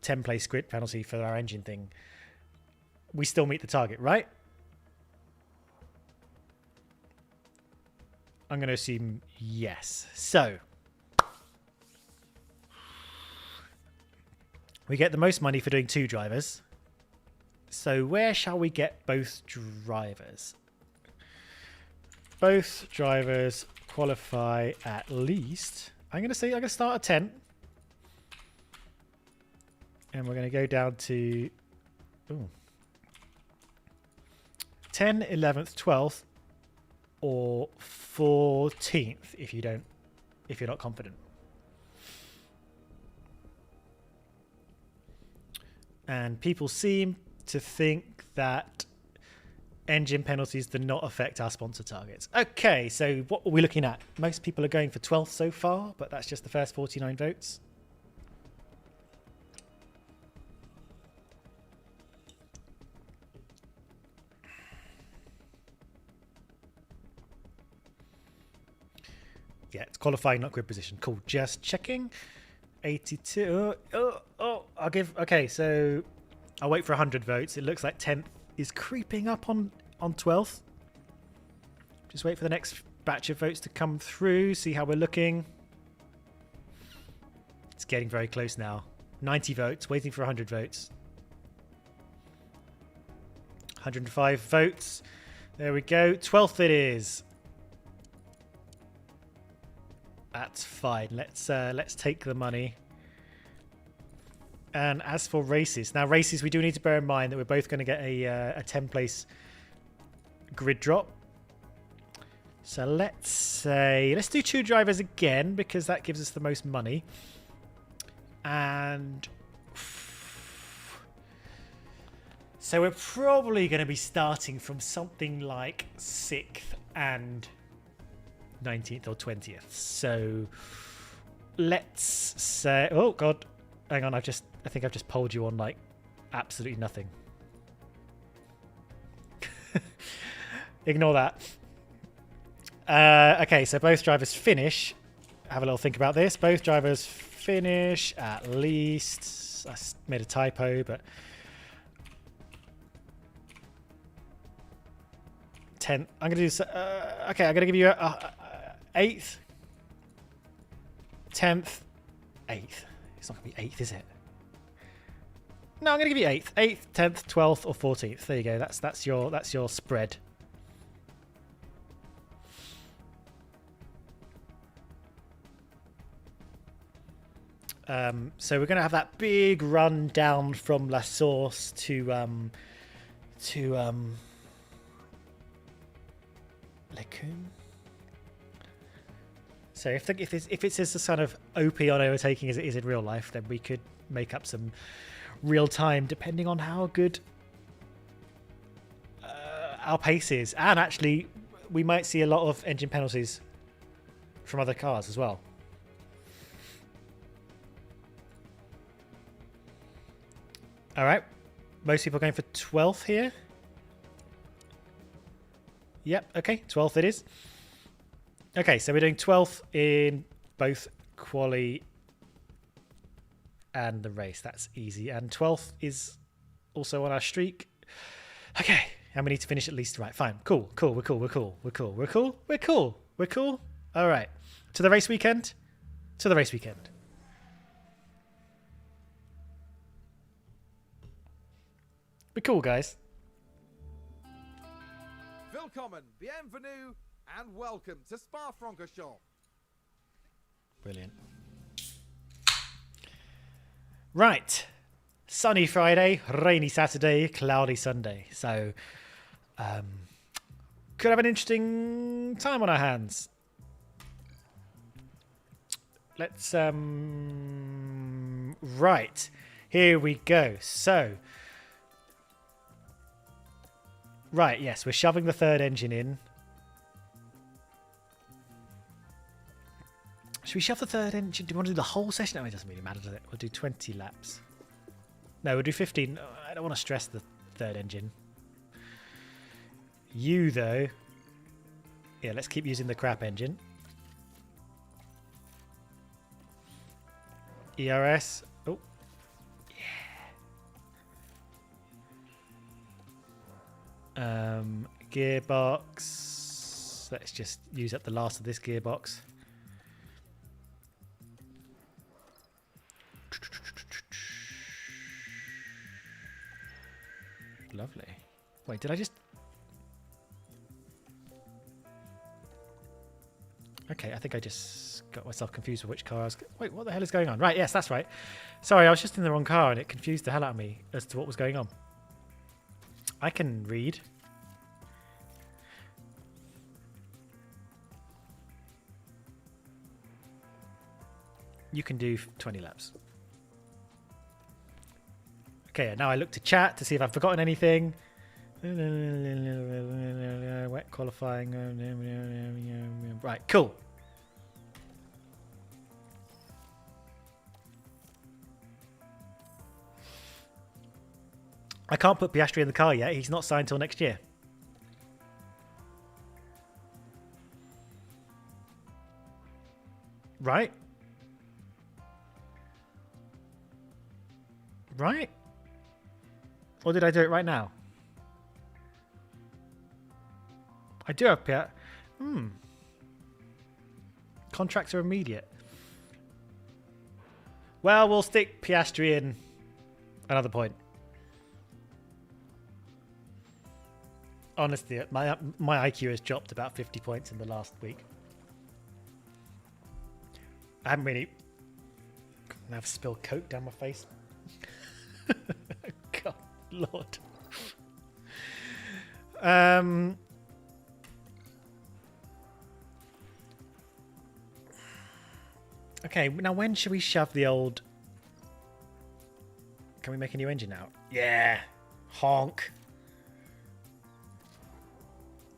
10-place grid penalty for our engine thing, we still meet the target, right? I'm going to assume yes. So we get the most money for doing 2 drivers. So where shall we get both drivers? Both drivers qualify at least... I'm going to start at 10. And we're going to go down to... Ooh, 10, 11th, 12th, or 14th if you're not confident. And people seem to think that engine penalties do not affect our sponsor targets. Okay, so what are we looking at? Most people are going for 12th so far, but that's just the first 49 votes. Yeah, it's qualifying, not grid position. Cool, just checking. 82. I'll give... Okay, so I'll wait for 100 votes. It looks like 10th is creeping up on 12th. Just wait for the next batch of votes to come through, see how we're looking. It's getting very close now. 90 votes, waiting for 100 votes. 105 votes. There we go. 12th it is. That's fine. Let's take the money. And as for races, now races, we do need to bear in mind that we're both going to get a 10-place grid drop. So let's do 2 drivers again because that gives us the most money. And so we're probably going to be starting from something like 6th and 19th or 20th. So let's say, oh God, hang on. I think I've just polled you on like absolutely nothing. Ignore that. Okay, so both drivers finish. Have a little think about this. Both drivers finish at least. I made a typo, but 10. I'm gonna do. Okay, I'm gonna give you a 8th, 10th, 8th. It's not gonna be 8th, is it? No, I'm gonna give you 8th, 8th, 10th, 12th, or 14th. There you go. That's your spread. So we're going to have that big run down from La Source to Lecum. So if it's as sort of OP on overtaking as it is in real life, then we could make up some real time depending on how good our pace is, and actually we might see a lot of engine penalties from other cars as well. All right, most people are going for 12th here. Yep, okay, 12th it is. Okay, so we're doing 12th in both quali and the race. That's easy. And 12th is also on our streak. Okay, and we need to finish at least right. Fine, cool. We're cool. All right, to the race weekend. Be cool, guys. Willkommen, bienvenue, and welcome to Spa-Francorchamps. Brilliant. Right. Sunny Friday, rainy Saturday, cloudy Sunday. So, could have an interesting time on our hands. Let's, right. Here we go. So, right, yes, we're shoving the third engine in. Should we shove the third engine? Do you want to do the whole session? No, it doesn't really matter, does it? We'll do 20 laps. No, we'll do 15. I don't want to stress the third engine. You, though. Yeah, let's keep using the crap engine. ERS. Oh. Yeah. Gearbox. Let's just use up the last of this gearbox. Lovely. Wait, did I just... Okay, I think I just got myself confused with which car I was... Wait, what the hell is going on? Right, yes, that's right. Sorry, I was just in the wrong car and it confused the hell out of me as to what was going on. I can read. You can do 20 laps. Okay, now I look to chat to see if I've forgotten anything. Wet qualifying. Right, cool. I can't put Piastri in the car yet. He's not signed till next year. Right? Right? Or did I do it right now? I do have Piat. Contracts are immediate. Well, we'll stick Piastri in another point. Honestly, my IQ has dropped about 50 points in the last week. I haven't really. I've spilled Coke down my face. God, Lord. Okay, now when should we shove the old... Can we make a new engine now? Yeah! Honk!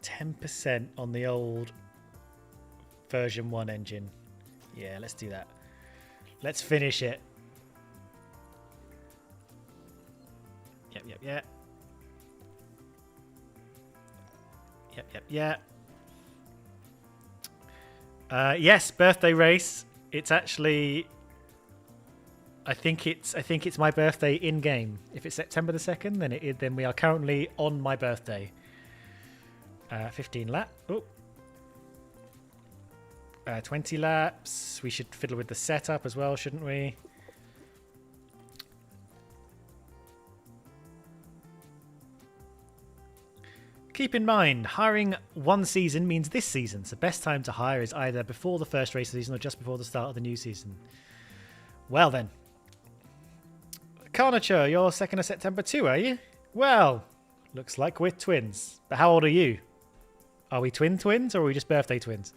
10% on the old version 1 engine. Yeah, let's do that. Let's finish it. Yep, yep, yep. Yep, yep, yeah. Yes, birthday race. It's actually, I think it's my birthday in game. If it's September the 2nd, then we are currently on my birthday. 15 lap. Oh. 20 laps. We should fiddle with the setup as well, shouldn't we? Keep in mind, hiring one season means this season, so best time to hire is either before the first race of the season or just before the start of the new season. Well then. Carnature, you're 2nd of September too, are you? Well, looks like we're twins. But how old are you? Are we twins or are we just birthday twins?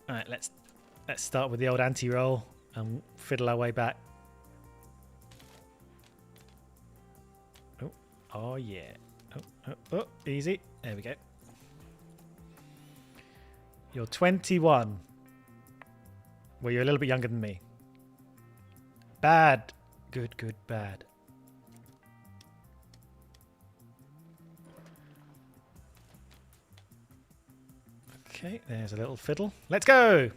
Alright, let's start with the old anti-roll and fiddle our way back. Oh, yeah. Oh, easy. There we go. You're 21. Well, you're a little bit younger than me. Bad. Good, bad. Okay, there's a little fiddle. Let's go!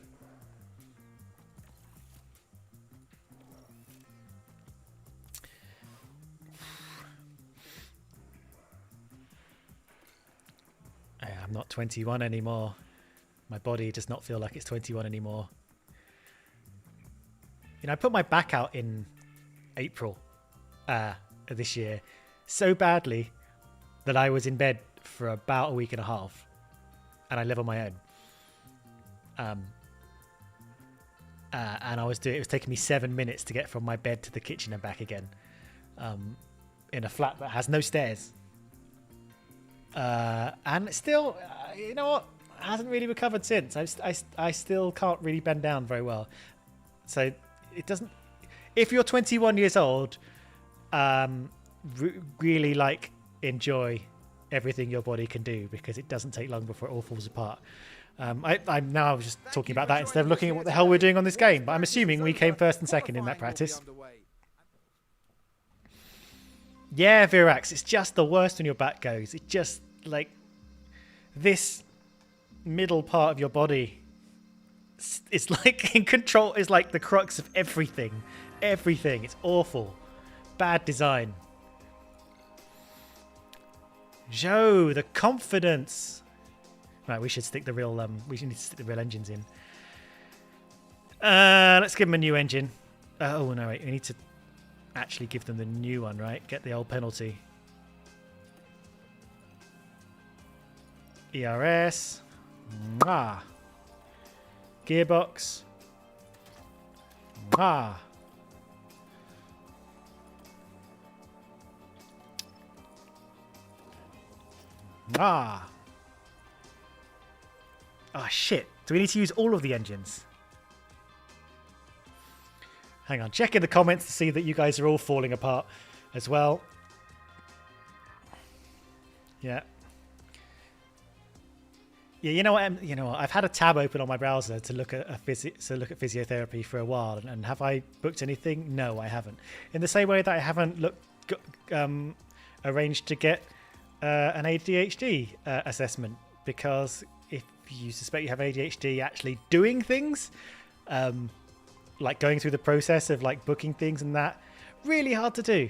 I'm not 21 anymore. My body does not feel like it's 21 anymore. You know, I put my back out in April this year so badly that I was in bed for about a week and a half, and I live on my own. And it was taking me 7 minutes to get from my bed to the kitchen and back again, in a flat that has no stairs. And still, you know what? Hasn't really recovered since. I still can't really bend down very well. So it doesn't. If you're 21 years old, really enjoy everything your body can do, because it doesn't take long before it all falls apart. I'm now just talking about that instead of looking at what the hell we're doing on this game. But I'm assuming we came first and second in that practice. Yeah, Virax, it's just the worst when your back goes. It's just like this middle part of your body. It's like in control. It's like the crux of everything. Everything. It's awful. Bad design. Joe, the confidence. Right, we should stick the real. We need to stick the real engines in. Let's give them a new engine. Oh no, wait. We need to actually give them the new one, right? Get the old penalty. ERS. Mwah. Gearbox. Mwah. Mwah. Oh shit. Do we need to use all of the engines? Hang on, check in the comments to see that you guys are all falling apart as well. Yeah. Yeah, you know what? I've had a tab open on my browser to look at physiotherapy for a while, and have I booked anything? No, I haven't. In the same way that I haven't arranged to get an ADHD assessment, because if you suspect you have ADHD, actually doing things, like going through the process of like booking things and that, really hard to do.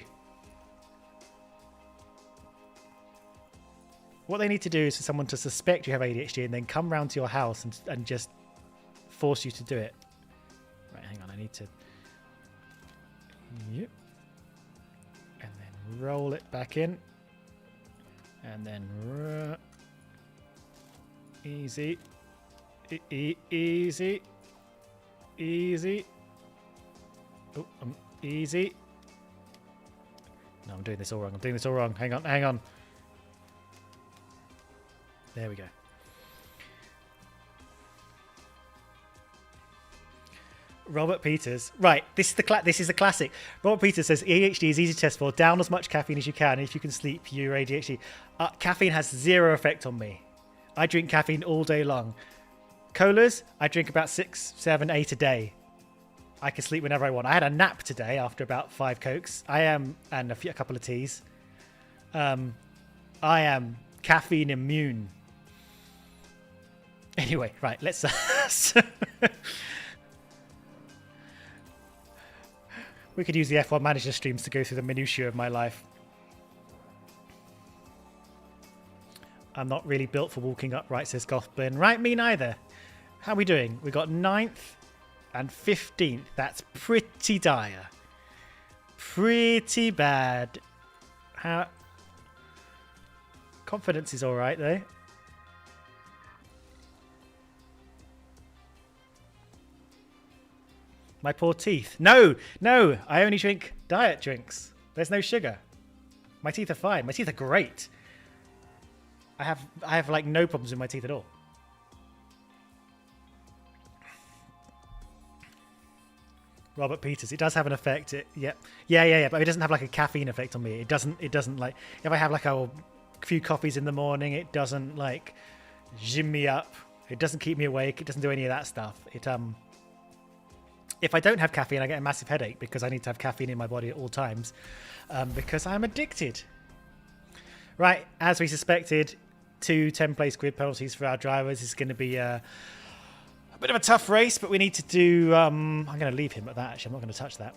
What they need to do is for someone to suspect you have ADHD and then come round to your house and just force you to do it. Right, hang on, I need to... Yep. And then roll it back in. And then... Easy. Easy. Easy. Oh, easy. No, I'm doing this all wrong. I'm doing this all wrong. Hang on, hang on. There we go. Robert Peters. Right, this is a classic. Robert Peters says ADHD is easy to test for. Down as much caffeine as you can. If you can sleep, you're ADHD. Caffeine has zero effect on me. I drink caffeine all day long. Colas, I drink about 6, 7, 8 a day. I can sleep whenever I want. I had a nap today after about 5 Cokes. And a couple of teas. I am caffeine immune. Anyway, right, let's... We could use the F1 Manager streams to go through the minutiae of my life. I'm not really built for walking upright, says Gothblin. Right, me neither. How are we doing? We got 9th and 15th. That's pretty dire. Pretty bad. How... Confidence is alright, though. My poor teeth. No, no, I only drink diet drinks. There's no sugar. My teeth are fine. My teeth are great. I have like no problems with my teeth at all. Robert Peters. It does have an effect. Yeah, but it doesn't have like a caffeine effect on me. It doesn't like, if I have like a few coffees in the morning, it doesn't like gym me up. It doesn't keep me awake. It doesn't do any of that stuff. If I don't have caffeine, I get a massive headache because I need to have caffeine in my body at all times because I'm addicted. Right, as we suspected, 2 10-place grid penalties for our drivers is going to be a bit of a tough race, but we need to do... I'm going to leave him at that, actually. I'm not going to touch that.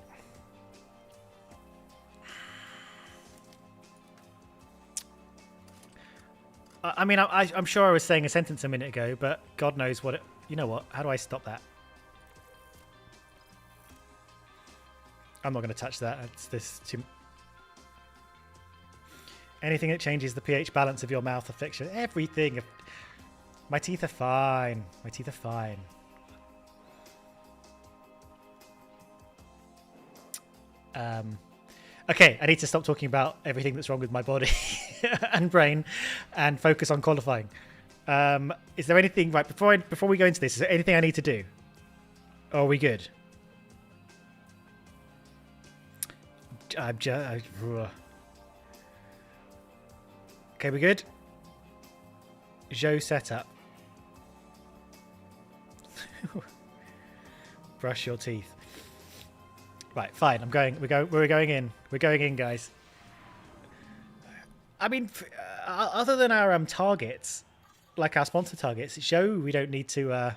I mean, I'm sure I was saying a sentence a minute ago, but God knows what it... You know what? How do I stop that? I'm not going to touch that. It's this too... Anything that changes the pH balance of your mouth affects you. Everything. My teeth are fine. My teeth are fine. Okay, I need to stop talking about everything that's wrong with my body and brain and focus on qualifying. Is there anything... Right, before we go into this, is there anything I need to do? Or are we good? Okay, we good? Joe setup. Brush your teeth. Right, fine. We're going in. We're going in, guys. I mean, other than our targets, like our sponsor targets, Joe, we don't need to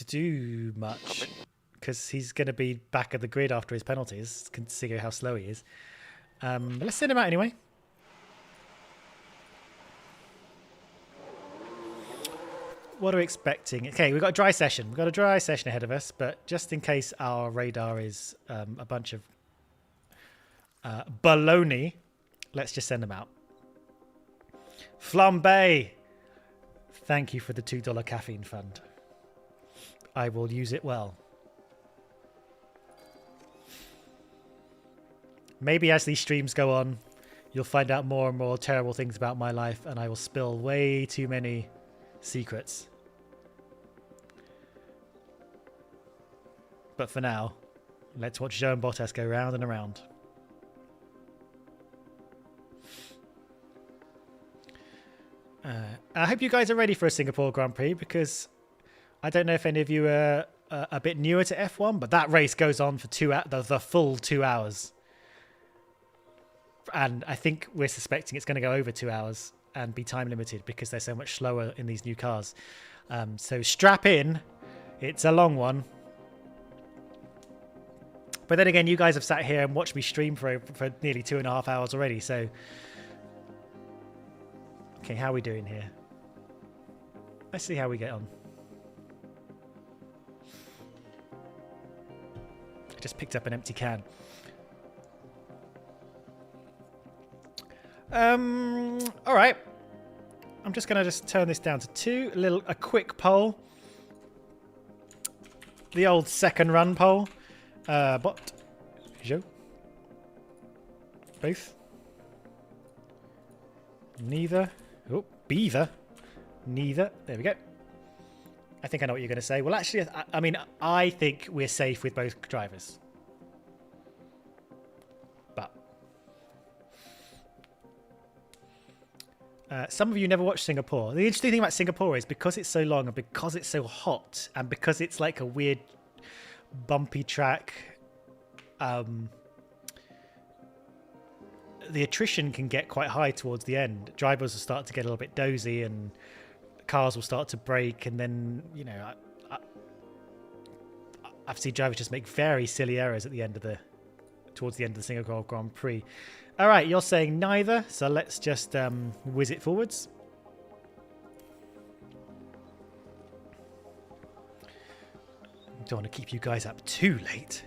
do much because he's going to be back at the grid after his penalties, considering how slow he is. But let's send him out anyway. What are we expecting? Okay, we've got a dry session. We've got a dry session ahead of us, but just in case our radar is a bunch of baloney, let's just send them out. Flambe! Thank you for the $2 caffeine fund. I will use it well. Maybe as these streams go on, you'll find out more and more terrible things about my life, and I will spill way too many secrets. But for now, let's watch Joe and Bottas go round and around. I hope you guys are ready for a Singapore Grand Prix, because I don't know if any of you are a bit newer to F1, but that race goes on for the full 2 hours. And I think we're suspecting it's going to go over 2 hours and be time limited because they're so much slower in these new cars. So strap in. It's a long one. But then again, you guys have sat here and watched me stream for nearly 2.5 hours already. So, okay, how are we doing here? Let's see how we get on. I just picked up an empty can. All right. I'm just going to turn this down to 2. A quick poll. The old second run poll. Bot. Joe. Both. Neither. Oh, beaver. Neither. There we go. I think I know what you're going to say. Well, actually, I mean, I think we're safe with both drivers. But some of you never watched Singapore. The interesting thing about Singapore is because it's so long and because it's so hot and because it's like a weird bumpy track, the attrition can get quite high towards the end. Drivers will start to get a little bit dozy and cars will start to break, and then, you know, I've seen drivers just make very silly errors at the end of towards the end of the Singapore Grand Prix. All right, you're saying neither, so let's just whiz it forwards. Don't want to keep you guys up too late.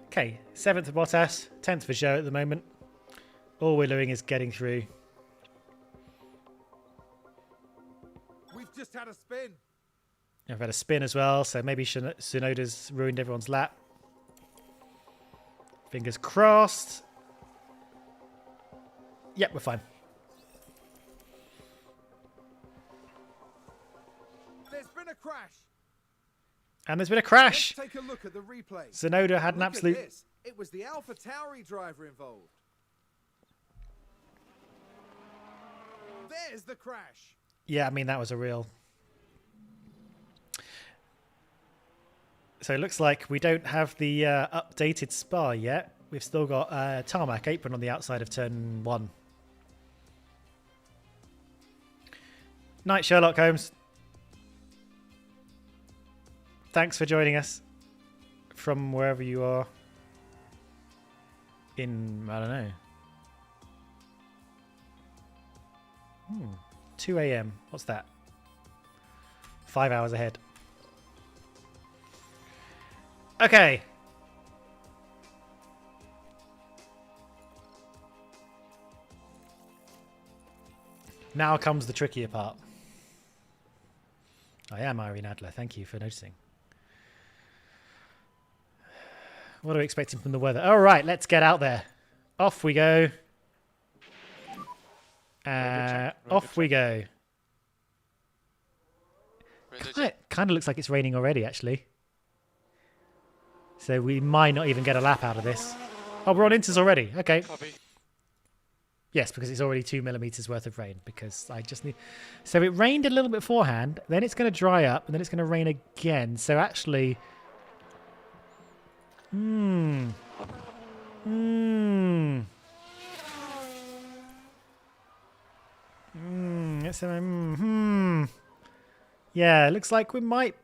Okay, 7th for Bottas, 10th for Joe at the moment. All we're doing is getting through. We've just had a spin. I've had a spin as well, so maybe Tsunoda's ruined everyone's lap. Fingers crossed. Yep, we're fine. There's been a crash. And there's been a crash. Let's take a look at the replay. Tsunoda had an Look at absolute... this. It was the AlphaTauri driver involved. There's the crash. Yeah, I mean, that was a real... So it looks like we don't have the updated Spa yet. We've still got tarmac apron on the outside of turn 1. Night, Sherlock Holmes. Thanks for joining us from wherever you are in, I don't know. 2 a.m. What's that? 5 hours ahead. Okay. Now comes the trickier part. I am Irene Adler. Thank you for noticing. What are we expecting from the weather? All right, let's get out there. Off we go. Off we go. Kind of looks like it's raining already, actually. So we might not even get a lap out of this. Oh, we're on inters already. Okay. Copy. Yes, because it's already 2 millimeters worth of rain. Because I just need... So it rained a little bit beforehand. Then it's going to dry up. And then it's going to rain again. So actually... Yeah, it looks like we might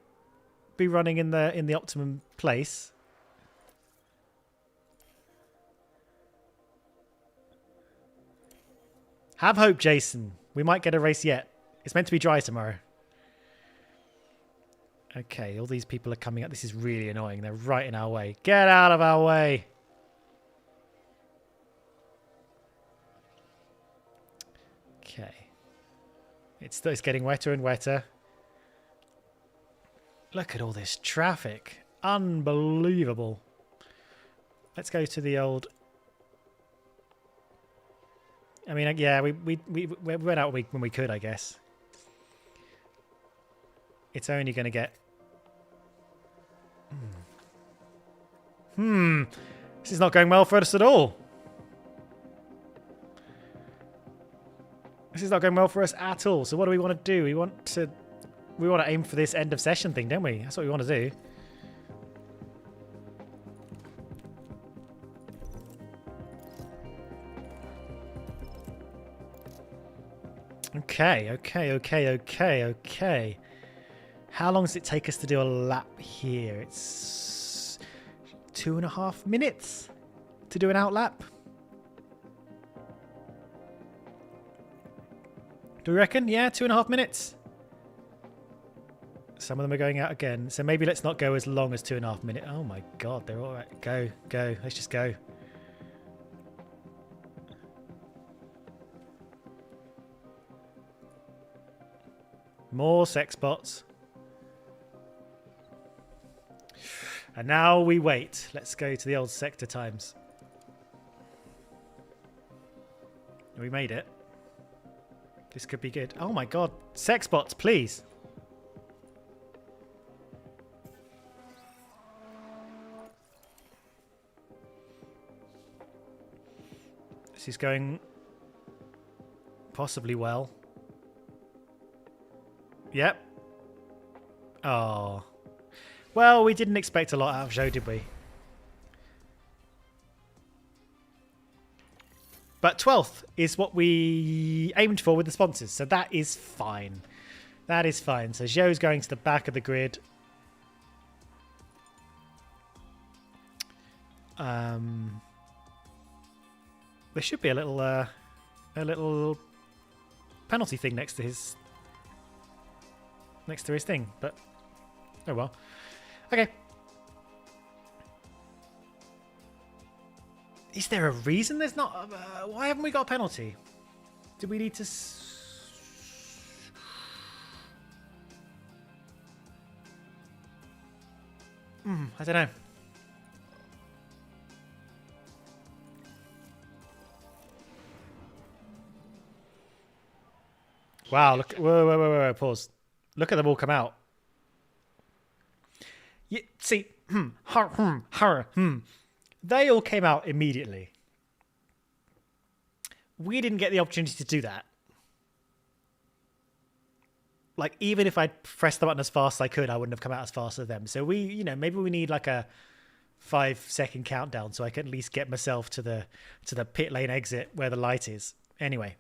be running in the optimum place. Have hope, Jason. We might get a race yet. It's meant to be dry tomorrow. Okay, all these people are coming up. This is really annoying. They're right in our way. Get out of our way. Okay. It's getting wetter and wetter. Look at all this traffic. Unbelievable. Let's go to the old... I mean, yeah, we went out when we could, I guess. It's only going to get... This is not going well for us at all. This is not going well for us at all. So what do we want to do? We want to aim for this end of session thing, don't we? That's what we want to do. Okay. How long does it take us to do a lap here? It's 2.5 minutes to do an out lap. Do we reckon? Yeah, 2.5 minutes. Some of them are going out again. So maybe let's not go as long as 2.5 minutes. Oh my god, they're all right. Go, go. Let's just go. More sex bots. And now we wait. Let's go to the old sector times. We made it. This could be good. Oh my god. Sex bots, please. This is going possibly well. Yep. Oh. Well, we didn't expect a lot out of Zhou, did we? But 12th is what we aimed for with the sponsors, so that is fine. That is fine. So Zhou's going to the back of the grid. There should be a little penalty thing next to his thing, but oh well. Okay. Is there a reason there's not? Why haven't we got a penalty? Do we need to? I don't know. Wow! Look! Whoa! Pause. Look at them all come out. You, see, they all came out immediately. We didn't get the opportunity to do that. Like, even if I'd pressed the button as fast as I could, I wouldn't have come out as fast as them. So we, you know, maybe we need like a 5-second countdown so I can at least get myself to the pit lane exit where the light is. Anyway.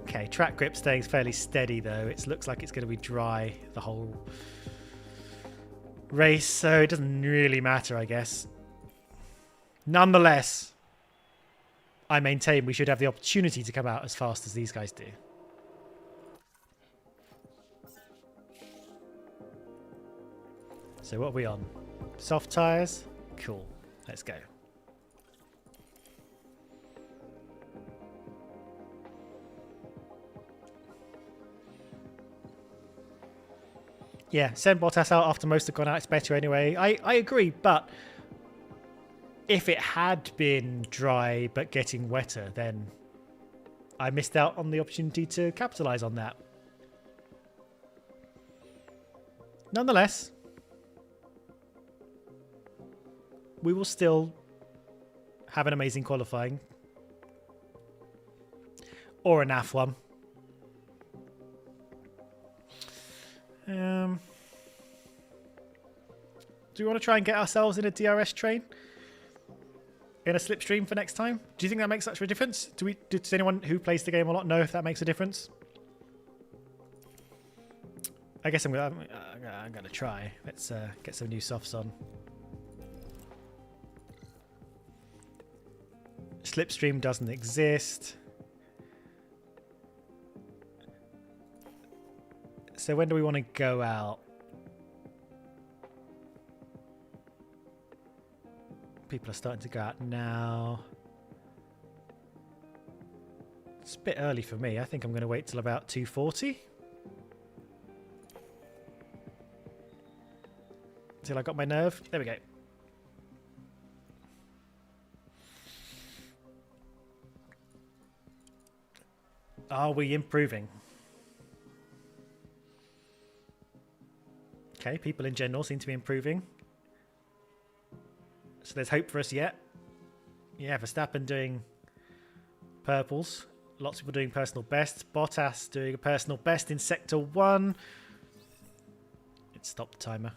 Okay, track grip staying fairly steady though. It looks like it's going to be dry the whole race, so it doesn't really matter, I guess. Nonetheless, I maintain we should have the opportunity to come out as fast as these guys do. So what are we on? Soft tyres? Cool. Let's go. Yeah, send Bottas out after most have gone out. It's better anyway. I agree, but if it had been dry but getting wetter, then I missed out on the opportunity to capitalise on that. Nonetheless, we will still have an amazing qualifying. Or a naff one. Do we want to try and get ourselves in a DRS train? In a slipstream for next time? Do you think that makes such a difference? Does anyone who plays the game a lot know if that makes a difference? I guess I'm gonna try. Let's get some new softs on. Slipstream doesn't exist. So when do we want to go out? People are starting to go out now. It's a bit early for me. I think I'm going to wait till about 2:40. Till I got my nerve. There we go. Are we improving? Okay, people in general seem to be improving. So there's hope for us yet. Yeah, Verstappen doing purples. Lots of people doing personal best. Bottas doing a personal best in Sector 1. It stopped the timer.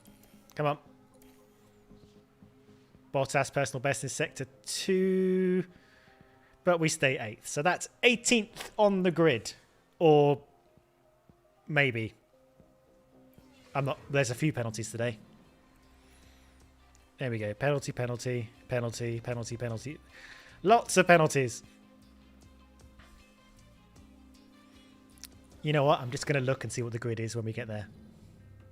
Come on. Bottas personal best in Sector 2. But we stay 8th. So that's 18th on the grid. Or maybe. I'm not. There's a few penalties today. There we go. Penalty, penalty, penalty, penalty, penalty. Lots of penalties. You know what? I'm just going to look and see what the grid is when we get there.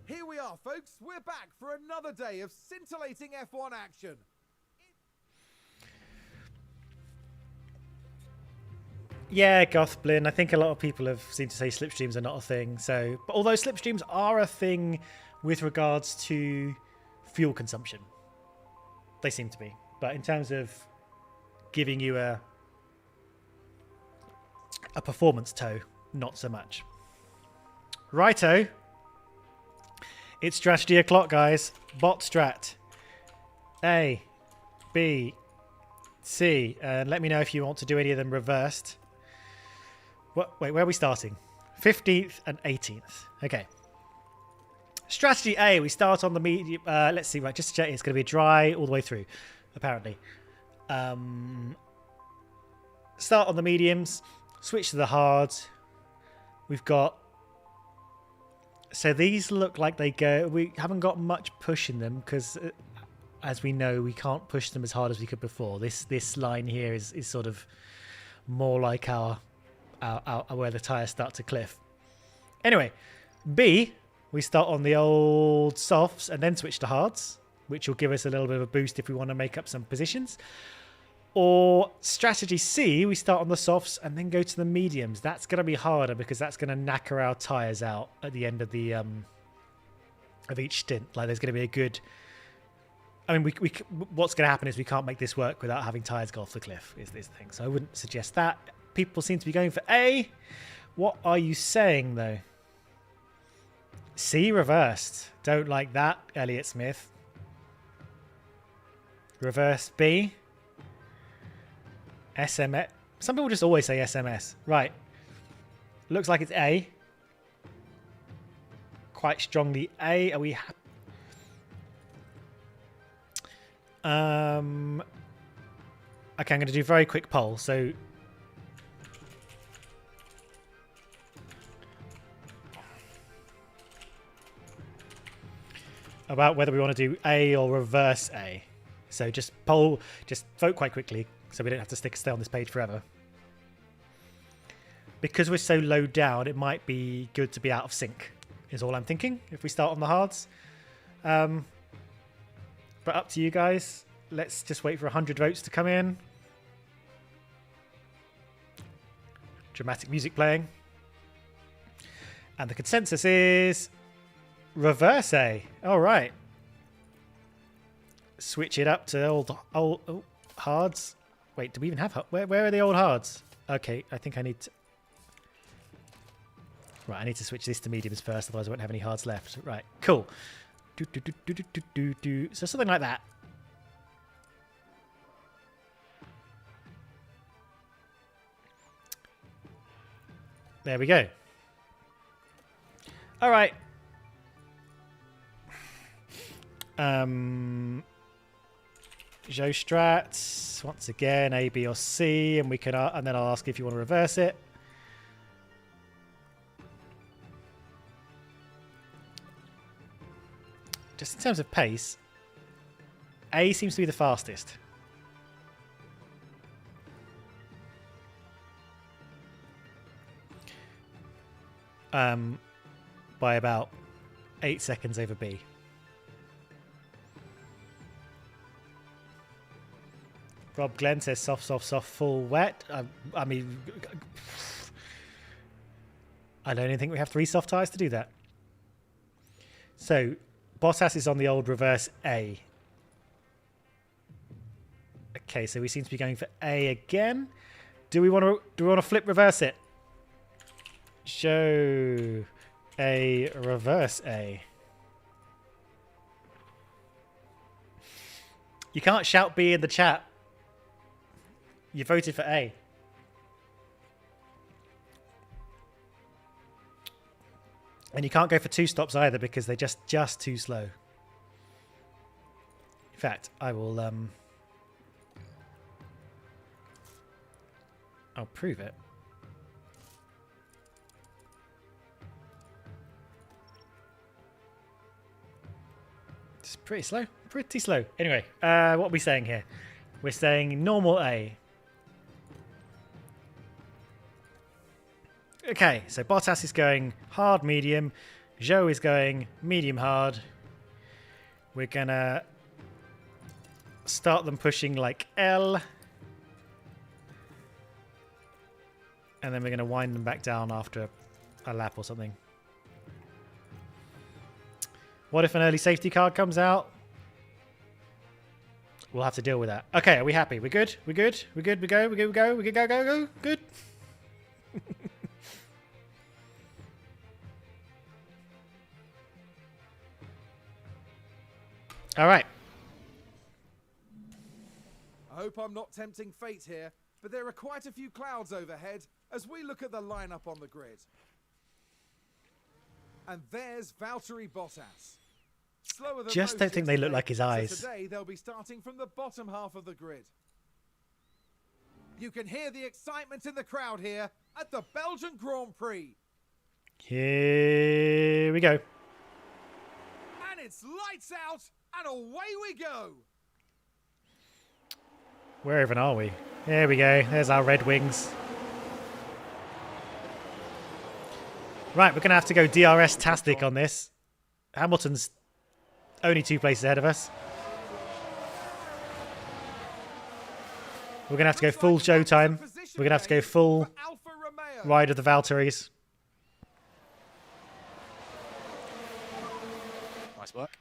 Here we are, folks. We're back for another day of scintillating F1 action. Yeah, Gothblin. I think a lot of people have seemed to say slipstreams are not a thing. So, but although slipstreams are a thing with regards to fuel consumption, they seem to be. But in terms of giving you a performance toe, not so much. Righto. It's strategy o'clock, guys. Bot strat. A, B, C. And let me know if you want to do any of them reversed. What? Wait, where are we starting? 15th and 18th. Okay. Strategy A. We start on the medium. Let's see. Right, just to check. It's going to be dry all the way through, apparently. Start on the mediums. Switch to the hards. We've got... So these look like they go... We haven't got much push in them because, as we know, we can't push them as hard as we could before. This line here is sort of more like our where the tyres start to cliff. Anyway, B, we start on the old softs and then switch to hards, which will give us a little bit of a boost if we want to make up some positions. Or strategy C, we start on the softs and then go to the mediums. That's going to be harder because that's going to knacker our tyres out at the end of the of each stint. Like there's going to be a good... I mean, what's going to happen is we can't make this work without having tyres go off the cliff, is this thing. So I wouldn't suggest that. People seem to be going for A. What are you saying, though? C reversed. Don't like that, Elliot Smith. Reverse B. SMS. Some people just always say SMS. Right. Looks like it's A. Quite strongly A. Are we happy? Okay, I'm going to do a very quick poll. So about whether we want to do A or reverse A. So just poll, just vote quite quickly so we don't have to stay on this page forever. Because we're so low down, it might be good to be out of sync, is all I'm thinking, if we start on the hards. But up to you guys. Let's just wait for 100 votes to come in. Dramatic music playing. And the consensus is reverse A. All right. Switch it up to old hards. Wait, do we even have... Where are the old hards? Okay, I think I need to... Right, I need to switch this to mediums first, otherwise I won't have any hards left. Right, cool. So something like that. There we go. All right. Joe strats once again, A, B, or C, and we can, and then I'll ask if you want to reverse it. Just in terms of pace, A seems to be the fastest. By about 8 seconds over B. Rob Glenn says soft, full wet. I mean, I don't even think we have 3 soft tyres to do that. So, Bottas is on the old reverse A. Okay, so we seem to be going for A again. Do we want to flip reverse it? Show a reverse A. You can't shout B in the chat. You voted for A. And you can't go for 2 stops either because they're just too slow. In fact, I will I'll prove it. It's pretty slow. Pretty slow. Anyway, what are we saying here? We're saying normal A. Okay, so Bottas is going hard, medium. Zhou is going medium, hard. We're going to start them pushing like L. And then we're going to wind them back down after a lap or something. What if an early safety car comes out? We'll have to deal with that. Okay, are we happy? We good? We good? We good? We go? We good? We go? We good? Go? Go? Go? Good? All right. I hope I'm not tempting fate here, but there are quite a few clouds overhead as we look at the lineup on the grid. And there's Valtteri Bottas. Slower than Just most don't think they look yesterday, like his so eyes. today they'll be starting from the bottom half of the grid. You can hear the excitement in the crowd here at the Belgian Grand Prix. Here we go. And it's lights out and away we go. Where even are we? There we go. There's our Red Wings. Right, we're going to have to go DRS-tastic on this. Hamilton's only 2 places ahead of us. We're going to have to go full showtime. We're going to have to go full ride of the Valtteries. Nice work.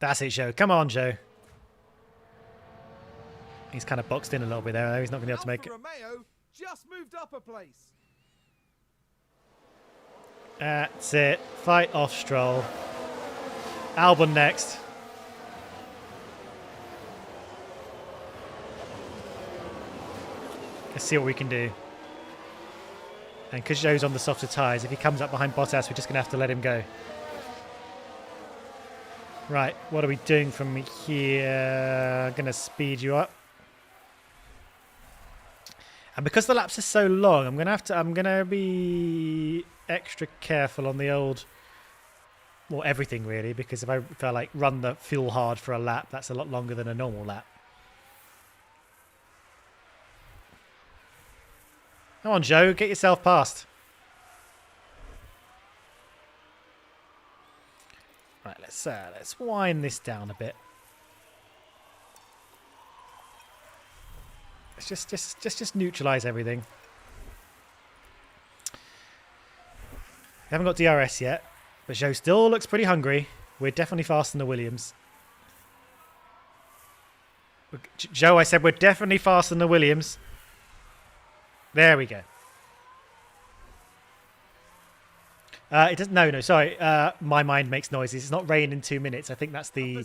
That's it, Joe. Come on, Joe. He's kind of boxed in a little bit there. He's not going to be able to make it. Romeo just moved up a place. That's it. Fight off Stroll. Albon next. Let's see what we can do. And because Joe's on the softer tyres, if he comes up behind Bottas, we're just going to have to let him go. Right, what are we doing from here? Going to speed you up. And because the laps are so long, I'm going to be extra careful on the old, well, everything really, because if I like run the fuel hard for a lap, that's a lot longer than a normal lap. Come on, Joe, get yourself past. Right, let's wind this down a bit. Let's just neutralize everything. We haven't got DRS yet, but Joe still looks pretty hungry. We're definitely faster than the Williams. Joe, I said we're definitely faster than the Williams. There we go. It doesn't. No, sorry. My mind makes noises. It's not rain in 2 minutes. I think that's the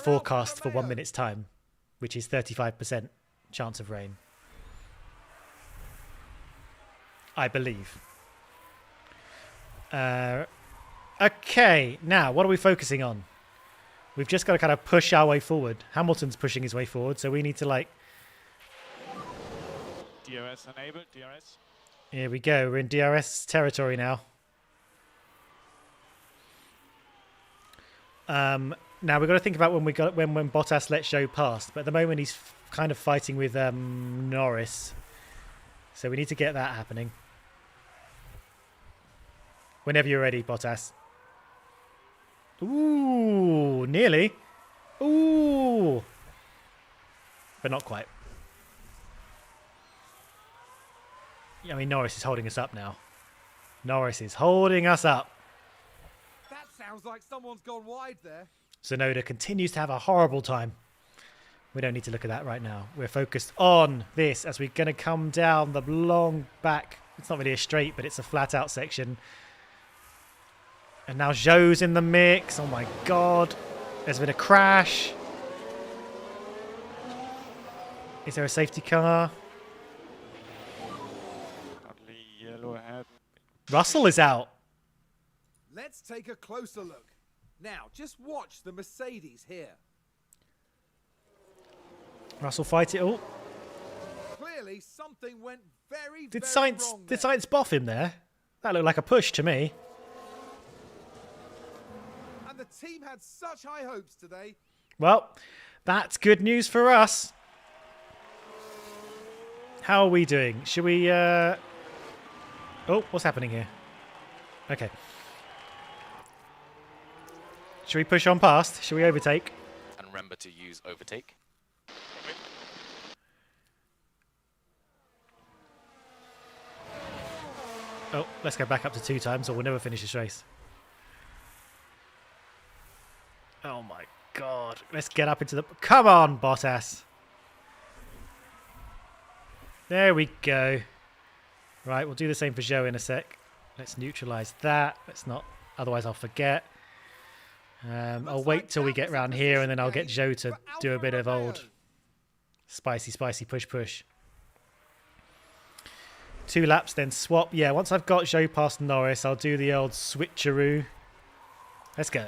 forecast for 1 minute's time, which is 35% chance of rain. I believe. Okay, now what are we focusing on? We've just got to kind of push our way forward. Hamilton's pushing his way forward, so we need to like. DRS enabled, DRS. Here we go. We're in DRS territory now. Now we've got to think about when Bottas lets Zhou past, but at the moment he's kind of fighting with Norris, so we need to get that happening. Whenever you're ready, Bottas. Ooh, nearly. Ooh, but not quite. I mean, Norris is holding us up now. Norris is holding us up. That sounds like someone's gone wide there. Tsunoda continues to have a horrible time. We don't need to look at that right now. We're focused on this as we're going to come down the long back. It's not really a straight, but it's a flat out section. And now Zhou's in the mix. Oh my God. There's been a crash. Is there a safety car? Yellow ahead. Russell is out. Let's take a closer look. Now, just watch the Mercedes here. Russell fight it all. Clearly, something went very, Did very Sainz wrong there. boff him there? That looked like a push to me. And the team had such high hopes today. Well, that's good news for us. How are we doing? Should we Oh, what's happening here? Okay. Should we push on past? Should we overtake? And remember to use overtake. Oh, let's go back up to 2 times or we'll never finish this race. Oh my god. Let's get up into the... Come on, Bottas. There we go. Right, we'll do the same for Zhou in a sec. Let's neutralise that. Let's not... Otherwise I'll forget. I'll wait till we get round here and then I'll get Zhou to do a bit of old spicy push. 2 laps, then swap. Yeah, once I've got Zhou past Norris, I'll do the old switcheroo. Let's go.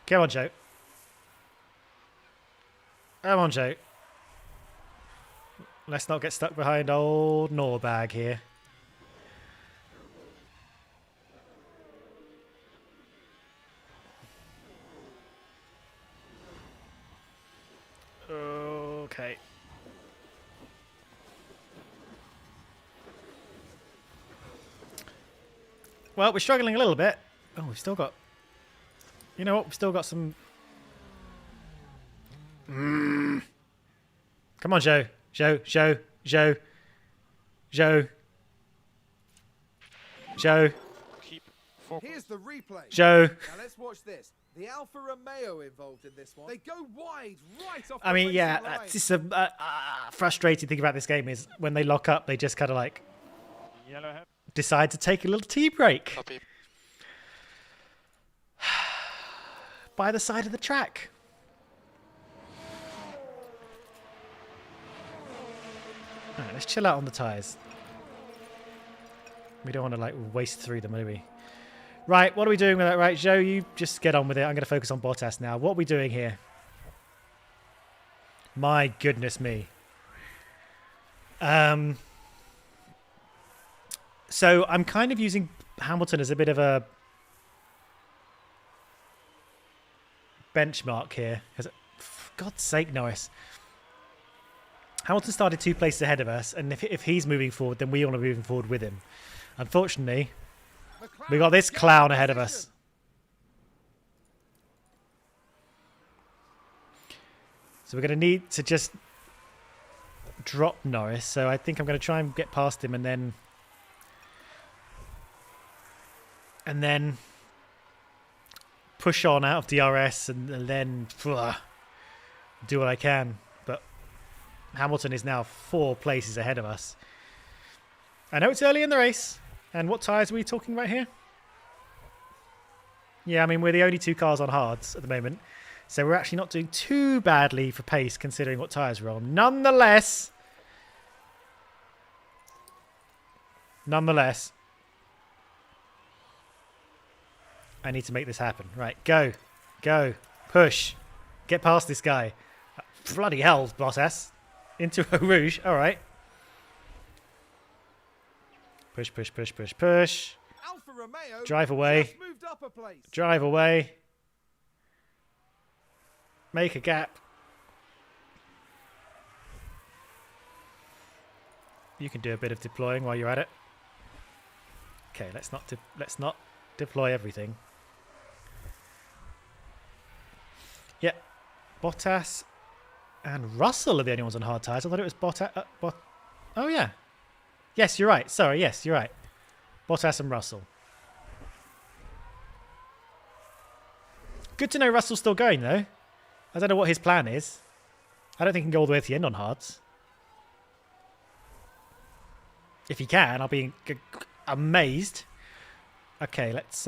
Come on, Zhou. Come on, Zhou. Let's not get stuck behind old Norbag here. Okay. Well, we're struggling a little bit. Oh, we've still got... You know what? We've still got some... Come on, Zhou. Zhou. Keep focus. Here's the replay. Zhou. Now let's watch this. The Alfa Romeo involved in this one. They go wide, right off the I mean, yeah, racing line. that's just a frustrating thing about this game is when they lock up, they just kind of like Yellow hat. decide to take a little tea break Copy. by the side of the track. All right, let's chill out on the tyres. We don't want to like waste through them, do we? Right, what are we doing with that? Right, Zhou, you just get on with it. I'm going to focus on Bottas now. What are we doing here? My goodness me. So I'm kind of using Hamilton as a bit of a benchmark here. For God's sake, Norris. Hamilton started 2 places ahead of us, and if he's moving forward, then we want to be moving forward with him. Unfortunately, we got this clown ahead of us. So we're going to need to just drop Norris. So I think I'm going to try and get past him and then push on out of DRS and then do what I can. But Hamilton is now 4 places ahead of us. I know it's early in the race. And what tyres are we talking about here? Yeah, I mean, we're the only 2 cars on hards at the moment. So we're actually not doing too badly for pace considering what tyres we're on. Nonetheless, I need to make this happen. Right, go, push, get past this guy. Bloody hell, Bottas. Into a rouge, all right. Push. Alfa Romeo Drive away. just moved up a place. Drive away. Make a gap. You can do a bit of deploying while you're at it. Okay, let's not deploy everything. Yeah, Bottas and Russell are the only ones on hard tyres. I thought it was Bottas. Oh yeah. Yes, you're right. Sorry, yes, you're right. Bottas and Russell. Good to know Russell's still going, though. I don't know what his plan is. I don't think he can go all the way to the end on hards. If he can, I'll be amazed. Okay, let's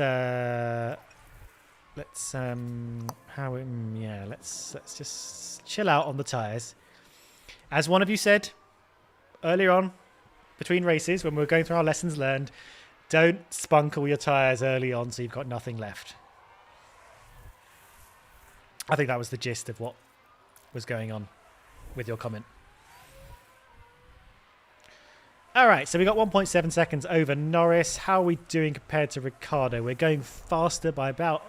just chill out on the tyres. As one of you said earlier on, between races, when we were going through our lessons learned, don't spunk all your tyres early on so you've got nothing left. I think that was the gist of what was going on with your comment. All right, so we got 1.7 seconds over Norris. How are we doing compared to Ricciardo? We're going faster by about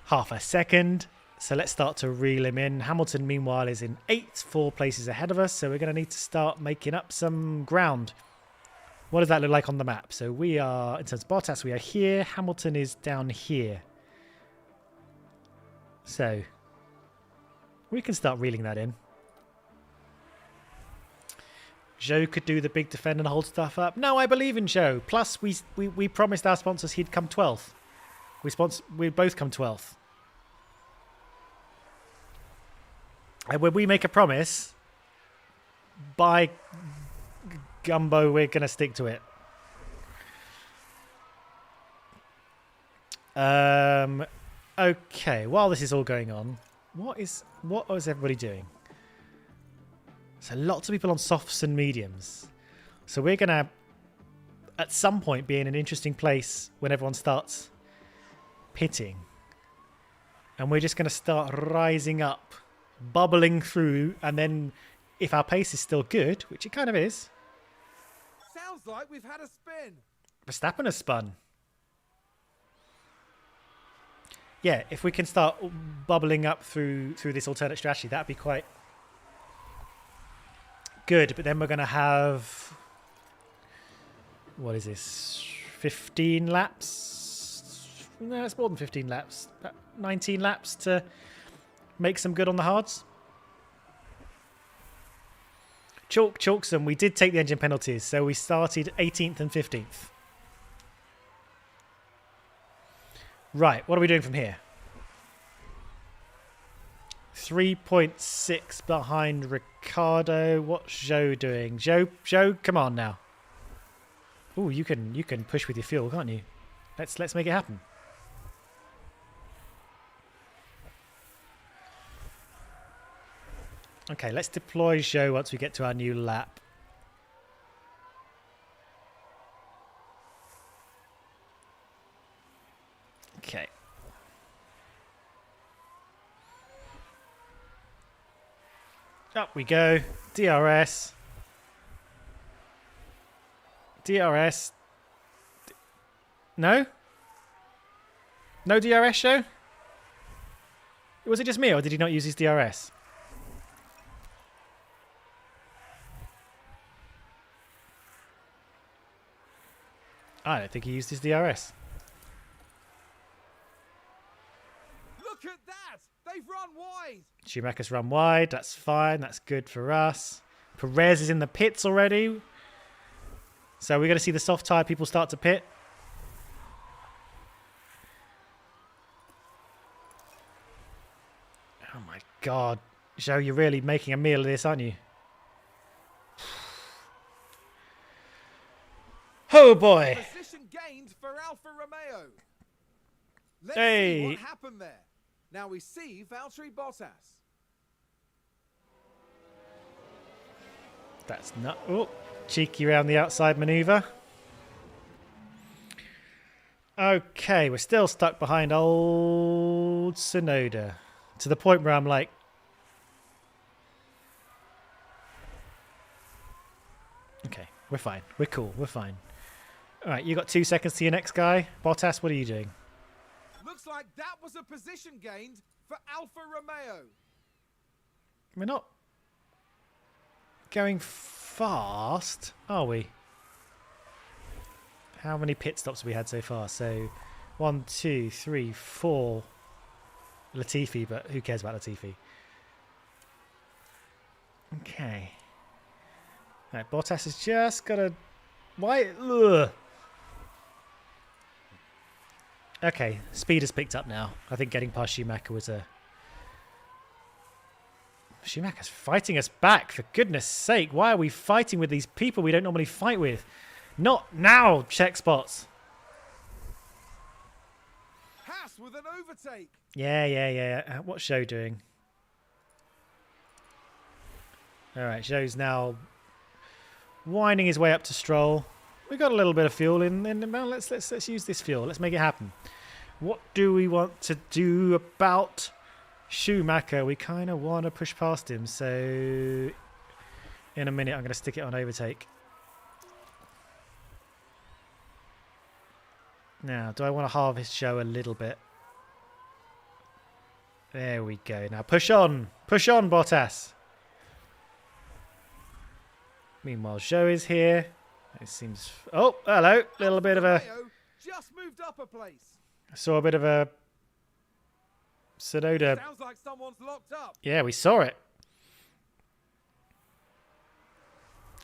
half a second. So let's start to reel him in. Hamilton, meanwhile, is in 8th, 4 places ahead of us. So we're going to need to start making up some ground. What does that look like on the map? So we are, in terms of Bottas, we are here. Hamilton is down here. So we can start reeling that in. Joe could do the big defend and hold stuff up. No, I believe in Joe. Plus, we promised our sponsors he'd come 12th. We both come 12th. And when we make a promise, by Gumbo, we're going to stick to it. Okay, while this is all going on, what is everybody doing? So lots of people on softs and mediums. So we're going to, at some point, be in an interesting place when everyone starts pitting. And we're just going to start rising up, bubbling through, and then if our pace is still good, which it kind of is. Sounds like we've had a spin. Verstappen has spun. Yeah, if we can start bubbling up through this alternate strategy, that'd be quite good. But then we're going to have, what is this, 15 laps? No, it's more than 15 laps. About 19 laps to make some good on the hards. Chalkson, we did take the engine penalties, so we started 18th and 15th. Right, what are we doing from here? 3.6 behind Ricardo. What's Joe doing? Joe, come on now. Oh, you can push with your fuel, can't you? Let's make it happen. Okay, let's deploy Joe once we get to our new lap. Okay. Up we go. DRS. DRS. No? No DRS, Joe? Was it just me, or did he not use his DRS? I don't think he used his DRS. Look at that! They've run wide! Schumacher's run wide. That's fine. That's good for us. Perez is in the pits already. So we're going to see the soft tyre people start to pit. Oh my God. Joe, you're really making a meal of this, aren't you? Oh boy. Position gained for Alfa Romeo. Let's Hey. see what happened there. Now we see Valtteri Bottas. That's not... Oh, cheeky around the outside manoeuvre. Okay, we're still stuck behind old Tsunoda. To the point where I'm like... Okay, we're fine. We're cool. We're fine. All right, you got 2 seconds to your next guy. Bottas, what are you doing? Looks like that was a position gained for Alfa Romeo. We're not going fast, are we? How many pit stops have we had so far? So 1, 2, 3, 4. Latifi, but who cares about Latifi? Okay. All right, Bottas has just got a... Why? Ugh. Okay, speed has picked up now. I think getting past Schumacher was a... Schumacher's fighting us back, for goodness sake. Why are we fighting with these people we don't normally fight with? Not now, check spots. Haas with an overtake. Yeah. What's Joe doing? All right, Joe's now winding his way up to Stroll. We got a little bit of fuel in. Well, let's use this fuel. Let's make it happen. What do we want to do about Schumacher? We kind of want to push past him. So in a minute, I'm going to stick it on overtake. Now, do I want to halve his show a little bit? There we go. Now push on. Push on, Bottas. Meanwhile, Zhou is here. It seems... Oh, hello. Little bit of a... Just moved up a place. I saw a bit of a... Sonoda. Sounds like someone's locked up. Yeah, we saw it.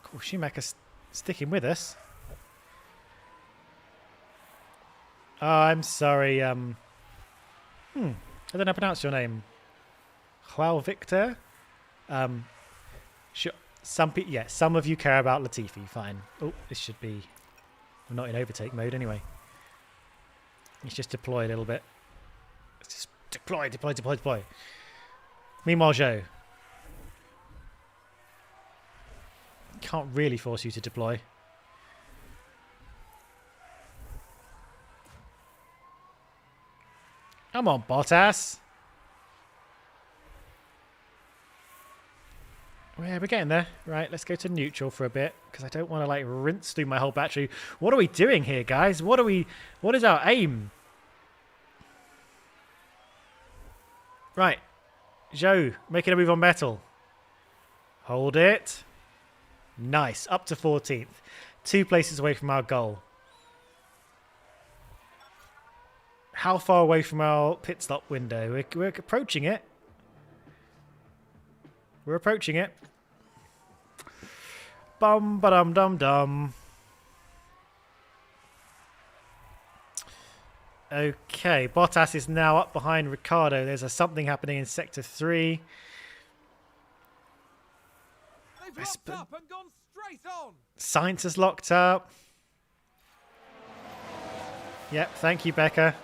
Cool, Schumacher's sticking with us. Oh, I'm sorry. I don't know how to pronounce your name. Joao Victor. Some of you care about Latifi. Fine. Oh, this should be. I'm not in overtake mode anyway. Let's just deploy a little bit. Let's just deploy. Meanwhile, Zhou. Can't really force you to deploy. Come on, Bottas. Yeah, we're getting there. Right, let's go to neutral for a bit because I don't want to like rinse through my whole battery. What are we doing here, guys? What is our aim? Right. Zhou, making a move on metal. Hold it. Nice. Up to 14th. 2 places away from our goal. How far away from our pit stop window? We're approaching it. We're approaching it. Bum ba dum dum dum. Okay, Bottas is now up behind Ricciardo. There's something happening in sector 3. They've locked up and gone straight on. Sainz is locked up. Yep, thank you, Becca.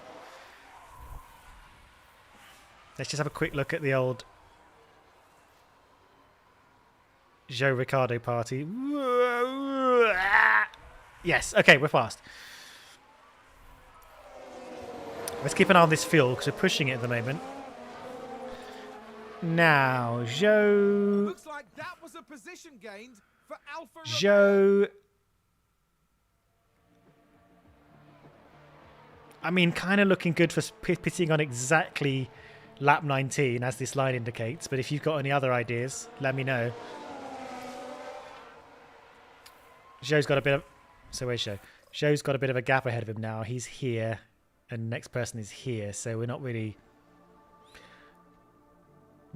Let's just have a quick look at the old Zhou Ricciardo party. Yes, okay, we're fast. Let's keep an eye on this fuel because we're pushing it at the moment. Now, Zhou. Looks like that was a position gained for Alfa Romeo. Zhou. I mean, kind of looking good for pitting on exactly lap 19, as this line indicates. But if you've got any other ideas, let me know. Zhou's got a bit of... So where's Zhou? Zhou's got a bit of a gap ahead of him now. He's here, and the next person is here. So we're not really...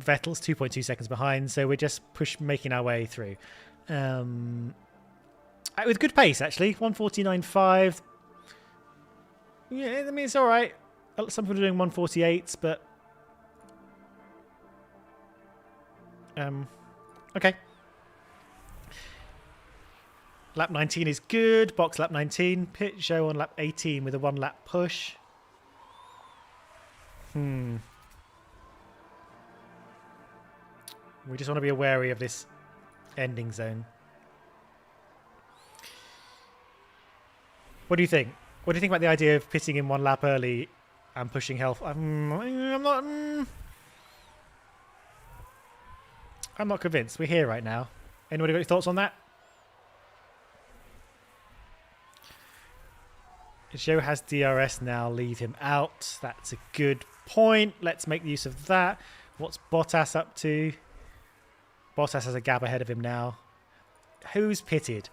Vettel's 2.2 seconds behind, so we're just making our way through. With good pace, actually. 149.5. Yeah, I mean, it's all right. Some people are doing 148s, but... Okay. Lap 19 is good. Box lap 19. Pit show on lap 18 with a 1 lap push. We just want to be wary of this ending zone. What do you think? What do you think about the idea of pitting in 1 lap early and pushing health? I'm not convinced. We're here right now. Anybody got any thoughts on that? Zhou has DRS now. Leave him out. That's a good point. Let's make use of that. What's Bottas up to? Bottas has a gap ahead of him now. Who's pitted?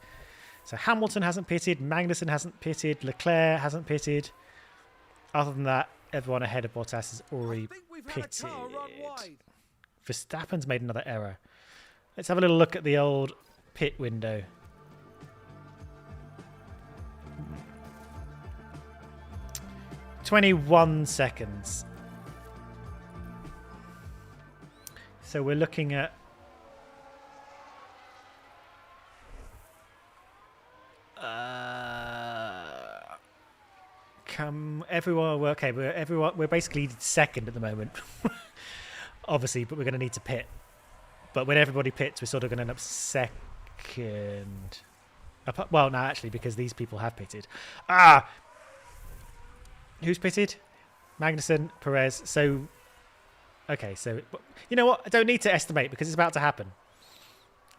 So Hamilton hasn't pitted. Magnussen hasn't pitted. Leclerc hasn't pitted. Other than that, everyone ahead of Bottas has already pitted. Verstappen's made another error. Let's have a little look at the old pit window. "21 seconds. So we're looking at we're basically second at the moment. Obviously, but we're going to need to pit. But when everybody pits, we're sort of going to end up second. Well, no, actually, because these people have pitted. Who's pitted? Magnussen, Perez. So, okay, so, you know what? I don't need to estimate because it's about to happen.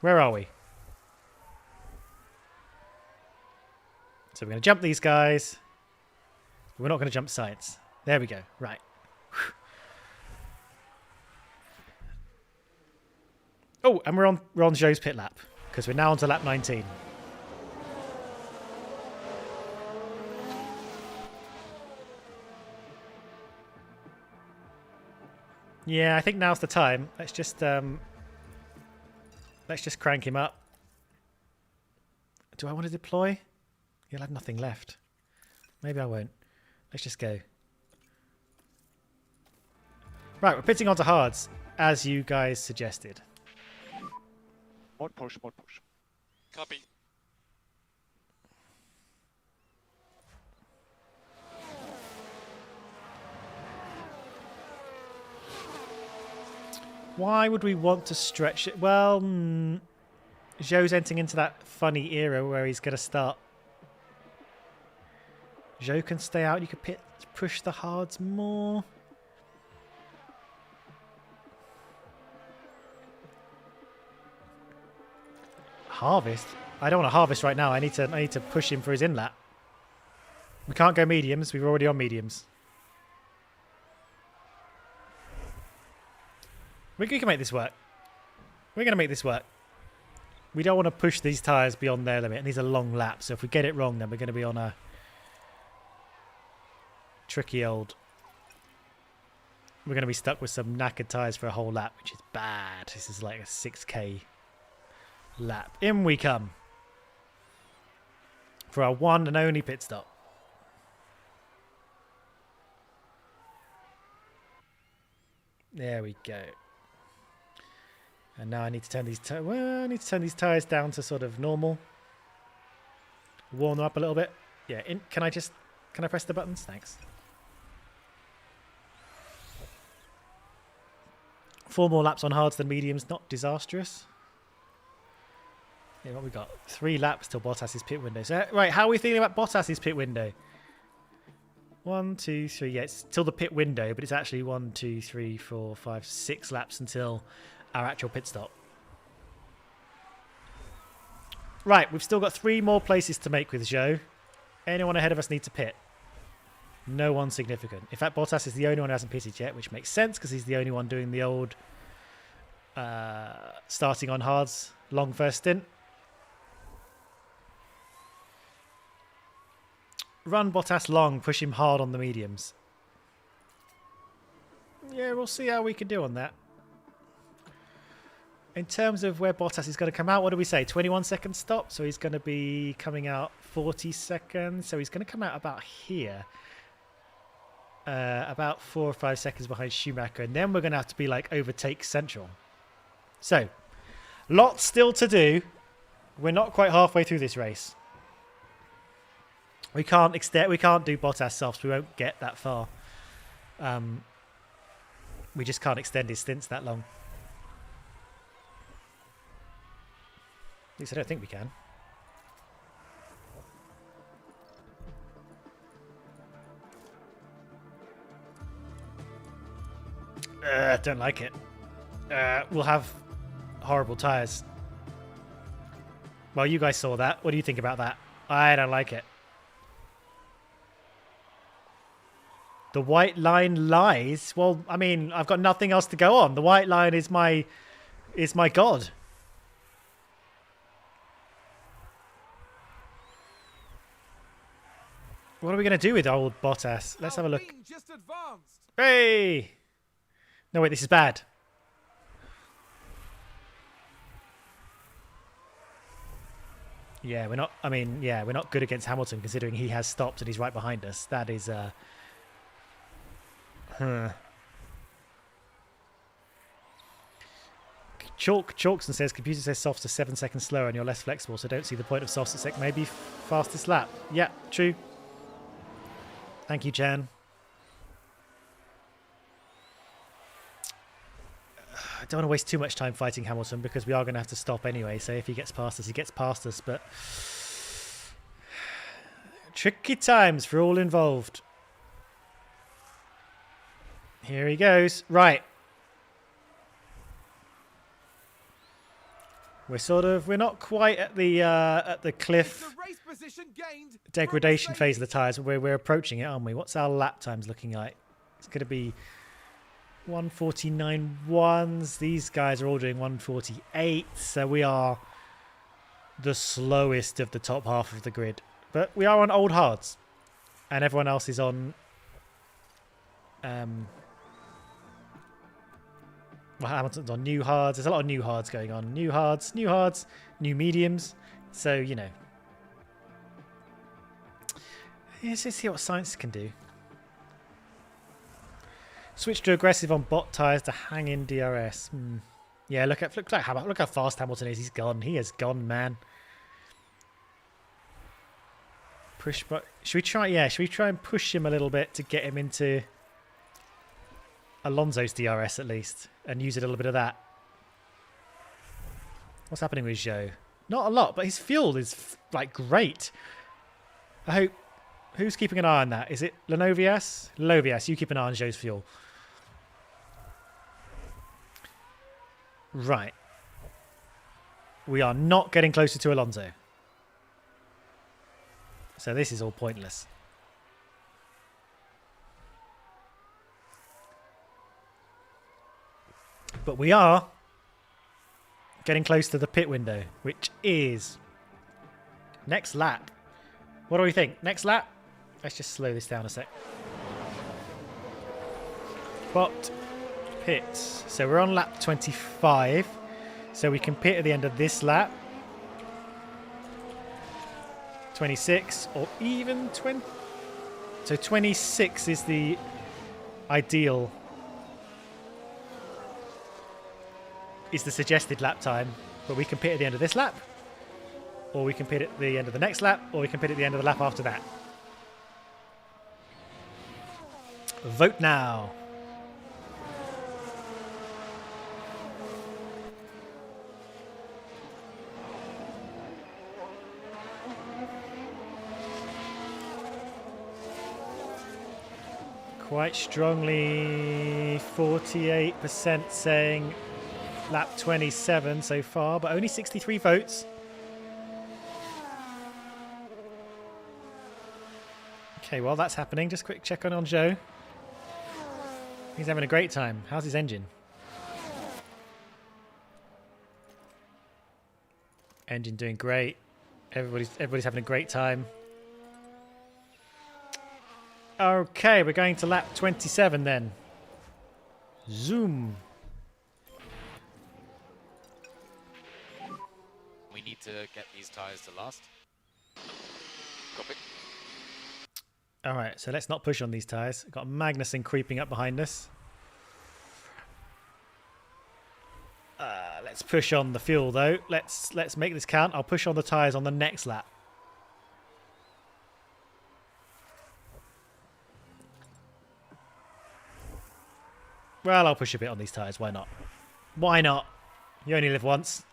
Where are we? So we're going to jump these guys. We're not going to jump Sainz. There we go. Right. Oh, and we're on Joe's pit lap because we're now on to lap 19. Yeah, I think now's the time. Let's just crank him up. Do I want to deploy? You'll have nothing left. Maybe I won't. Let's just go. Right, we're pitting onto hards, as you guys suggested. More push, more push. Copy. Why would we want to stretch it? Well, Joe's entering into that funny era where he's going to start. Joe can stay out. You could push the hards more. Harvest? I don't want to harvest right now. I need to push him for his in-lap. We can't go mediums. We're already on mediums. We can make this work. We're going to make this work. We don't want to push these tyres beyond their limit. And these are long laps. So if we get it wrong, then we're going to be on a tricky old... We're going to be stuck with some knackered tyres for a whole lap, which is bad. This is like a 6k lap. In we come. For our one and only pit stop. There we go. And now I need to turn these tyres down to sort of normal. Warm them up a little bit. Yeah, can I press the buttons? Thanks. 4 more laps on hards than mediums, not disastrous. Yeah, what we got? 3 laps till Bottas's pit window. So, right, how are we feeling about Bottas's pit window? 1, 2, 3. Yeah, it's till the pit window, but it's actually 1, 2, 3, 4, 5, 6 laps until our actual pit stop. Right, we've still got 3 more places to make with Joe. Anyone ahead of us needs to pit. No one significant. In fact, Bottas is the only one who hasn't pitted yet, which makes sense because he's the only one doing the old starting on hards long first stint. Run Bottas long, push him hard on the mediums. Yeah, we'll see how we can do on that. In terms of where Bottas is going to come out, what do we say? 21 second stop. So he's going to be coming out 40 seconds. So he's going to come out about here. About 4 or 5 seconds behind Schumacher. And then we're going to have to be like overtake Central. So, lots still to do. We're not quite halfway through this race. We can't do Bottas softs. We won't get that far. We just can't extend his stints that long. At least I don't think we can. Don't like it. We'll have horrible tyres. Well, you guys saw that. What do you think about that? I don't like it. The white line lies. Well, I mean, I've got nothing else to go on. The white line is my god. What are we going to do with old Bottas? Let's have a look. Just advanced. Hey! No, wait, this is bad. Yeah, we're not good against Hamilton considering he has stopped and he's right behind us. That is Chalkson says computer says softs are 7 seconds slower and you're less flexible, so don't see the point of softs at maybe fastest lap. Yeah, true. Thank you, Jan. I don't want to waste too much time fighting Hamilton because we are going to have to stop anyway. So if he gets past us, he gets past us. But tricky times for all involved. Here he goes. Right. We're not quite at the cliff degradation phase of the tyres. We're approaching it, aren't we? What's our lap times looking like? It's going to be 149.1s. These guys are all doing 148, so we are the slowest of the top half of the grid. But we are on old hards, and everyone else is on well, Hamilton's on new hards. There's a lot of new hards going on. New hards, new mediums. So, you know. Let's just see what science can do. Switch to aggressive on bot tyres to hang in DRS. Yeah, look how fast Hamilton is. He's gone. He is gone, man. Push, but should we try? Yeah, should we try and push him a little bit to get him into Alonso's DRS at least, and use a little bit of that? What's happening with Zhou? Not a lot, but his fuel is like great. I hope. Who's keeping an eye on that? Is it Lenovias? Lovias, you keep an eye on Zhou's fuel. Right. We are not getting closer to Alonso. So this is all pointless. But we are getting close to the pit window, which is next lap. What do we think? Next lap? Let's just slow this down a sec. Bot pits. So we're on lap 25. So we can pit at the end of this lap. 26 or even 20. So 26 is the ideal. Is the suggested lap time. But we can pit at the end of this lap. Or we can pit at the end of the next lap. Or we can pit at the end of the lap after that. Vote now. Quite strongly, 48% saying lap 27 so far, but only 63 votes. Okay, well that's happening. Just quick check on Zhou. He's having a great time. How's his engine? Engine doing great. Everybody's having a great time. Okay, we're going to lap 27 then. Zoom. We need to get these tyres to last. Copy. All right, so let's not push on these tyres. Got Magnussen creeping up behind us. Let's push on the fuel though. Let's make this count. I'll push on the tyres on the next lap. Well, I'll push a bit on these tyres. Why not? Why not? You only live once.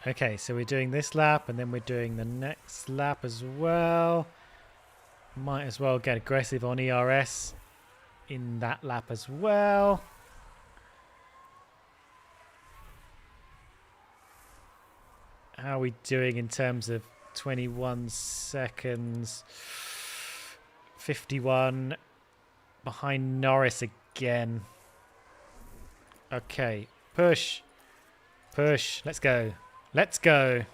Okay, so we're doing this lap, and then we're doing the next lap as well. Might as well get aggressive on ERS in that lap as well. How are we doing in terms of 21 seconds? 51 behind Norris again. Okay, push. Push. Let's go. Let's go.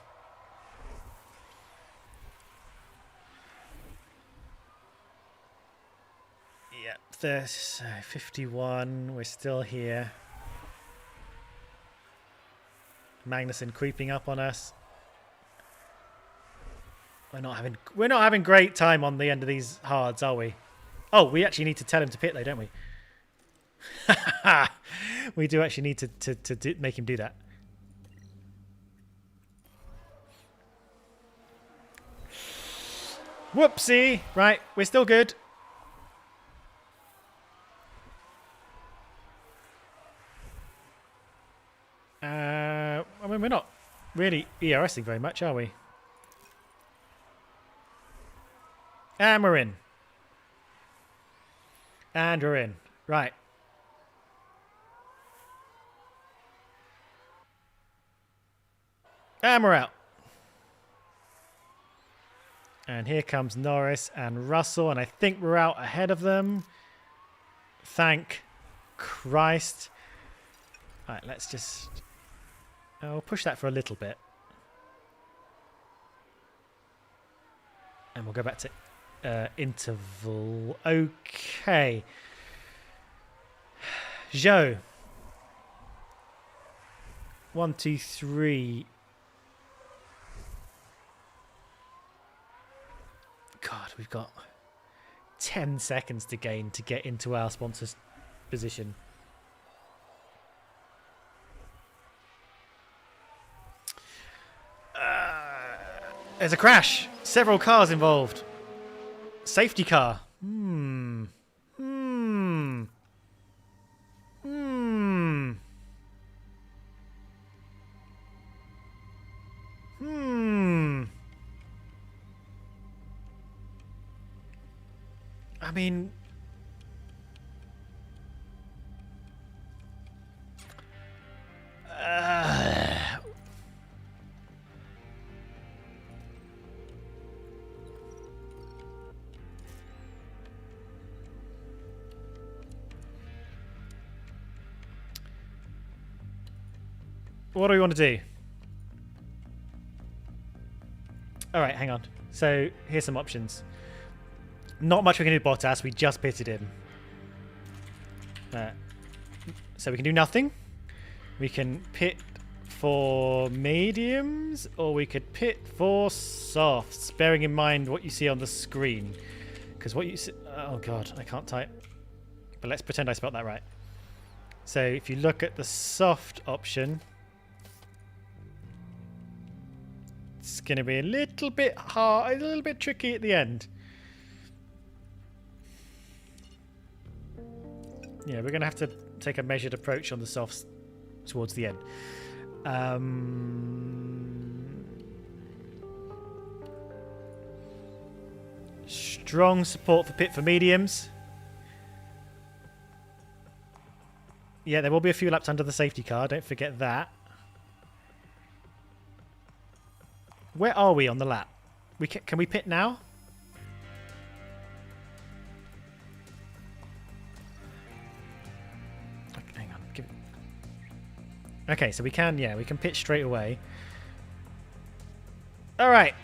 Yep, there's 51. We're still here. Magnussen creeping up on us. We're not having great time on the end of these hards, are we? Oh, we actually need to tell him to pit though, don't we? We do actually need to make him do that. Whoopsie! Right, we're still good. I mean, we're not really ERSing very much, are we? And we're in. And we're in. Right. And we're out. And here comes Norris and Russell, and I think we're out ahead of them. Thank Christ. All right, let's just... I'll push that for a little bit. And we'll go back to interval. Okay. Joe. 1, 2, 3. God, we've got 10 seconds to gain to get into our sponsor's position. There's a crash. Several cars involved. Safety car. I mean... What do we want to do? All right, hang on. So here's some options. Not much we can do, Bottas. We just pitted him. So we can do nothing. We can pit for mediums, or we could pit for softs, bearing in mind what you see on the screen. Because what you see... Oh, God, I can't type. But let's pretend I spelled that right. So if you look at the soft option... It's going to be a little bit hard, a little bit tricky at the end. Yeah, we're going to have to take a measured approach on the softs towards the end. Strong support for pit for mediums. Yeah, there will be a few laps under the safety car. Don't forget that. Where are we on the lap? Can we pit now? Okay, hang on. Okay, so we can, yeah, we can pit straight away. All right.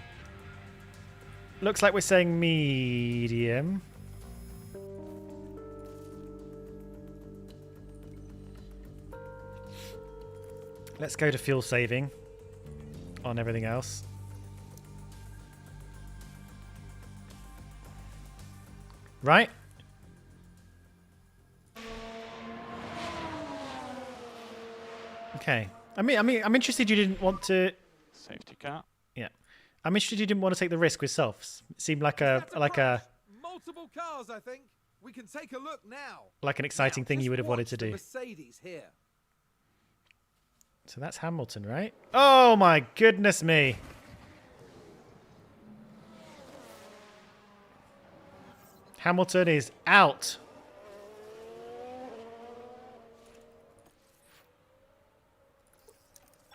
Looks like we're saying medium. Let's go to fuel saving on everything else. Right? Okay. I'm interested you didn't want to... Safety car. Yeah. I'm interested you didn't want to take the risk with softs. It seemed like multiple cars, I think. We can take a look now. Like an exciting thing you would have wanted to do. Mercedes here. So that's Hamilton, right? Oh my goodness me. Hamilton is out.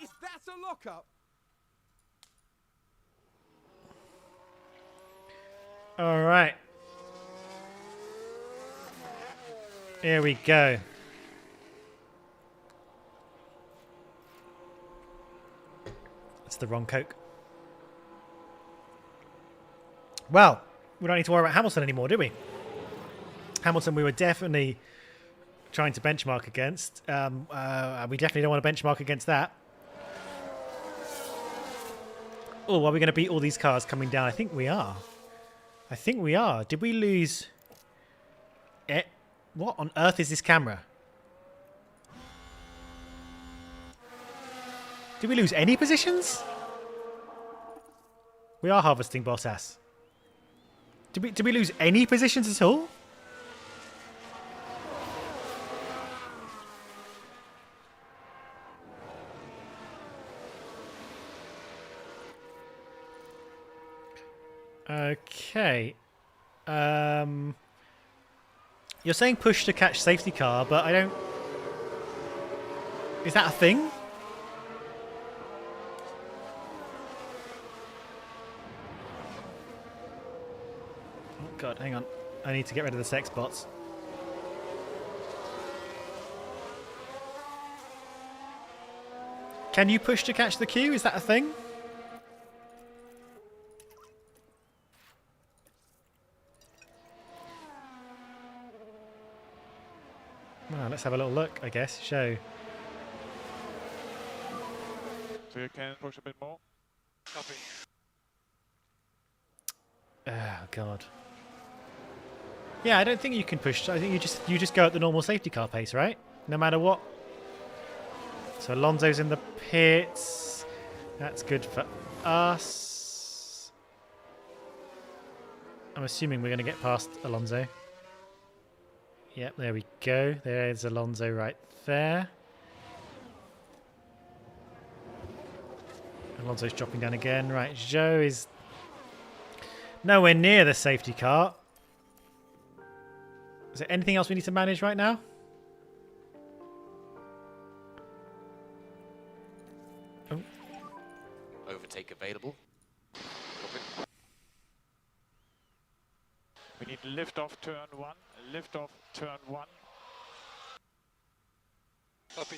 Is that a lockup? All right. Here we go. That's the wrong Coke. Well, we don't need to worry about Hamilton anymore, do we? Hamilton, we were definitely trying to benchmark against. We definitely don't want to benchmark against that. Oh, are we going to beat all these cars coming down? I think we are. I think we are. Did we lose... What on earth is this camera? Did we lose any positions? We are harvesting Bottas. Did we lose any positions at all? Okay. You're saying push to catch safety car, but I don't... Is that a thing? God, hang on. I need to get rid of the sex bots. Can you push to catch the queue? Is that a thing? Well, let's have a little look, I guess. Show. So you can push a bit more. Copy. Oh, God. Yeah, I don't think you can push. I think you just go at the normal safety car pace, right? No matter what. So Alonso's in the pits. That's good for us. I'm assuming we're going to get past Alonso. Yep, there we go. There's Alonso right there. Alonso's dropping down again. Right, Zhou is nowhere near the safety car. Is there anything else we need to manage right now? Oh. Overtake available. Copy. We need lift off turn 1. Lift off turn 1. Copy.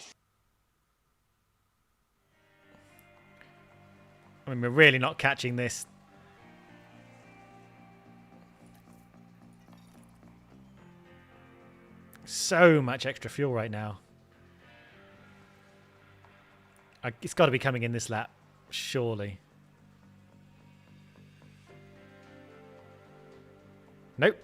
I mean, we're really not catching this. So much extra fuel right now. It's got to be coming in this lap, surely. Nope.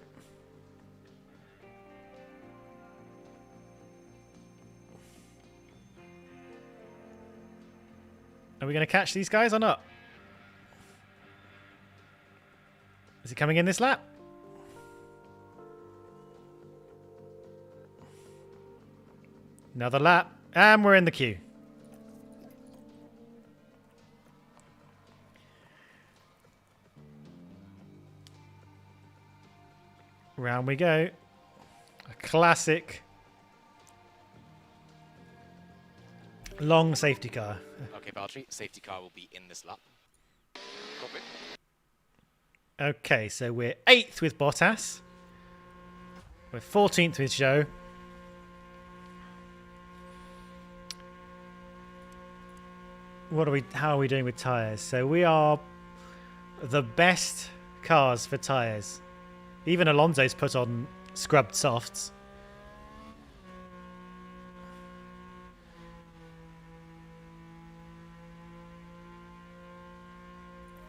Are we going to catch these guys or not? Is it coming in this lap? Another lap. And we're in the queue. Round we go. A classic long safety car. Okay, Valtteri, safety car will be in this lap. Copy. Okay, so we're 8th with Bottas. We're 14th with Zhou. How are we doing with tyres? So we are the best cars for tyres. Even Alonso's put on scrubbed softs.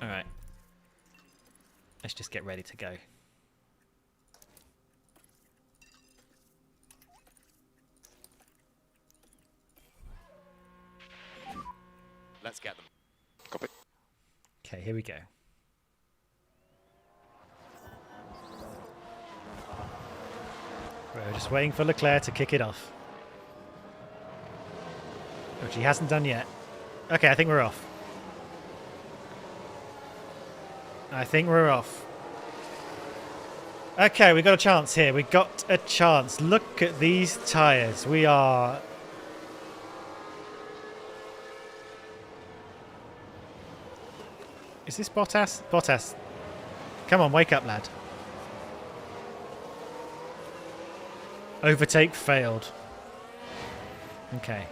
All right. Let's just get ready to go. Let's get them. Copy. Okay, here we go. We're just waiting for Leclerc to kick it off. Which he hasn't done yet. Okay, I think we're off. I think we're off. Okay, we got a chance here. We got a chance. Look at these tyres. We are... Is this Bottas? Bottas. Come on, wake up, lad. Overtake failed. Okay.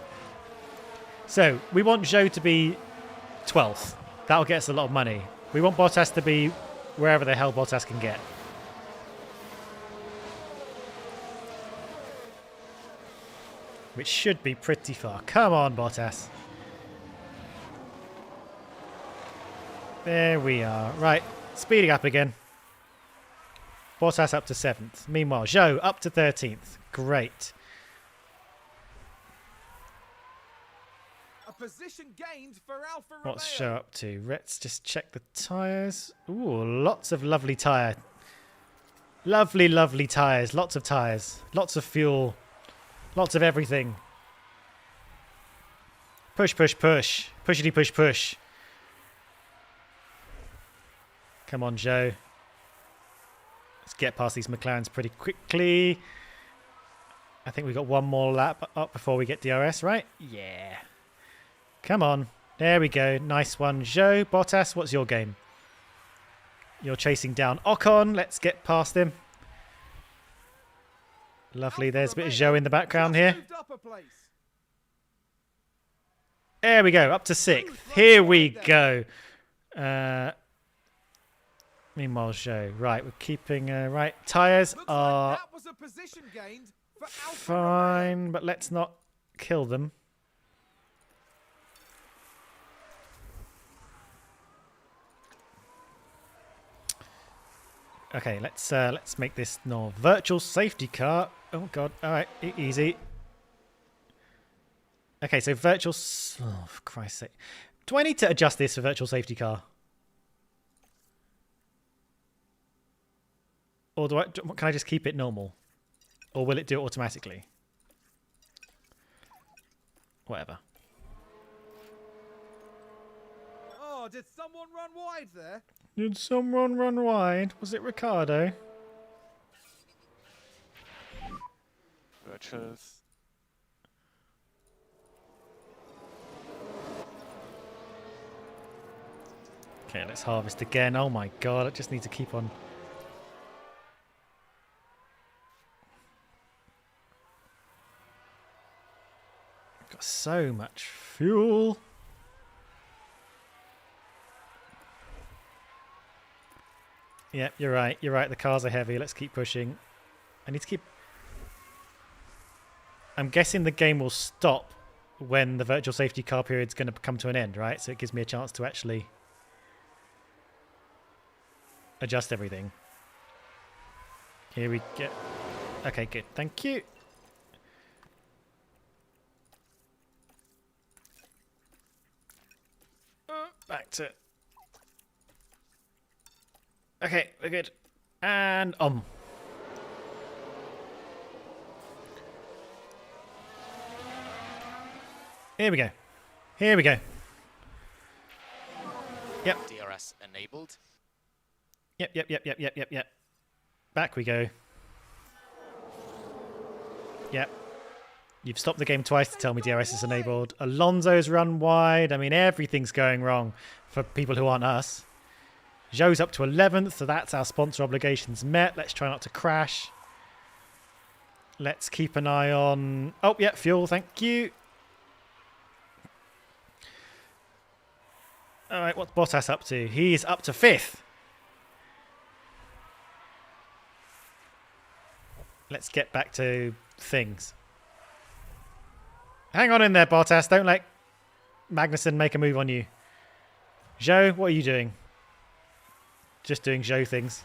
So, we want Zhou to be 12th. That'll get us a lot of money. We want Bottas to be wherever the hell Bottas can get. Which should be pretty far. Come on, Bottas. There we are. Right, speeding up again. Bottas up to 7th. Meanwhile, Zhou up to 13th. Great. A position gained for Alfa Romeo. What's Zhou up to? Let's just check the tyres. Ooh, lots of lovely tyre. Lovely, lovely tyres. Lots of tyres. Lots of fuel. Lots of everything. Push, push, push. Pushity, push, push. Come on, Zhou. Let's get past these McLarens pretty quickly. I think we've got one more lap up before we get DRS, right? Yeah. Come on. There we go. Nice one. Zhou, Bottas, what's your game? You're chasing down Ocon. Let's get past him. Lovely. There's a bit of Zhou in the background here. There we go. Up to 6th. Here we go. Meanwhile, Zhou. Right, we're keeping... right, tyres are fine, but let's not kill them. Okay, let's make this no virtual safety car. Oh god! All right, easy. Okay, so virtual. Oh, for Christ's sake! Do I need to adjust this for virtual safety car, or can I just keep it normal, or will it do it automatically? Whatever. Oh, did someone run wide there? Did someone run wide? Was it Ricardo? Virtuals. Okay, let's harvest again. Oh my god, I just need to keep on. Got so much fuel. Yep, you're right. You're right. The cars are heavy. Let's keep pushing. I need to keep... I'm guessing the game will stop when the virtual safety car period's going to come to an end, right? So it gives me a chance to actually adjust everything. Here we go. Okay, good. Thank you. Back to... Okay, we're good. And Here we go. Here we go. Yep. DRS enabled. Yep. Back we go. Yep. You've stopped the game twice to tell me DRS is enabled. Alonso's run wide. I mean, everything's going wrong for people who aren't us. Zhou's up to 11th, so that's our sponsor obligations met. Let's try not to crash. Let's keep an eye on... Oh, yeah, fuel, thank you. All right, what's Bottas up to? He's up to 5th. Let's get back to things. Hang on in there, Bottas. Don't let Magnussen make a move on you. Zhou, what are you doing? Just doing Zhou things.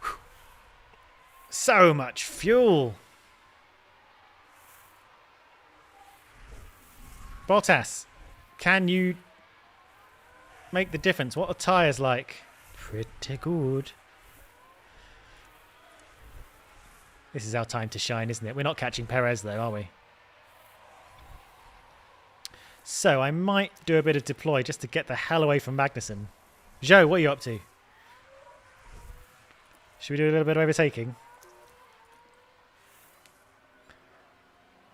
Whew. So much fuel. Bottas, can you make the difference? What are tyres like? Pretty good. This is our time to shine, isn't it? We're not catching Perez though, are we? So I might do a bit of deploy just to get the hell away from Magnussen. Zhou, what are you up to? Should we do a little bit of overtaking?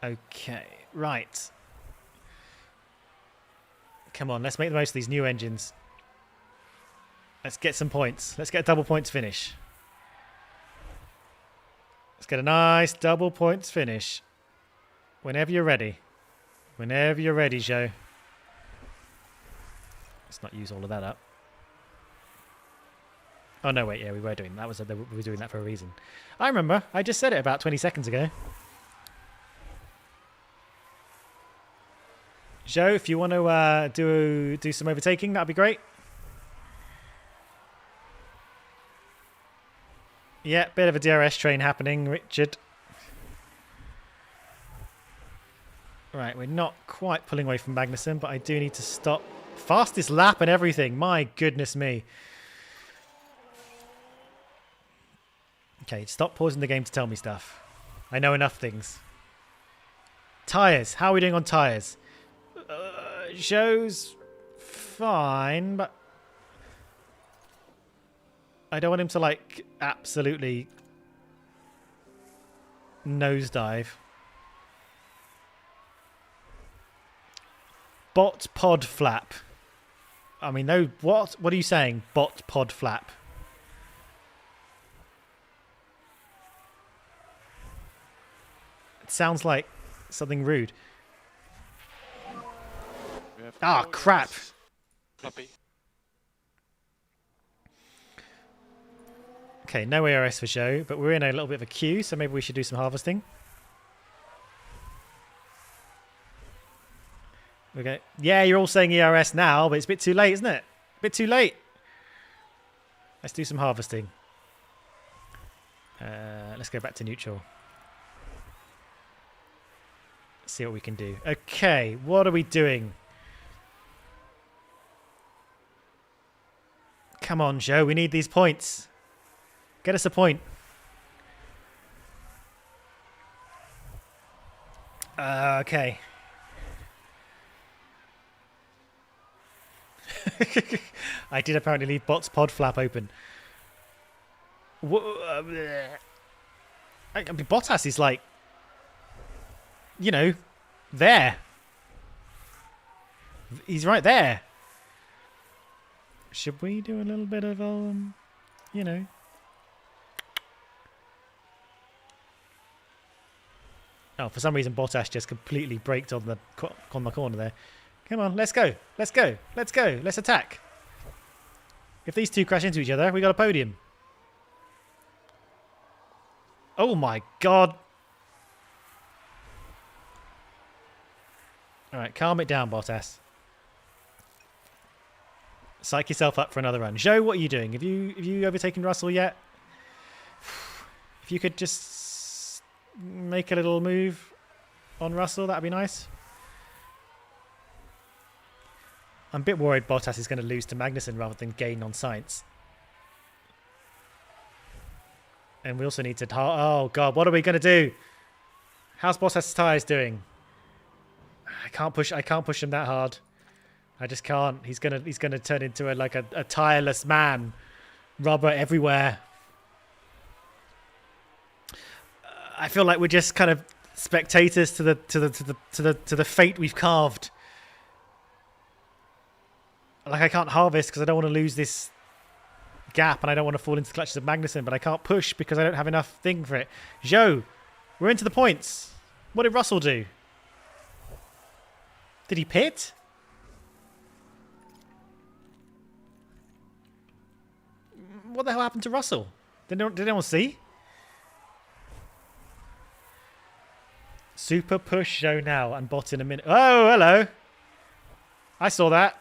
Okay, right. Come on, let's make the most of these new engines. Let's get some points. Let's get a double points finish. Let's get a nice double points finish. Whenever you're ready. Whenever you're ready, Zhou. Let's not use all of that up. Oh, no, wait, yeah, we were doing that. We were doing that for a reason. I remember. I just said it about 20 seconds ago. Zhou, if you want to do some overtaking, that'd be great. Yeah, bit of a DRS train happening, Richard. Right, we're not quite pulling away from Magnussen, but I do need to stop. Fastest lap and everything. My goodness me. Okay, stop pausing the game to tell me stuff. I know enough things. Tyres. How are we doing on tyres? Zhou's fine, but I don't want him to, like, absolutely nosedive. Bot pod flap. I mean, no. What are you saying? Bot pod flap. It sounds like something rude. We have Ah, no crap. Floppy. Okay, no ARS for show, but we're in a little bit of a queue, so maybe we should do some harvesting. Okay. Yeah, you're all saying ERS now, but it's a bit too late, isn't it? A bit too late. Let's do some harvesting. Let's go back to neutral. See what we can do. Okay, what are we doing? Come on, Joe. We need these points. Get us a point. Okay. I did apparently leave Bot's pod flap open. I mean, Bottas is like, you know, there. He's right there. Should we do a little bit of, you know? Oh, for some reason Bottas just completely braked on the corner there. Come on, let's go. Let's go. Let's go. Let's attack. If these two crash into each other, we got a podium. Oh my god. Alright, calm it down, Bottas. Psych yourself up for another run. Joe, what are you doing? Have you overtaken Russell yet? If you could just make a little move on Russell, that'd be nice. I'm a bit worried Bottas is going to lose to Magnussen rather than gain on Sainz. And we also need to... Oh, God, what are we going to do? How's Bottas' tyres doing? I can't push him that hard. I just can't. He's gonna turn into a tireless man. Rubber everywhere. I feel like we're just kind of spectators to the fate we've carved. Like, I can't harvest because I don't want to lose this gap and I don't want to fall into the clutches of Magnussen, but I can't push because I don't have enough thing for it. Joe, we're into the points. What did Russell do? Did he pit? What the hell happened to Russell? Did anyone see? Super push Joe now and bot in a minute. Oh, hello. I saw that.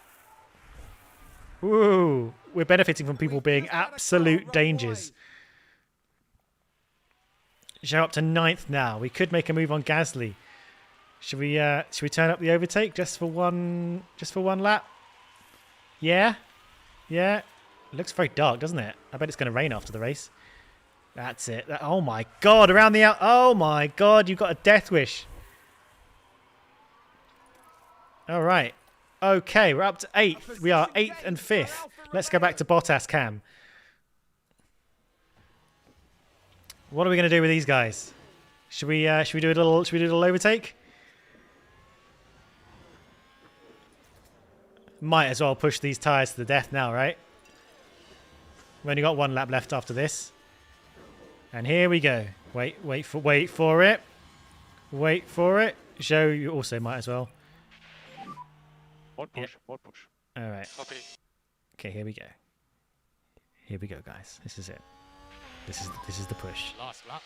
Ooh, we're benefiting from people being absolute dangers. Joe up to 9th now. We could make a move on Gasly. Should we turn up the overtake just for one lap? Yeah? Yeah. It looks very dark, doesn't it? I bet it's going to rain after the race. That's it. Oh my god, around the out. Oh my god, you've got a death wish. All right. Okay, we're up to 8th. We are 8th and 5th. Let's go back to Bottas Cam. What are we going to do with these guys? Should we do a little overtake? Might as well push these tyres to the death now, right? We've only got one lap left after this. And here we go. Wait for it. Wait for it. Joe, you also might as well. More push, Yep. more push. All right. Copy. Okay, here we go. Here we go, guys. This is it. This is the push. Last lap.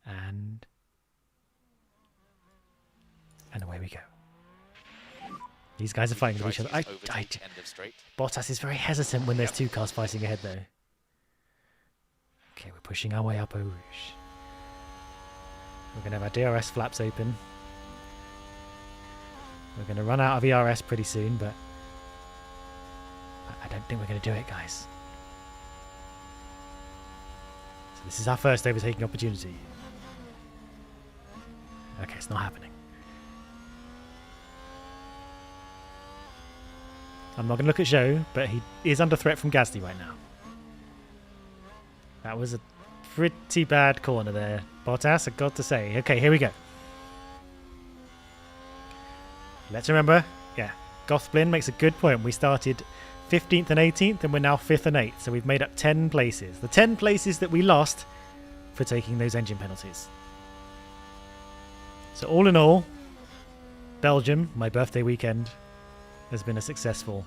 And away we go. These guys are fighting with each other. Overtake, end of straight. Bottas is very hesitant when there's two cars fighting ahead, though. Okay, we're pushing our way up Eau Rouge. We're going to have our DRS flaps open. We're going to run out of ERS pretty soon, but I don't think we're going to do it, guys. So this is our first overtaking opportunity. Okay, it's not happening. I'm not going to look at Joe, but he is under threat from Gasly right now. That was a pretty bad corner there, Bottas, I've got to say. Okay, here we go. Let's remember, yeah, Gothblin makes a good point. We started 15th and 18th, and we're now 5th and 8th. So we've made up 10 places. The 10 places that we lost for taking those engine penalties. So all in all, Belgium, my birthday weekend, has been a successful.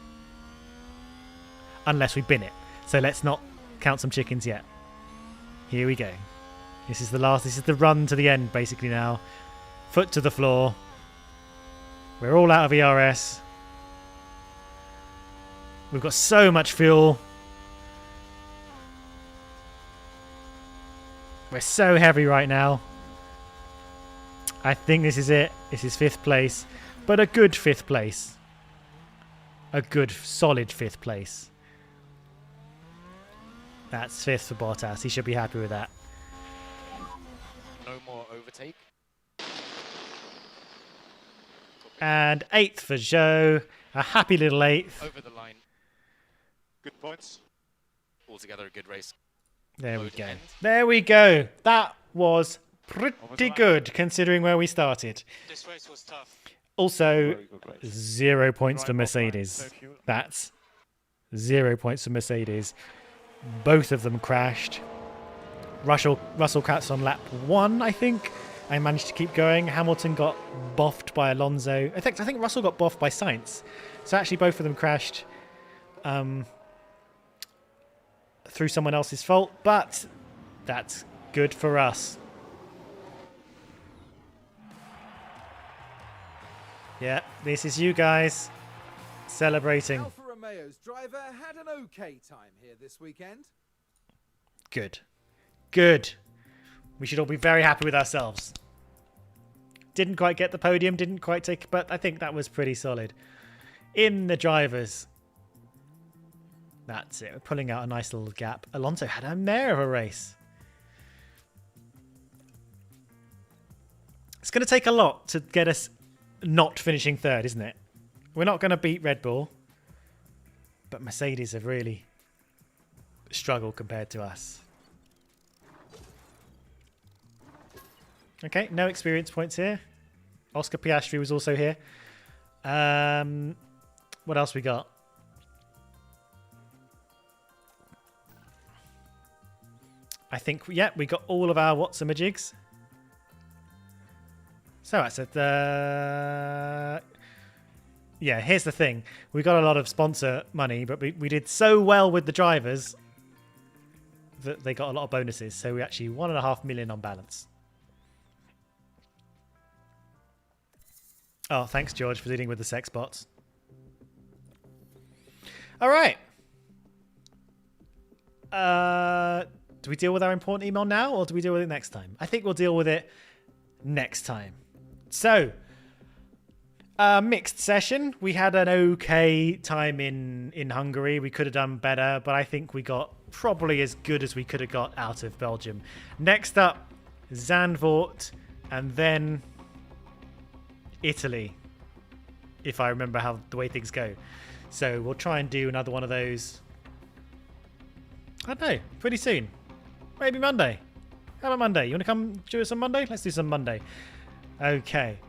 Unless we bin it. So let's not count some chickens yet. Here we go. This is the last. This is the run to the end, basically now. Foot to the floor. We're all out of ERS. We've got so much fuel. We're so heavy right now. I think this is it. This is 5th place. But a good 5th place. A good, solid 5th place. That's 5th for Bottas. He should be happy with that. No more overtake. And 8th for Zhou. A happy little 8th. Over the line. Good points. Altogether a good race. There we Mode go. end. There we go. That was Over the pretty line. good considering where we started. This race was tough. Also, Very good race. 0 points for Drive off line, Mercedes. save fuel. That's 0 points for Mercedes. Both of them crashed. Russell Cat's on lap 1, I think. I managed to keep going. Hamilton got boffed by Alonso. I think Russell got boffed by Sainz. So actually both of them crashed through someone else's fault, but that's good for us. Yeah, this is you guys celebrating. Alfa Romeo's driver had an okay time here this weekend. Good. Good. We should all be very happy with ourselves. Didn't quite get the podium, didn't quite take, but I think that was pretty solid. In the drivers. That's it. We're pulling out a nice little gap. Alonso had a mare of a race. It's going to take a lot to get us not finishing 3rd, isn't it? We're not going to beat Red Bull. But Mercedes have really struggled compared to us. Okay, no experience points here. Oscar Piastri was also here. What else we got? I think, yeah, we got all of our Watsamajigs. So that's it. Yeah, here's the thing. We got a lot of sponsor money, but we did so well with the drivers that they got a lot of bonuses. So we actually 1.5 million on balance. Oh, thanks, George, for dealing with the sex bots. All right. Do we deal with our important email now, or do we deal with it next time? I think we'll deal with it next time. So, mixed session. We had an okay time in Hungary. We could have done better, but I think we got probably as good as we could have got out of Belgium. Next up, Zandvoort, and then Italy, if I remember how the way things go. So we'll try and do another one of those. I don't know, pretty soon. Maybe Monday. How about Monday? You want to come do us on Monday? Let's do some Monday. Okay.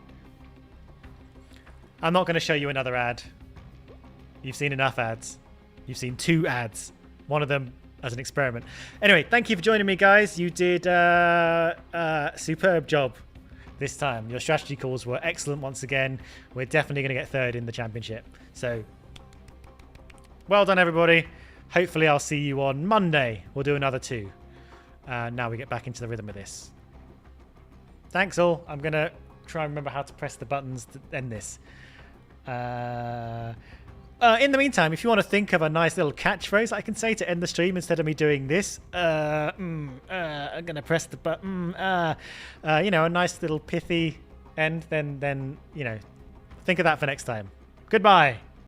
I'm not going to show you another ad. You've seen enough ads. You've seen 2 ads. One of them as an experiment. Anyway, thank you for joining me, guys. You did a superb job this time. Your strategy calls were excellent once again. We're definitely going to get 3rd in the championship. So, well done, everybody. Hopefully, I'll see you on Monday. We'll do another 2. Now we get back into the rhythm of this. Thanks, all. I'm going to try and remember how to press the buttons to end this. In the meantime, if you want to think of a nice little catchphrase I can say to end the stream instead of me doing this, I'm going to press the button, you know, a nice little pithy end, then, you know, think of that for next time. Goodbye.